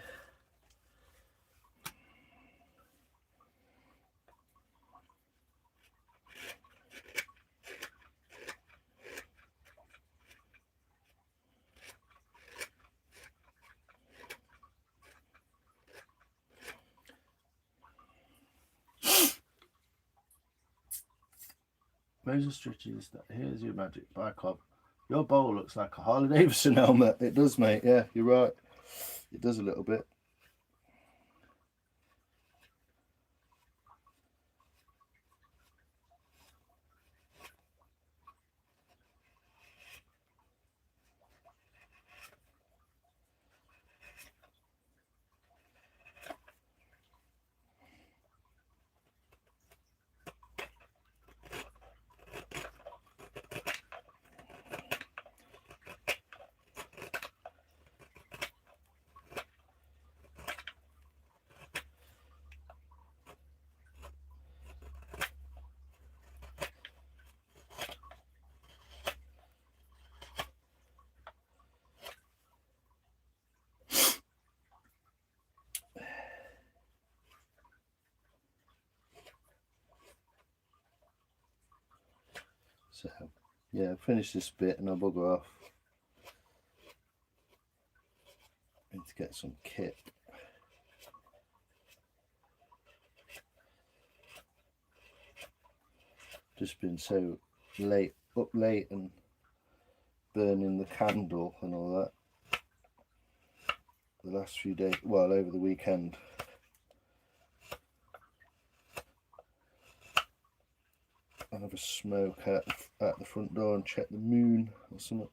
Moses stretches that. Here's your magic bicop. Your bowl looks like a Harley Davidson helmet. It does, mate. Yeah, you're right. It does a little bit. So, yeah, finish this bit and I'll bugger off. Need to get some kit. Just been so up late and burning the candle and all that the last few days, well, over the weekend. I'll have a smoke at the front door and check the moon or something.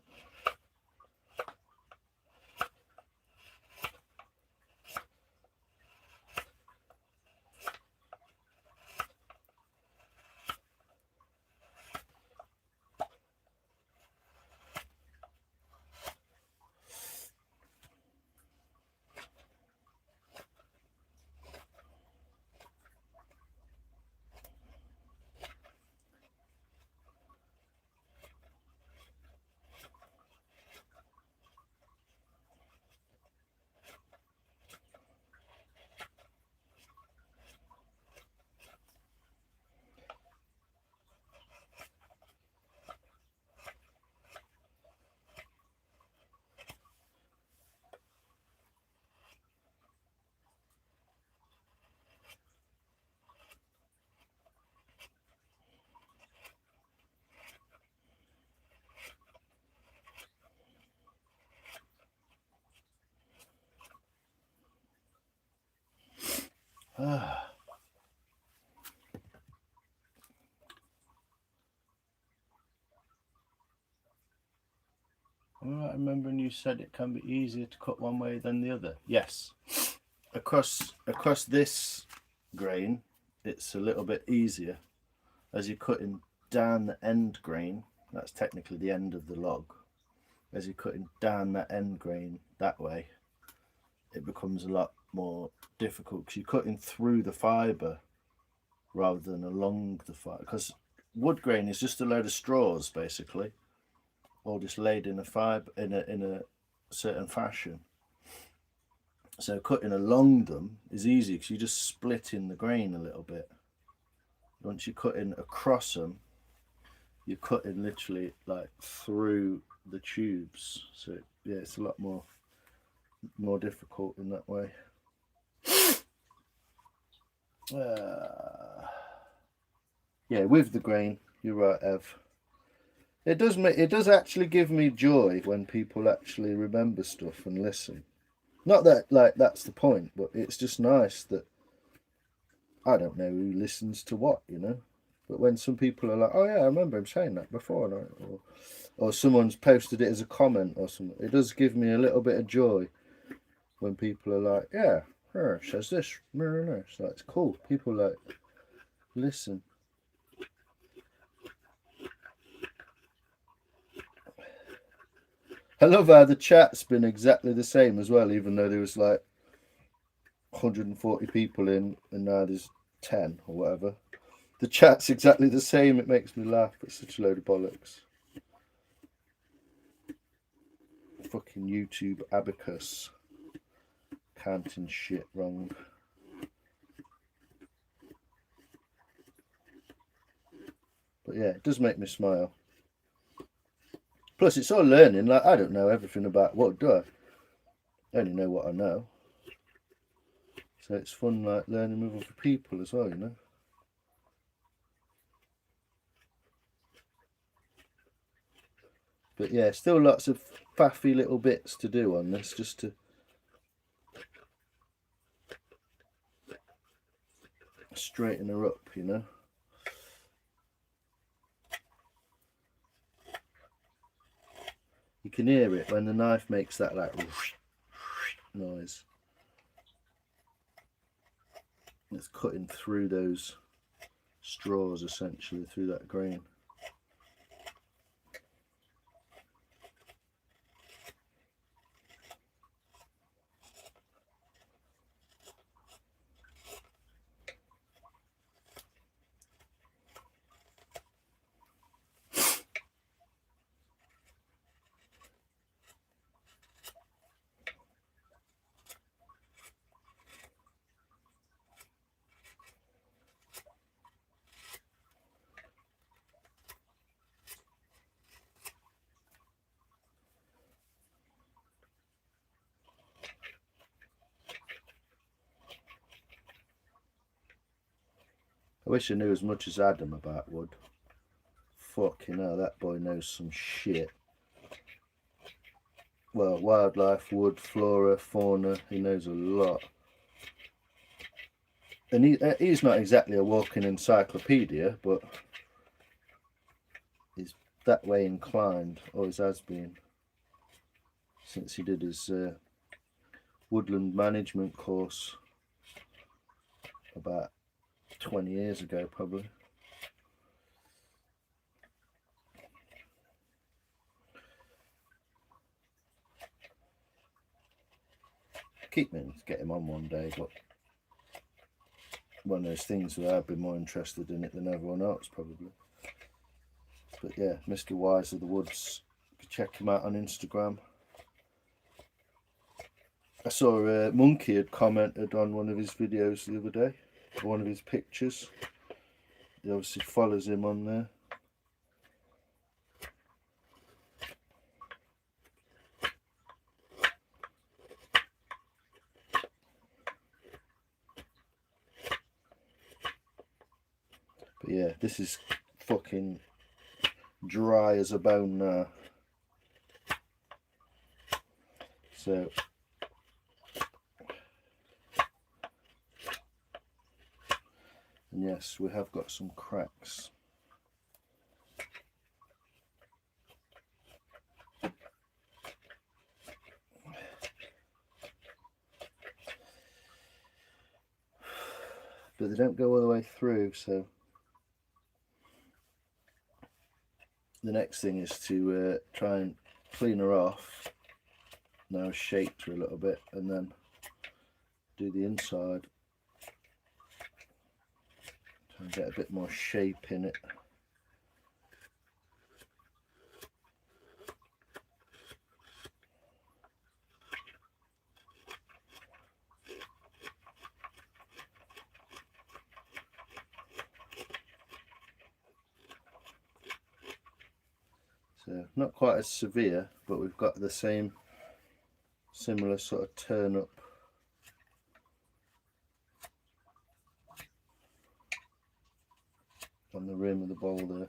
I remembering you said it can be easier to cut one way than the other. Yes, across this grain it's a little bit easier. As you're cutting down the end grain, that's technically the end of the log, as you're cutting down that end grain that way, it becomes a lot more difficult because you're cutting through the fibre rather than along the fibre, because wood grain is just a load of straws basically, all just laid in a fibre in a certain fashion. So cutting along them is easy because you're just splitting the grain a little bit. Once you're cutting across them, you're cutting literally like through the tubes. So yeah, it's a lot more difficult in that way. Yeah, with the grain, you're right, Ev. It does actually give me joy when people actually remember stuff and listen. Not that like that's the point, but it's just nice that I don't know who listens to what, you know. But when some people are like, "Oh yeah, I remember him saying that before," and or someone's posted it as a comment or something, it does give me a little bit of joy when people are like, "Yeah, her says this, so it's cool." People like listen. I love how the chat's been exactly the same as well, even though there was like 140 people in, and now there's 10 or whatever. The chat's exactly the same. It makes me laugh. It's such a load of bollocks. Fucking YouTube abacus. Counting shit wrong. But yeah, it does make me smile. Plus, it's all learning. Like, I don't know everything about what do I? I only know what I know. So it's fun, like, learning with other people as well, you know? But yeah, still lots of faffy little bits to do on this, just to straighten her up, you know? You can hear it when the knife makes that, like, noise. It's cutting through those straws, essentially, through that grain. I wish I knew as much as Adam about wood. Fucking hell, that boy knows some shit. Well, wildlife, wood, flora, fauna, he knows a lot. And he's not exactly a walking encyclopedia, but he's that way inclined, always has been, since he did his woodland management course about 20 years ago, probably. Keep meaning to get him on one day, but one of those things where I'd be more interested in it than everyone else, probably. But yeah, Mr. Wise of the Woods, you can check him out on Instagram. I saw a Monkey had commented on one of his videos the other day, one of his pictures. He obviously follows him on there. But yeah, this is fucking dry as a bone now. So and yes, we have got some cracks. But they don't go all the way through, so the next thing is to try and clean her off. Now I've shaped her a little bit, and then do the inside. Try and get a bit more shape in it. So not quite as severe, but we've got the similar sort of turn up. On the rim of the bowl there.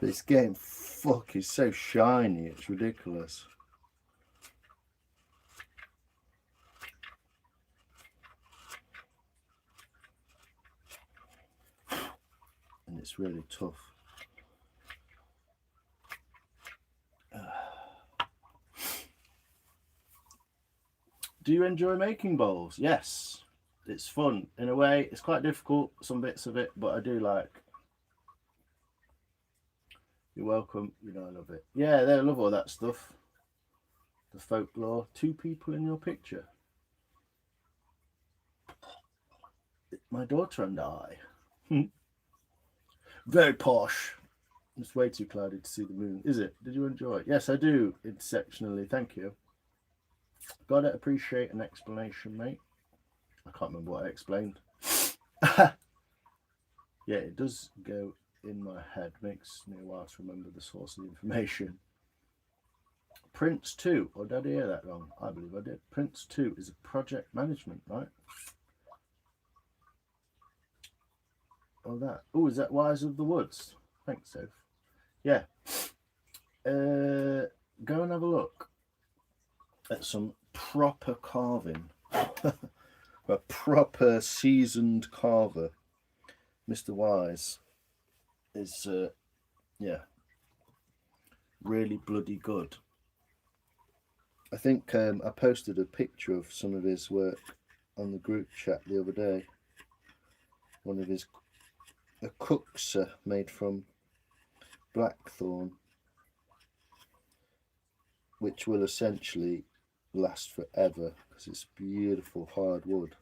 But it's getting fucking so shiny, it's ridiculous. And it's really tough. Do you enjoy making bowls? Yes, it's fun. In a way, it's quite difficult, some bits of it, but I do like. You're welcome. You know I love it. Yeah, they love all that stuff. The folklore. 2 people in your picture. My daughter and I. Very posh. It's way too cloudy to see the moon. Is it? Did you enjoy it? Yes, I do. Intersectionally. Thank you. Gotta appreciate an explanation, mate. I can't remember what I explained. Yeah, it does go in my head. Makes me a while to remember the source of the information. Prince 2, or did I hear that wrong? I believe I did. Prince 2 is a project management, right? Oh, that. Oh, is that Wise of the Woods? Thanks, Soph. Yeah. Go and have a look at some proper carving. A proper seasoned carver. Mr. Wise is, yeah, really bloody good. I think I posted a picture of some of his work on the group chat the other day. One of his a cookser made from blackthorn, which will essentially last forever because it's beautiful hard wood.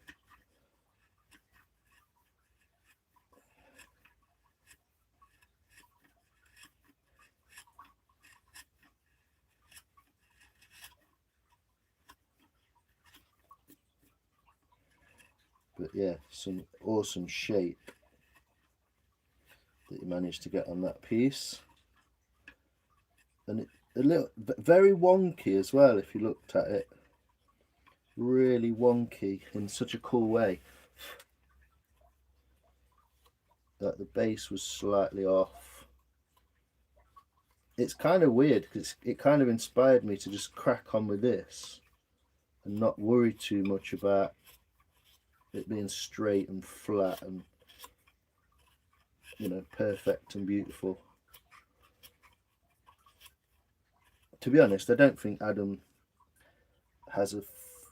But yeah, some awesome shape that you managed to get on that piece, and it a little very wonky as well if you looked at it. Really wonky in such a cool way. That the base was slightly off. It's kind of weird because it kind of inspired me to just crack on with this and not worry too much about it being straight and flat and, you know, perfect and beautiful. To be honest, I don't think Adam has a,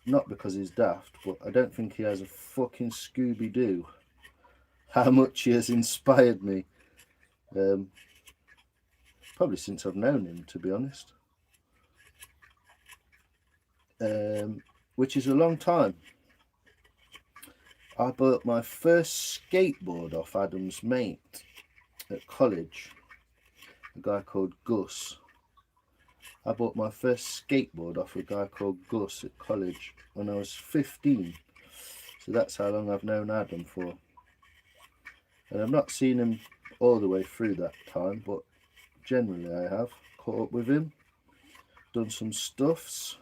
not because he's daft, but I don't think he has a fucking Scooby-Doo how much he has inspired me. Probably since I've known him, to be honest. Which is a long time. I bought my first skateboard off Adam's mate at college, a guy called Gus. I bought my first skateboard off a guy called Gus at college when I was 15. So that's how long I've known Adam for. And I've not seen him all the way through that time, but generally I have caught up with him, done some stuffs,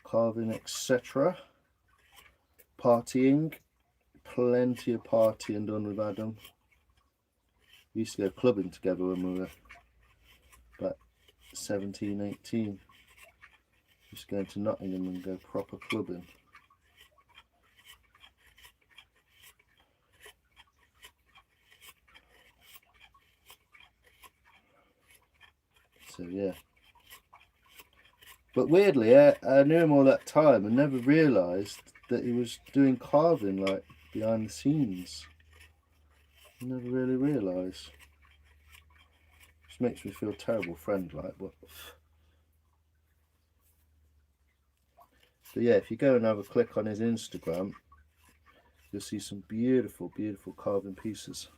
carving, etc. Partying, plenty of partying done with Adam. We used to go clubbing together when we were about 17, 18. Just going to Nottingham and go proper clubbing. So yeah. But weirdly, I knew him all that time and never realised that he was doing carving, like, behind the scenes. I never really realised. Which makes me feel terrible friend, like, but... So yeah, if you go and have a click on his Instagram, you'll see some beautiful, beautiful carving pieces.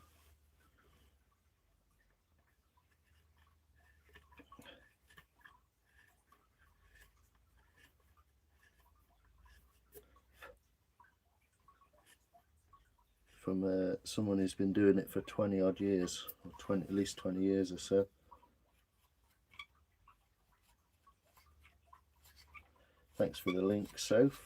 From someone who's been doing it for 20 odd years, or at least 20 years or so. Thanks for the link, Soph.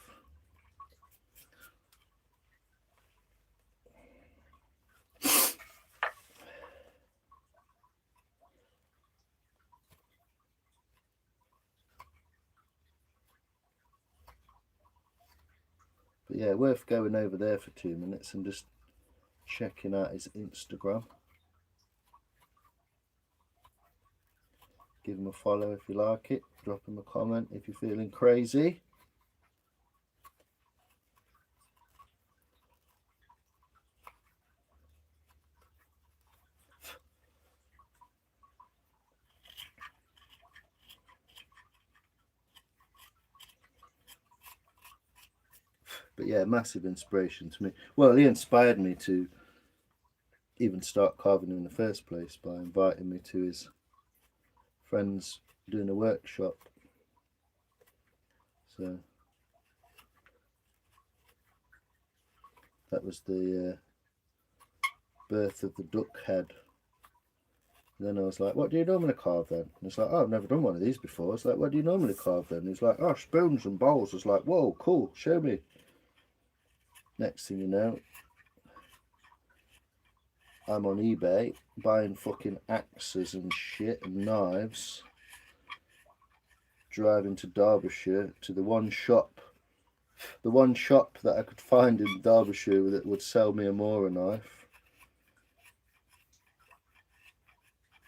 But yeah, worth going over there for 2 minutes and just checking out his Instagram. Give him a follow if you like it. Drop him a comment if you're feeling crazy. But yeah, massive inspiration to me. Well, he inspired me to even start carving in the first place by inviting me to his friends doing a workshop. So that was the birth of the duck head. And then I was like, what do you normally carve then? And it's like, oh, I've never done one of these before. It's like, what do you normally carve then? And he's like, oh, spoons and bowls. I was like, whoa, cool, show me. Next thing you know, I'm on eBay buying fucking axes and shit and knives, driving to Derbyshire to the one shop that I could find in Derbyshire that would sell me a Mora knife,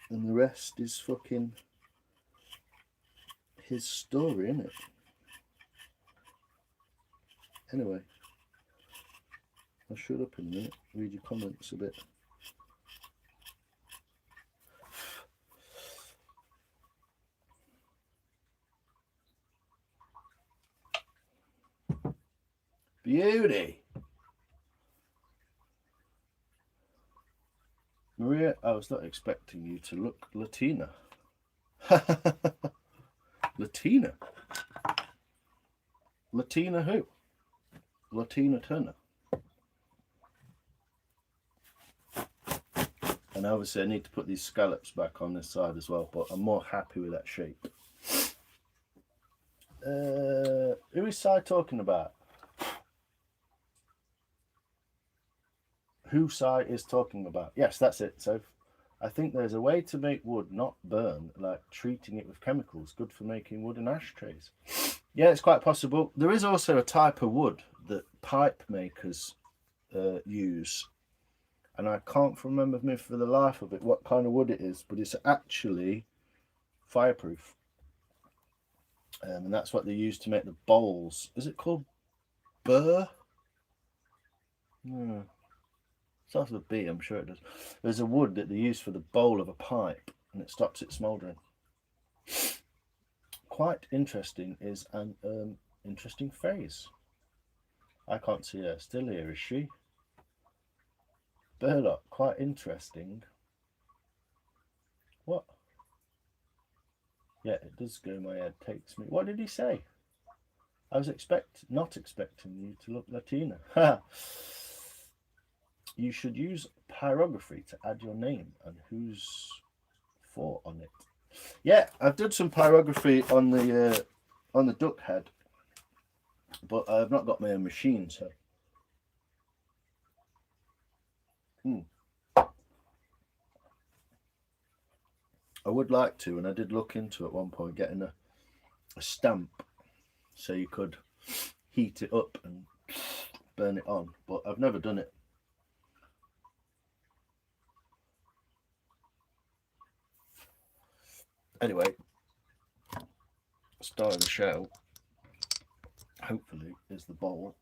and the rest is fucking his story, isn't it? Anyway, I'll shut up in a minute, read your comments a bit. Beauty. Maria, I was not expecting you to look Latina. Latina? Latina who? Latina Turner. And obviously I need to put these scallops back on this side as well, but I'm more happy with that shape. Who is Si talking about? Who Si is talking about? Yes, that's it. So I think there's a way to make wood not burn, like treating it with chemicals, good for making wooden ashtrays. Yeah, it's quite possible. There is also a type of wood that pipe makers use, and I can't remember me for the life of it what kind of wood it is, but it's actually fireproof. And that's what they use to make the bowls. Is it called burr? Hmm. Starts with a B, I'm sure it does. There's a wood that they use for the bowl of a pipe, and it stops it smouldering. Quite interesting is an interesting phrase. I can't see her still here, is she? Burlock, quite interesting. What? Yeah, it does go in my head, takes me. What did he say? I was not expecting you to look Latina. You should use pyrography to add your name and who's for on it. Yeah, I've done some pyrography on the duck head, but I've not got my own machine, so. I would like to, and I did look into at one point getting a stamp so you could heat it up and burn it on, but I've never done it. Anyway, star of the show, hopefully, is the bowl.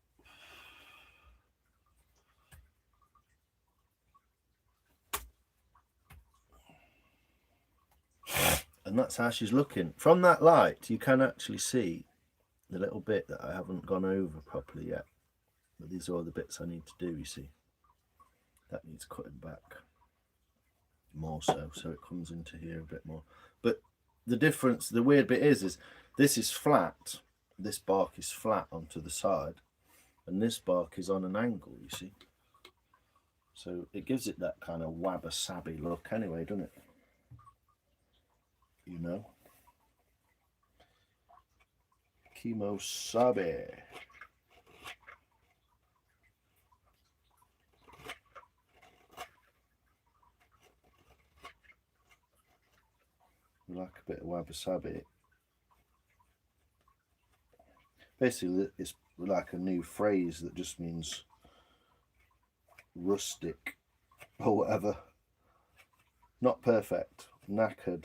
And that's how she's looking. From that light, you can actually see the little bit that I haven't gone over properly yet. But these are all the bits I need to do, you see. That needs cutting back more so it comes into here a bit more. But the difference, the weird bit is this is flat. This bark is flat onto the side, and this bark is on an angle, you see. So it gives it that kind of wabi-sabi look anyway, doesn't it? You know? Kimosabe. We like a bit of wabi-sabi. Basically, it's like a new phrase that just means rustic or whatever. Not perfect, knackered.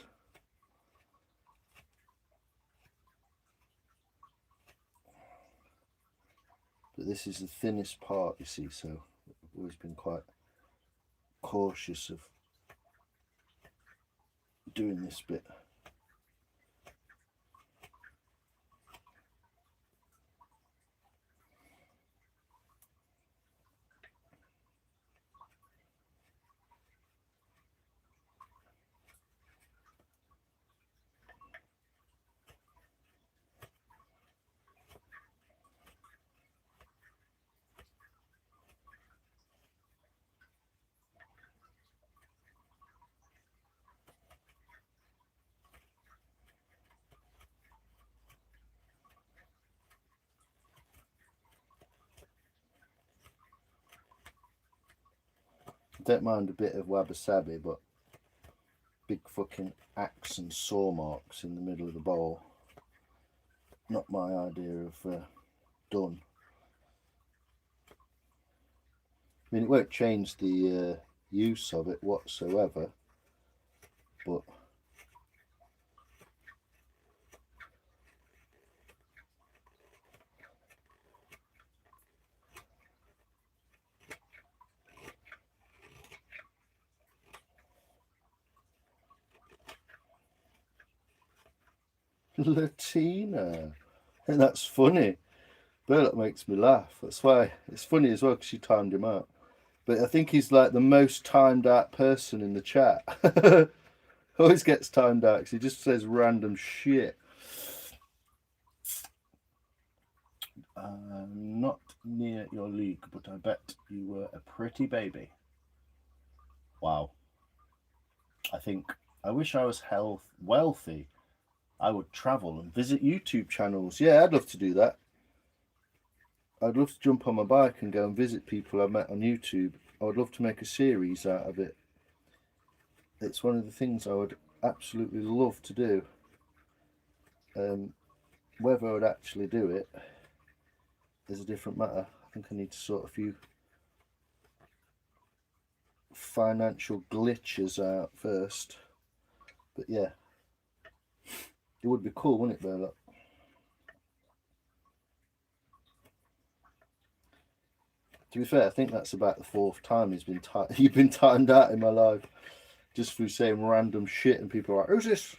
But this is the thinnest part, you see, so I've always been quite cautious of doing this bit. Don't mind a bit of wabi-sabi, but big fucking axe and saw marks in the middle of the bowl. Not my idea of done. I mean, it won't change the use of it whatsoever, but Latina, and that's funny. Burlock makes me laugh. That's why it's funny as well, because she timed him out. But I think he's like the most timed out person in the chat. Always gets timed out because he just says random shit. Not near your league, but I bet you were a pretty baby. Wow. I wish I was wealthy. I would travel and visit YouTube channels. Yeah, I'd love to do that. I'd love to jump on my bike and go and visit people I met on YouTube. I would love to make a series out of it. It's one of the things I would absolutely love to do. Whether I would actually do it is a different matter. I think I need to sort a few financial glitches out first. But yeah, it would be cool, wouldn't it, Burlock? To be fair, I think that's about the 4th time you've been timed out in my life, just through saying random shit, and people are like, "Who's this?"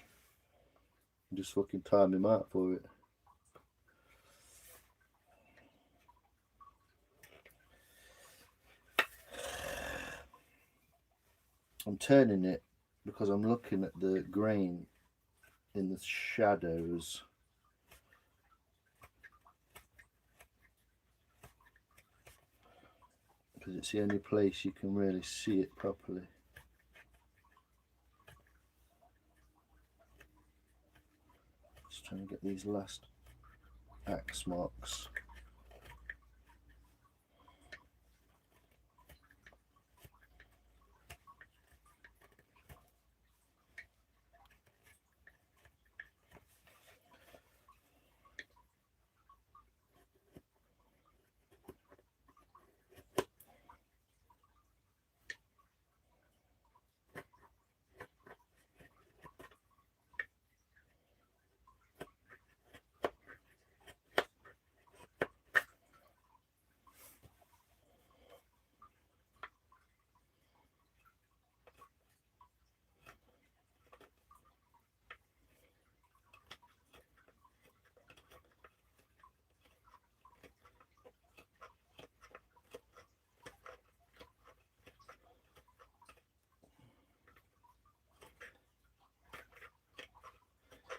And just fucking time him out for it. I'm turning it because I'm looking at the grain in the shadows. Because it's the only place you can really see it properly. Just trying to get these last axe marks.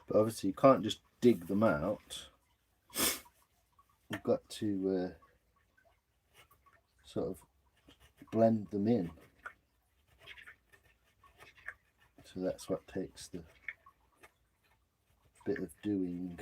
But obviously you can't just dig them out. You've got to sort of blend them in. So that's what takes the bit of doing.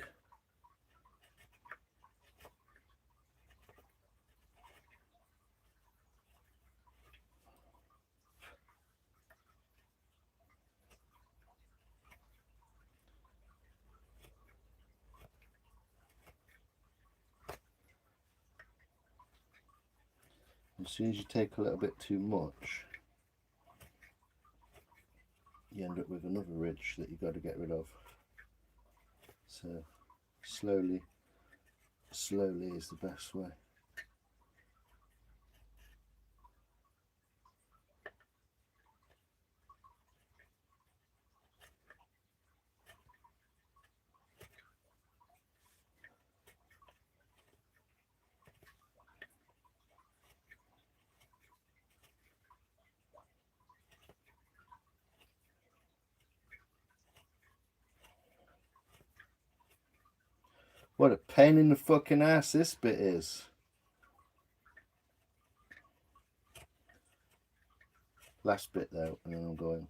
As soon as you take a little bit too much, you end up with another ridge that you've got to get rid of. So slowly is the best way. What a pain in the fucking ass this bit is. Last bit though, and then I'm going.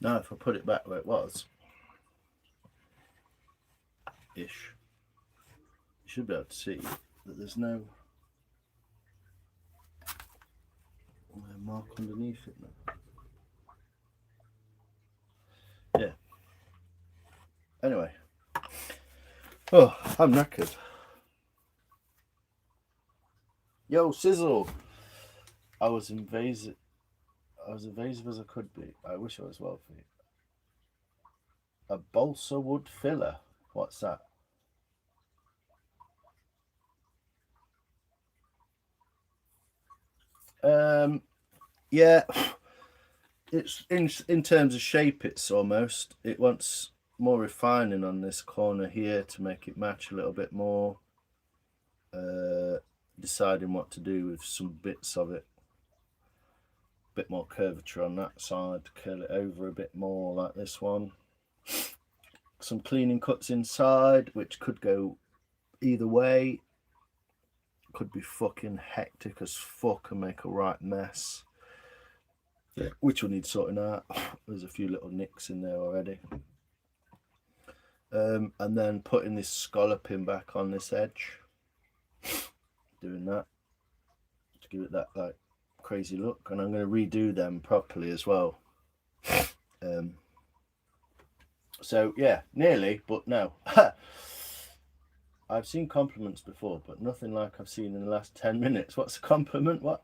Now if I put it back where it was, ish, you should be able to see that there's no mark underneath it now. Yeah. Anyway. Oh, I'm knackered. Yo, Sizzle! I was evasive as I could be. I wish I was wealthy. A balsa wood filler. What's that? Yeah, it's in terms of shape. It wants more refining on this corner here to make it match a little bit more. Deciding what to do with some bits of it. Bit more curvature on that side, curl it over a bit more like this one. Some cleaning cuts inside, which could go either way. Could be fucking hectic as fuck and make a right mess. Yeah. Which will need sorting out. There's a few little nicks in there already. And then putting this scalloping back on this edge. Doing that to give it that like crazy look, and I'm going to redo them properly as well. So yeah, nearly, but no. I've seen compliments before, but nothing like I've seen in the last 10 minutes. What's a compliment? What?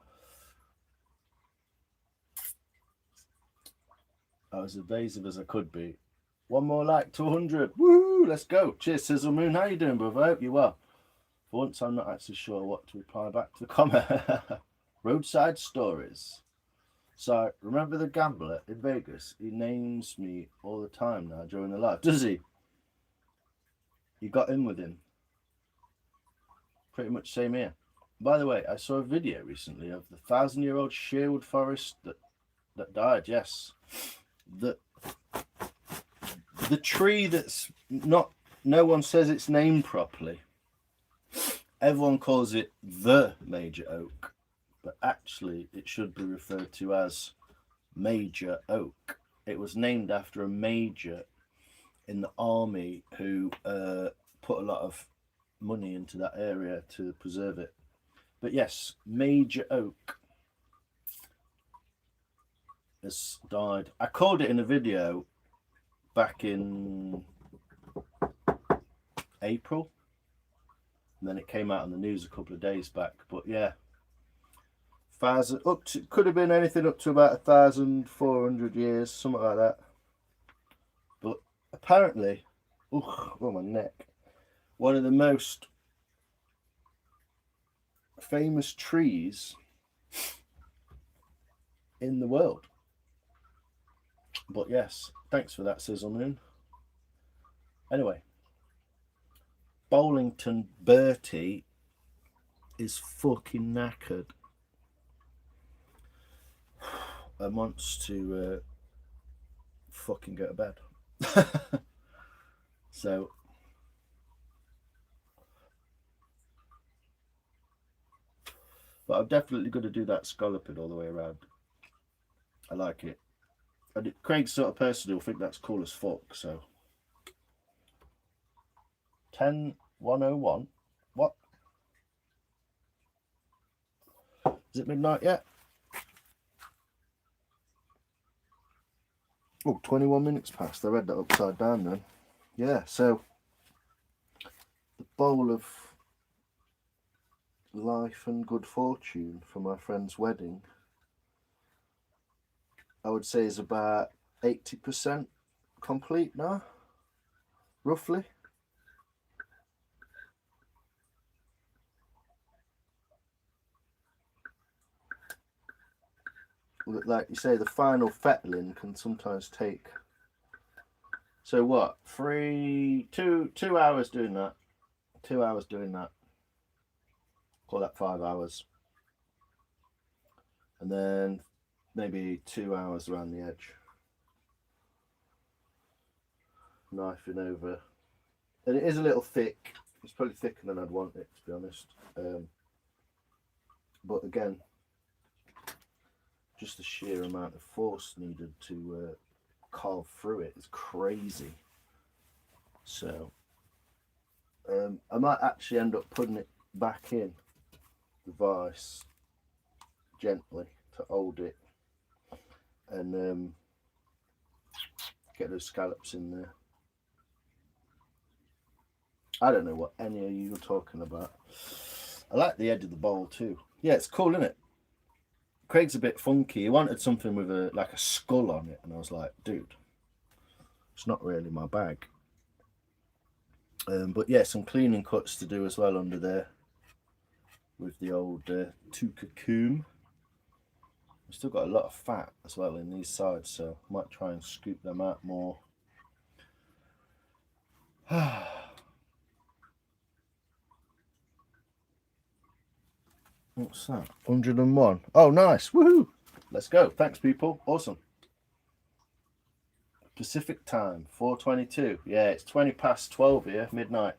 I was evasive as I could be. One more like to 100. Woo! Let's go. Cheers, Sizzle Moon. How you doing, brother? I hope you're well. For once, I'm not actually sure what to reply back to the comment. Roadside stories. So, remember the gambler in Vegas? He names me all the time now during the live. Does he? You got in with him? Pretty much same here. By the way, I saw a video recently of the 1,000-year-old Sherwood forest that died. Yes. The tree that's not... No one says its name properly. everyone calls it the major oak, but actually it should be referred to as major oak. It was named after a major in the army who put a lot of money into that area to preserve it. But yes, major oak has died. I called it in a video back in April, and then it came out on the news a couple of days back. But yeah, could have been anything up to about 1,400 years, something like that. But apparently, oh my neck, one of the most famous trees in the world. But yes, thanks for that, Sizzle Moon. Anyway, Bowlington Bertie is fucking knackered and wants to fucking go to bed. So but I'm definitely going to do that scalloping all the way around. I like it. And Craig's sort of person who'll think that's cool as fuck, so 10:101. What? Is it midnight yet? Oh, 21 minutes past. I read that upside down then. Yeah, so the bowl of life and good fortune for my friend's wedding, I would say, is about 80% complete now, roughly. Like you say, the final fettling can sometimes take, so what, 2 hours doing that, 2 hours doing that, call that 5 hours, and then maybe 2 hours around the edge, knifing over. And it is a little thick. It's probably thicker than I'd want it, to be honest. But again, just the sheer amount of force needed to carve through it is crazy. So I might actually end up putting it back in the vise gently to hold it and get those scallops in there. I don't know what any of you are talking about. I like the edge of the bowl too. Yeah, it's cool, isn't it? Craig's a bit funky. He wanted something with a skull on it, and I was like, dude, it's not really my bag. But yeah, some cleaning cuts to do as well under there with the old Tuca comb. We've still got a lot of fat as well in these sides, so I might try and scoop them out more. What's that? 101. Oh, nice. Woohoo! Let's go. Thanks, people. Awesome. Pacific time, 4:22. Yeah, it's 20 past 12 here, midnight.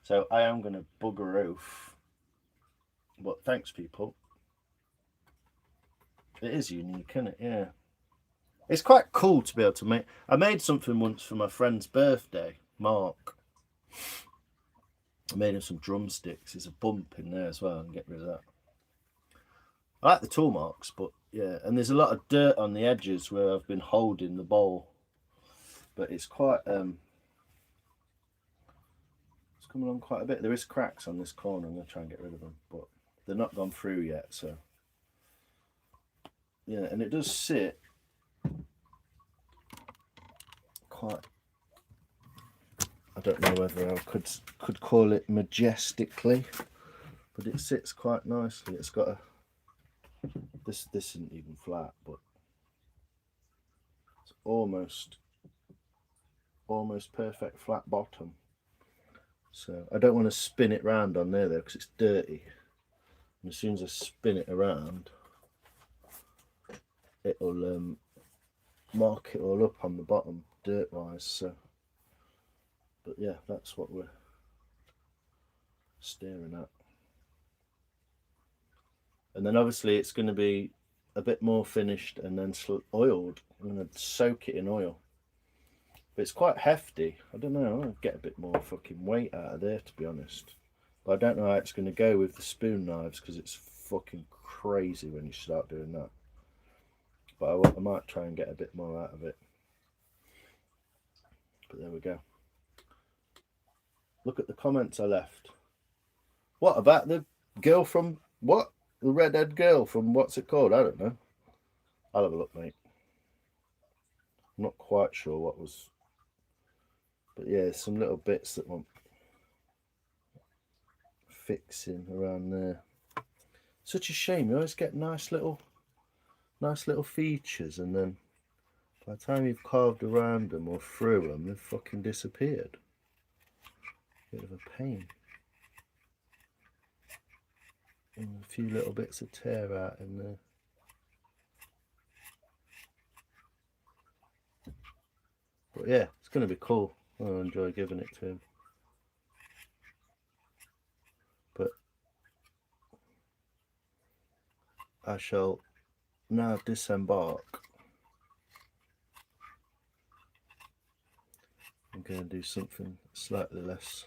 So I am going to bugger off. But thanks, people. It is unique, isn't it? Yeah. It's quite cool to be able to make. I made something once for my friend's birthday, Mark. I made him some drumsticks. There's a bump in there as well, and get rid of that. I like the tool marks, but yeah, and there's a lot of dirt on the edges where I've been holding the bowl. But it's quite it's coming on quite a bit. There is cracks on this corner. I'm going to try and get rid of them, but they're not gone through yet, so yeah. And it does sit quite, I don't know whether I could call it majestically, but it sits quite nicely. It's got a this isn't even flat, but it's almost perfect flat bottom. So I don't want to spin it round on there though, because it's dirty. And as soon as I spin it around, it'll mark it all up on the bottom dirt wise. So, but yeah, that's what we're staring at. And then obviously it's going to be a bit more finished and then oiled. I'm going to soak it in oil. But it's quite hefty. I don't know, I'll get a bit more fucking weight out of there, to be honest. But I don't know how it's going to go with the spoon knives, because it's fucking crazy when you start doing that. But I might try and get a bit more out of it. But there we go. Look at the comments I left. What about the girl from what? The redhead girl from what's it called? I don't know. I'll have a look, mate. I'm not quite sure what was. But yeah, some little bits that want fixing around there. Such a shame. You always get nice little features, and then by the time you've carved around them or through them, they've fucking disappeared. Bit of a pain. And a few little bits of tear out in there. But yeah, it's going to be cool. I'll enjoy giving it to him. But I shall now disembark. I'm going to do something slightly less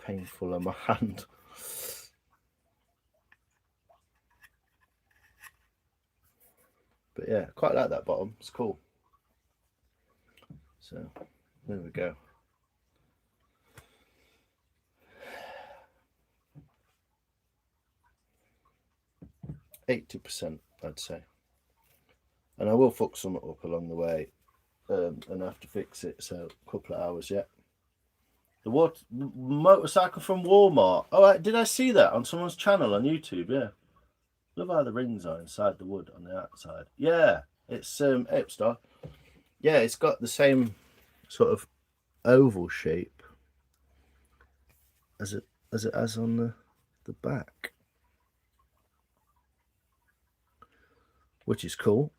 painful on my hand. But yeah, quite like that bottom. It's cool. So there we go. %, I'd say. And I will fuck some up along the way, and have to fix it. So a couple of hours yet. The motorcycle from Walmart. Oh, did I see that on someone's channel on YouTube? Yeah. Love how the rings are inside the wood on the outside. Yeah, it's Apestar. Yeah, it's got the same sort of oval shape as it has on the back, which is cool.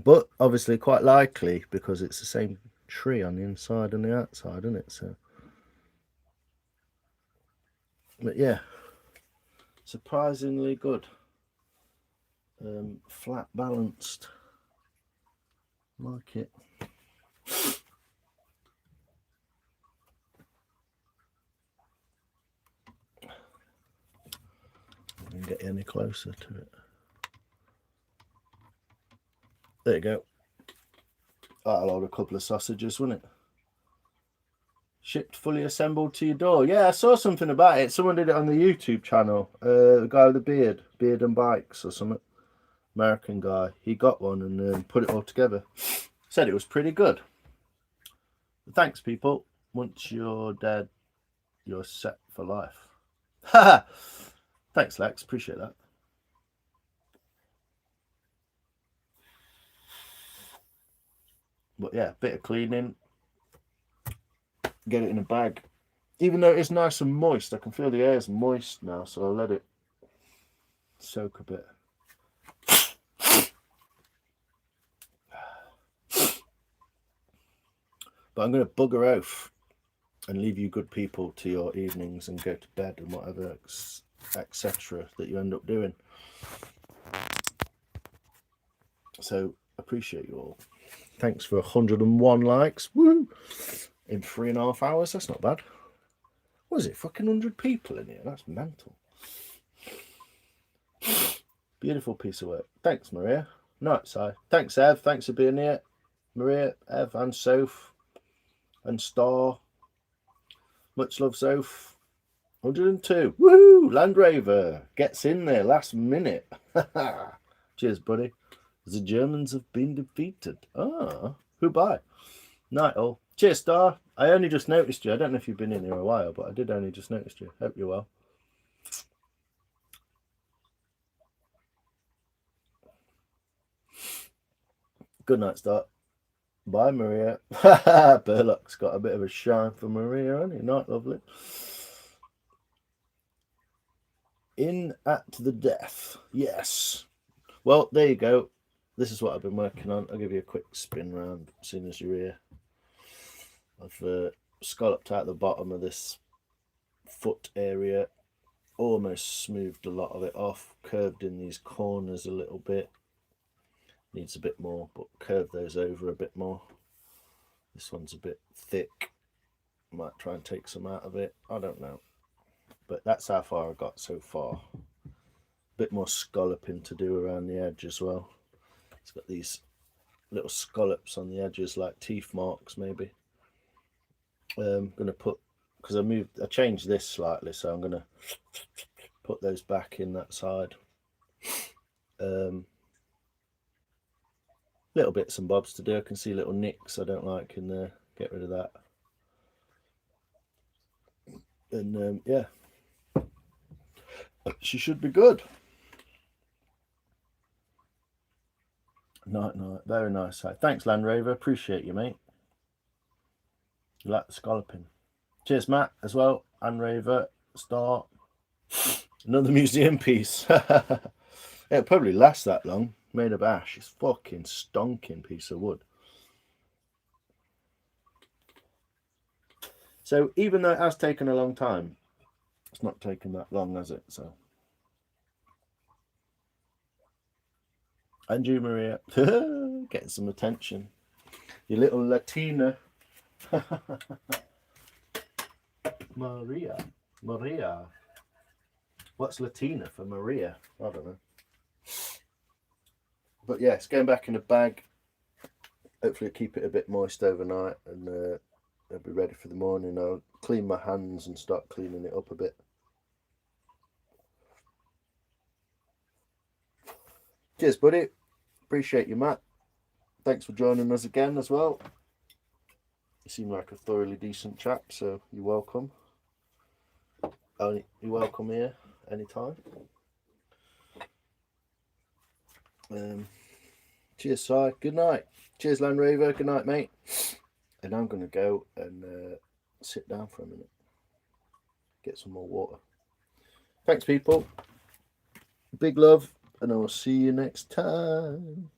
But obviously quite likely because it's the same tree on the inside and the outside, isn't it? So, but yeah, surprisingly good. Flat balanced. Like it. I can get any closer to it. There you go. That'll hold a couple of sausages, wouldn't it? Shipped fully assembled to your door. Yeah, I saw something about it. Someone did it on the YouTube channel. The guy with the beard and bikes or something. American guy. He got one and put it all together. Said it was pretty good. But thanks, people. Once you're dead, you're set for life. Thanks, Lex. Appreciate that. But yeah, bit of cleaning. Get it in a bag. Even though it's nice and moist, I can feel the air's moist now, so I'll let it soak a bit. But I'm going to bugger off and leave you good people to your evenings and go to bed and whatever, etc. that you end up doing. So appreciate you all. Thanks for 101 likes. Woo! In 3.5 hours. That's not bad. What is it? Fucking 100 people in here. That's mental. Beautiful piece of work. Thanks, Maria. Night, Si. Thanks, Ev. Thanks for being here. Maria, Ev, and Soph, and Star. Much love, Soph. 102. Woohoo! Land Rover gets in there last minute. Cheers, buddy. The Germans have been defeated. Ah, who by? Night all. Cheers, Star. I only just noticed you. I don't know if you've been in here a while, but I did only just notice you. Hope you're well. Good night, Star. Bye, Maria. Burlock's got a bit of a shine for Maria, hasn't he? Night, lovely. In at the death. Yes. Well, there you go. This is what I've been working on. I'll give you a quick spin round as soon as you're here. I've scalloped out the bottom of this foot area almost smoothed a lot of it off, curved in these corners a little bit. Needs a bit more, but curve those over a bit more. This one's a bit thick. Might try and take some out of it. I don't know. But that's how far I got so far. A bit more scalloping to do around the edge as well. It's got these little scallops on the edges, like teeth marks maybe. I'm going to put, because I changed this slightly, so I'm going to put those back in that side. Little bits and bobs to do. I can see little nicks I don't like in there. Get rid of that. And yeah, she should be good. Night. Very nice. Thanks, Land Rover. Appreciate you, mate. You like the scalloping. Cheers, Matt, as well. Land Rover, Star. Another museum piece. It'll probably last that long. Made of ash. It's fucking stonking piece of wood. So even though it has taken a long time, it's not taken that long, has it? So, and you, Maria, getting some attention. You little Latina. Maria. What's Latina for Maria? I don't know. But yeah, it's going back in a bag. Hopefully keep it a bit moist overnight, and it'll be ready for the morning. I'll clean my hands and start cleaning it up a bit. Cheers, buddy. Appreciate you, Matt. Thanks for joining us again as well. You seem like a thoroughly decent chap, so you're welcome. You're welcome here anytime. Cheers, Si. Good night. Cheers, Land Rover. Good night, mate. And I'm going to go and sit down for a minute. Get some more water. Thanks, people. Big love, and I will see you next time.